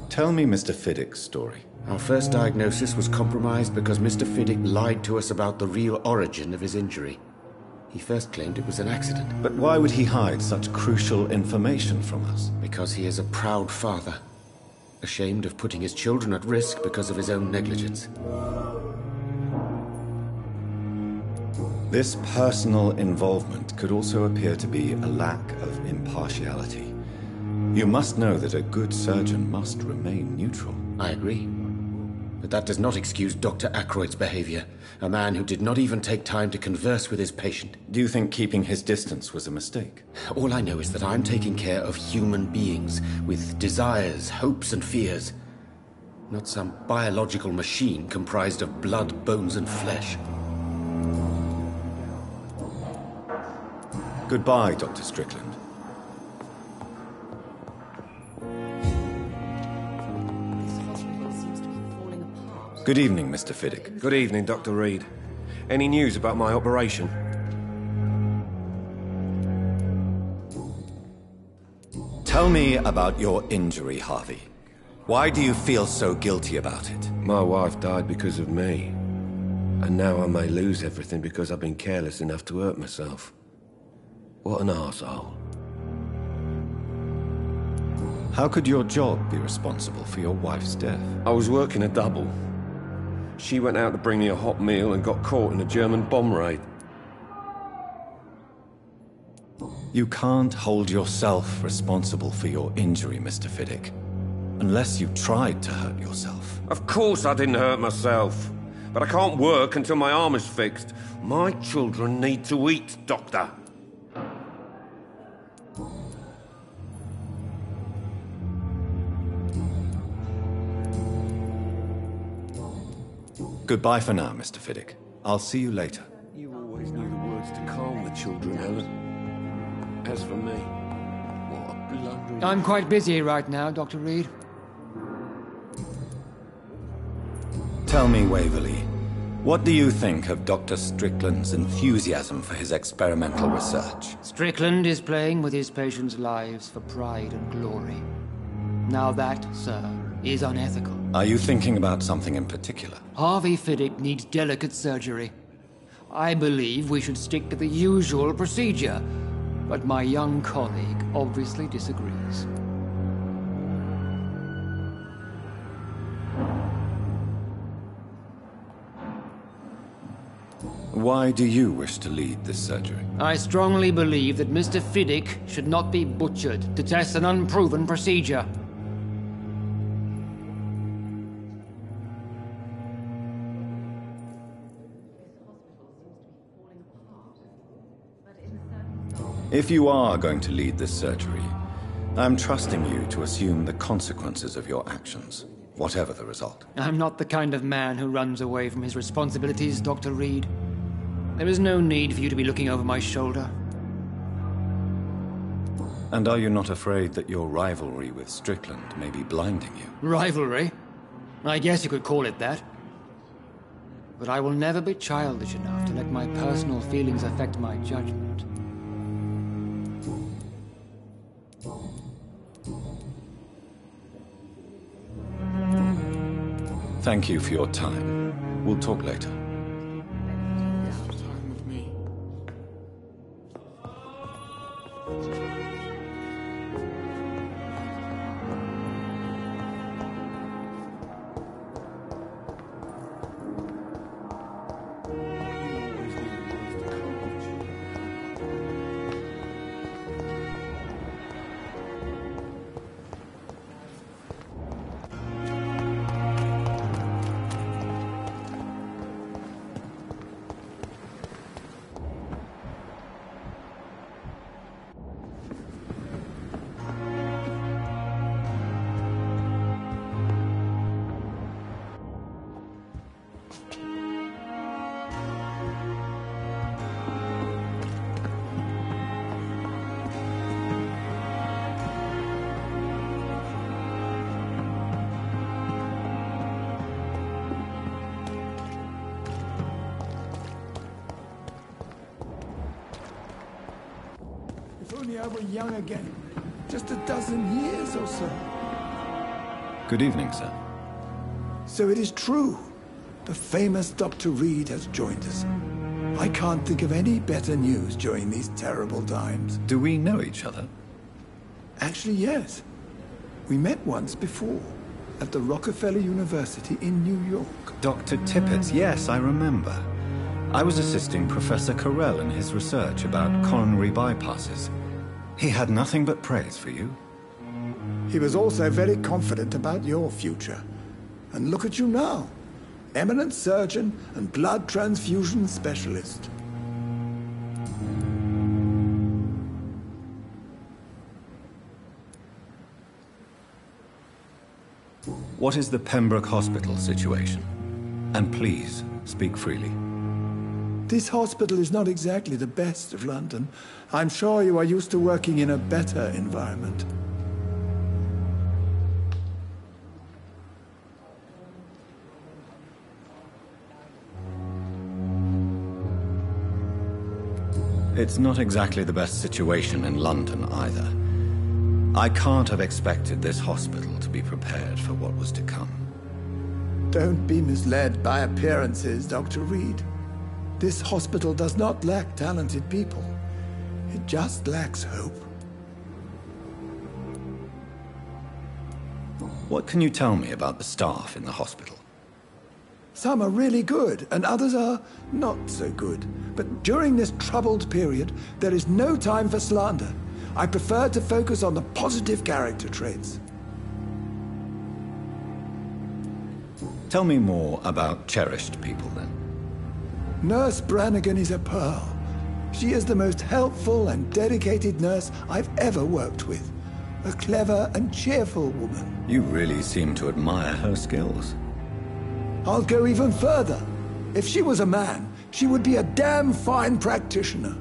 Tell me Mr. Fiddick's story. Our first diagnosis was compromised because Mr. Fiddick lied to us about the real origin of his injury. He first claimed it was an accident. But why would he hide such crucial information from us? Because he is a proud father, ashamed of putting his children at risk because of his own negligence. This personal involvement could also appear to be a lack of impartiality. You must know that a good surgeon must remain neutral. I agree. But that does not excuse Dr. Ackroyd's behavior, a man who did not even take time to converse with his patient. Do you think keeping his distance was a mistake? All I know is that I'm taking care of human beings with desires, hopes, and fears. Not some biological machine comprised of blood, bones, and flesh. Goodbye, Dr. Strickland. Good evening, Mr. Fiddick. Good evening, Dr. Reed. Any news about my operation? Tell me about your injury, Harvey. Why do you feel so guilty about it? My wife died because of me. And now I may lose everything because I've been careless enough to hurt myself. What an arsehole. How could your job be responsible for your wife's death? I was working a double. She went out to bring me a hot meal and got caught in a German bomb raid. You can't hold yourself responsible for your injury, Mr. Fiddick. Unless you tried to hurt yourself. Of course I didn't hurt myself. But I can't work until my arm is fixed. My children need to eat, Doctor. Goodbye for now, Mr. Fiddick. I'll see you later. You always knew the words to calm the children, Helen. As for me, what a blundering... I'm quite busy right now, Dr. Reed. Tell me, Waverley, what do you think of Dr. Strickland's enthusiasm for his experimental research? Strickland is playing with his patients' lives for pride and glory. Now that, sir, is unethical. Are you thinking about something in particular? Harvey Fiddick needs delicate surgery. I believe we should stick to the usual procedure, but my young colleague obviously disagrees. Why do you wish to lead this surgery? I strongly believe that Mr. Fiddick should not be butchered to test an unproven procedure. If you are going to lead this surgery, I'm trusting you to assume the consequences of your actions, whatever the result. I'm not the kind of man who runs away from his responsibilities, Dr. Reed. There is no need for you to be looking over my shoulder. And are you not afraid that your rivalry with Strickland may be blinding you? Rivalry? I guess you could call it that. But I will never be childish enough to let my personal feelings affect my judgment. Thank you for your time. We'll talk later. me I were young again. Just a dozen years or so. Good evening, sir. So it is true. The famous Dr. Reed has joined us. I can't think of any better news during these terrible times. Do we know each other? Actually, yes. We met once before, at the Rockefeller University in New York. Dr. Tippett, yes, I remember. I was assisting Professor Carell in his research about coronary bypasses. He had nothing but praise for you. He was also very confident about your future. And look at you now. Eminent surgeon and blood transfusion specialist. What is the Pembroke Hospital situation? And please, speak freely. This hospital is not exactly the best of London. I'm sure you are used to working in a better environment. It's not exactly the best situation in London either. I can't have expected this hospital to be prepared for what was to come. Don't be misled by appearances, Dr. Reed. This hospital does not lack talented people. It just lacks hope. What can you tell me about the staff in the hospital? Some are really good, and others are not so good. But during this troubled period, there is no time for slander. I prefer to focus on the positive character traits. Tell me more about cherished people, then. Nurse Brannigan is a pearl. She is the most helpful and dedicated nurse I've ever worked with. A clever and cheerful woman. You really seem to admire her skills. I'll go even further. If she was a man, she would be a damn fine practitioner.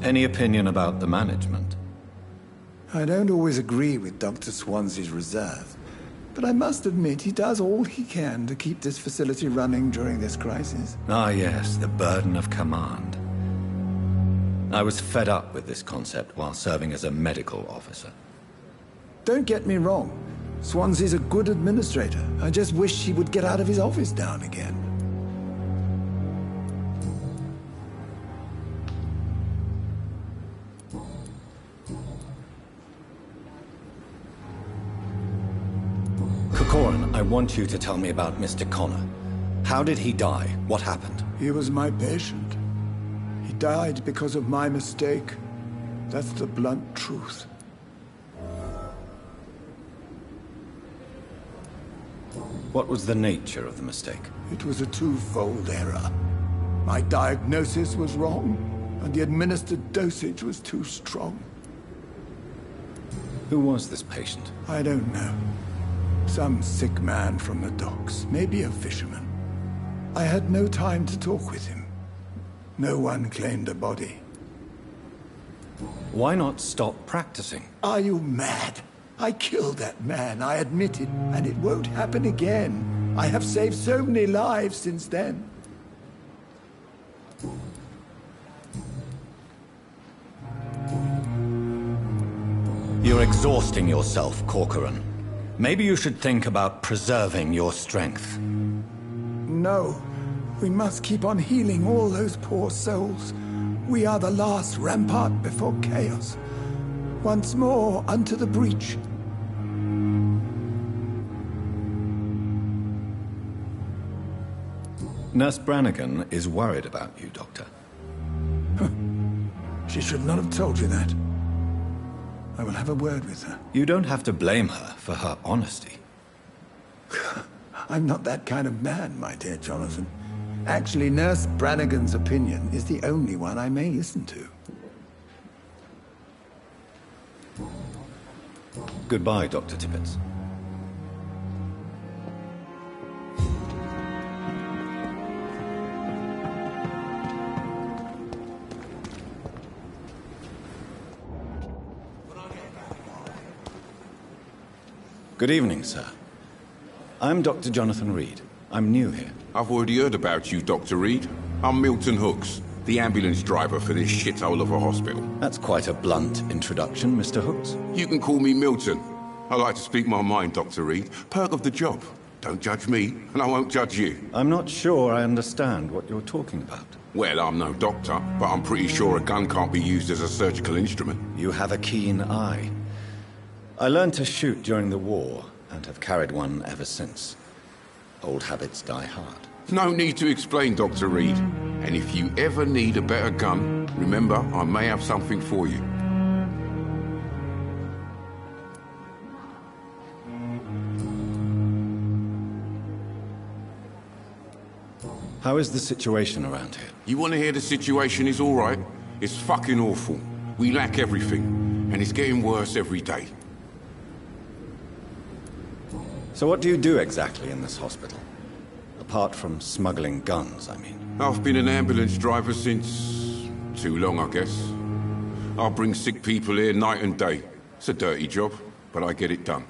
Any opinion about the management? I don't always agree with Dr. Swansea's reserve, but I must admit he does all he can to keep this facility running during this crisis. Ah, yes, the burden of command. I was fed up with this concept while serving as a medical officer. Don't get me wrong. Swansea's a good administrator. I just wish he would get out of his office now and again. Corcoran, I want you to tell me about Mr. Connor. How did he die? What happened? He was my patient. He died because of my mistake. That's the blunt truth. What was the nature of the mistake? It was a twofold error. My diagnosis was wrong, and the administered dosage was too strong. Who was this patient? I don't know. Some sick man from the docks, maybe a fisherman. I had no time to talk with him. No one claimed a body. Why not stop practicing? Are you mad? I killed that man, I admit it, and it won't happen again. I have saved so many lives since then. You're exhausting yourself, Corcoran. Maybe you should think about preserving your strength. No. We must keep on healing all those poor souls. We are the last rampart before chaos. Once more, unto the breach. Nurse Brannigan is worried about you, Doctor. She should not have told you that. I will have a word with her. You don't have to blame her for her honesty. I'm not that kind of man, my dear Jonathan. Actually, Nurse Brannigan's opinion is the only one I may listen to. Goodbye, Dr. Tippett. Good evening, sir. I'm Dr. Jonathan Reed. I'm new here. I've already heard about you, Dr. Reed. I'm Milton Hooks, the ambulance driver for this shithole of a hospital. That's quite a blunt introduction, Mr. Hooks. You can call me Milton. I like to speak my mind, Dr. Reed. Perk of the job. Don't judge me, and I won't judge you. I'm not sure I understand what you're talking about. Well, I'm no doctor, but I'm pretty sure a gun can't be used as a surgical instrument. You have a keen eye. I learned to shoot during the war, and have carried one ever since. Old habits die hard. No need to explain, Dr. Reed. And if you ever need a better gun, remember, I may have something for you. How is the situation around here? You want to hear the situation is all right? It's fucking awful. We lack everything, and it's getting worse every day. So what do you do exactly in this hospital? Apart from smuggling guns, I mean. I've been an ambulance driver since... too long, I guess. I bring sick people here night and day. It's a dirty job, but I get it done.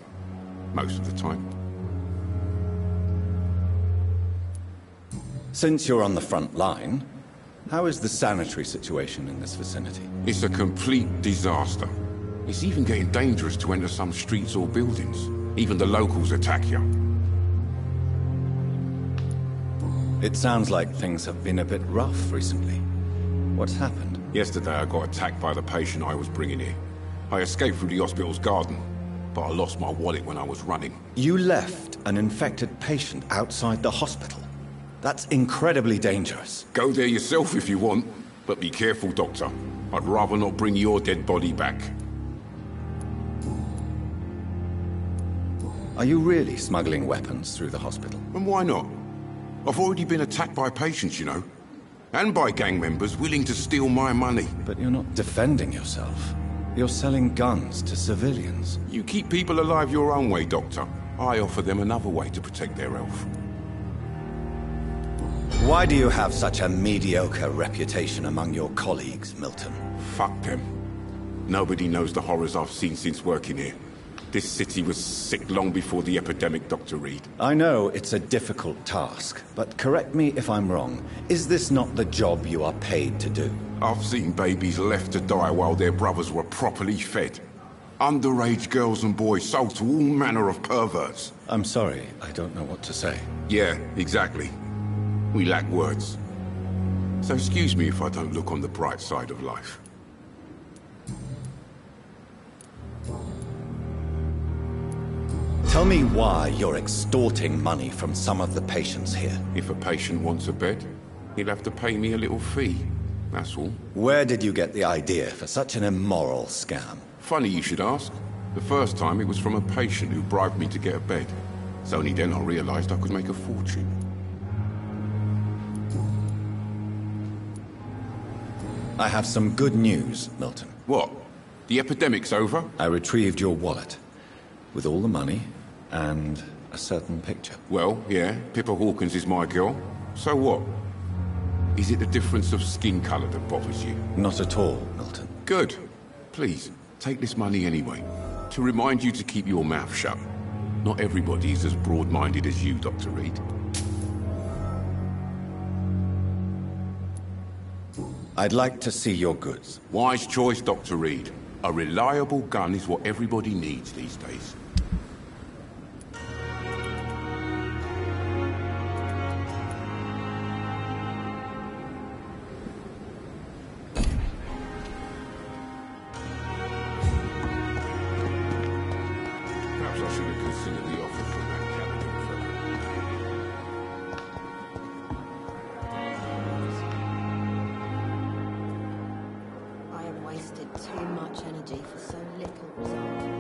Most of the time. Since you're on the front line, how is the sanitary situation in this vicinity? It's a complete disaster. It's even getting dangerous to enter some streets or buildings. Even the locals attack you. It sounds like things have been a bit rough recently. What's happened? Yesterday I got attacked by the patient I was bringing here. I escaped through the hospital's garden, but I lost my wallet when I was running. You left an infected patient outside the hospital? That's incredibly dangerous. Go there yourself if you want, but be careful, Doctor. I'd rather not bring your dead body back. Are you really smuggling weapons through the hospital? And why not? I've already been attacked by patients, you know. And by gang members willing to steal my money. But you're not defending yourself. You're selling guns to civilians. You keep people alive your own way, Doctor. I offer them another way to protect their health. Why do you have such a mediocre reputation among your colleagues, Milton? Fuck them. Nobody knows the horrors I've seen since working here. This city was sick long before the epidemic, Dr. Reed. I know it's a difficult task, but correct me if I'm wrong. Is this not the job you are paid to do? I've seen babies left to die while their brothers were properly fed. Underage girls and boys sold to all manner of perverts. I'm sorry, I don't know what to say. Yeah, exactly. We lack words. So excuse me if I don't look on the bright side of life. Tell me why you're extorting money from some of the patients here. If a patient wants a bed, he'll have to pay me a little fee. That's all. Where did you get the idea for such an immoral scam? Funny you should ask. The first time it was from a patient who bribed me to get a bed. It's only then I realized I could make a fortune. I have some good news, Milton. What? The epidemic's over? I retrieved your wallet. With all the money, and a certain picture. Well, yeah, Pippa Hawkins is my girl. So what? Is it the difference of skin color that bothers you? Not at all, Milton. Good. Please, take this money anyway. To remind you to keep your mouth shut. Not everybody is as broad-minded as you, Dr. Reed. I'd like to see your goods. Wise choice, Dr. Reed. A reliable gun is what everybody needs these days. Perhaps I should have considered the offer from that candidate fella. I have wasted too much energy for so little result.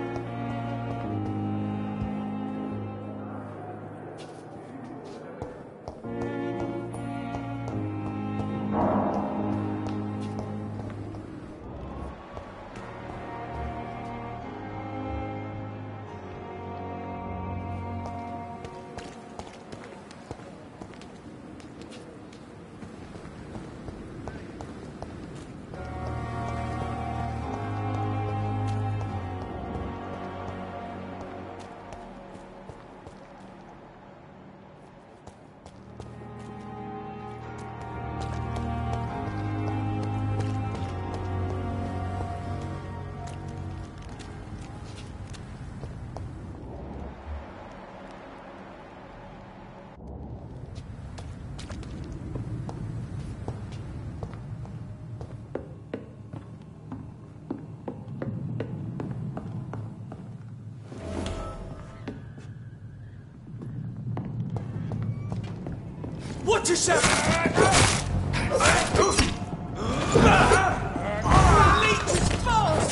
Watch yourself! Leech is fast!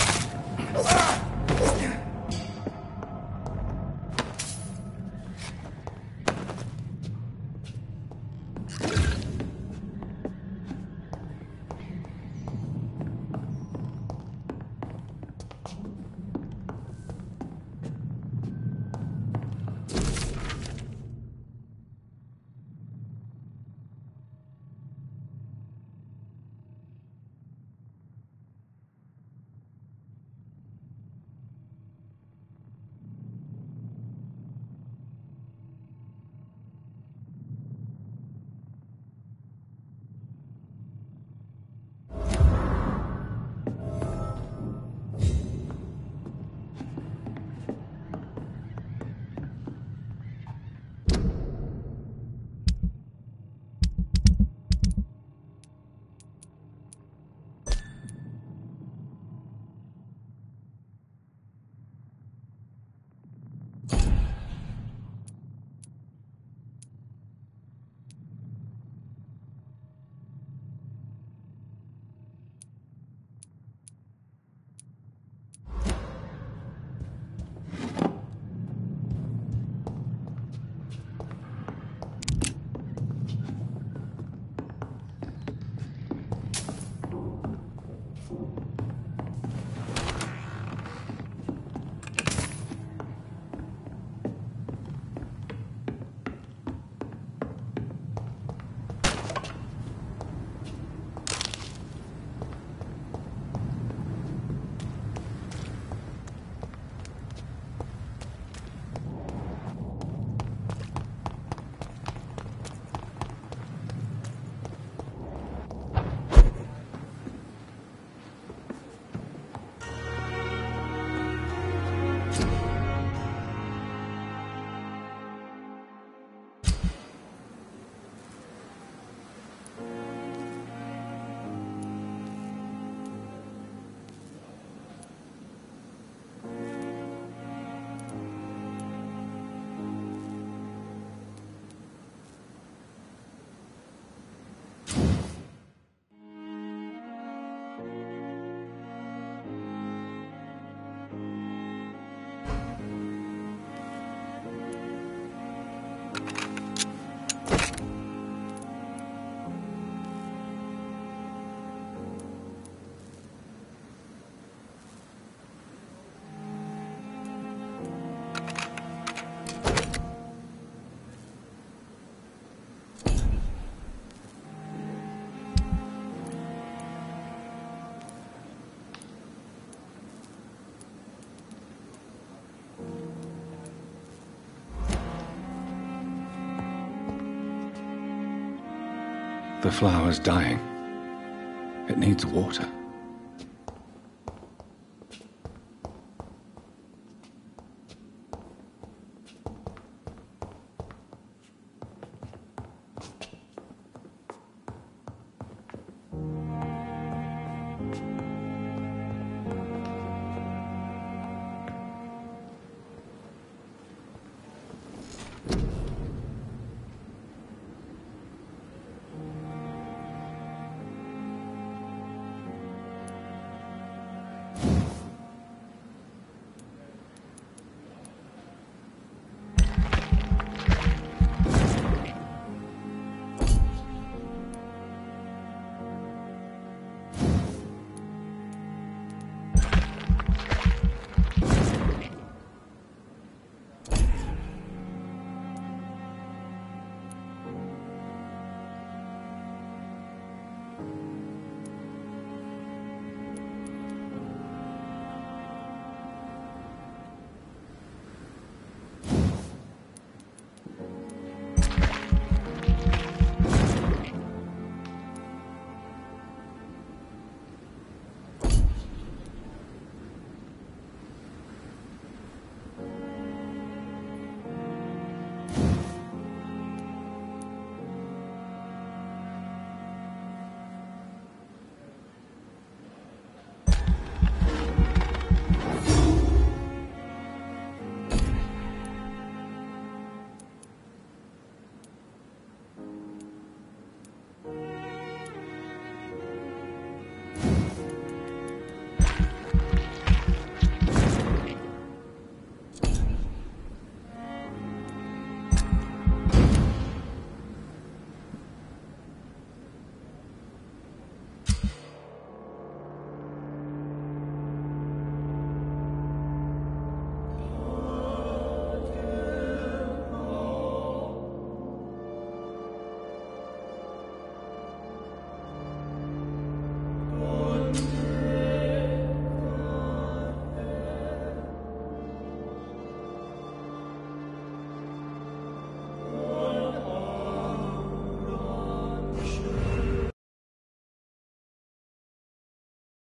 The flower's dying. It needs water.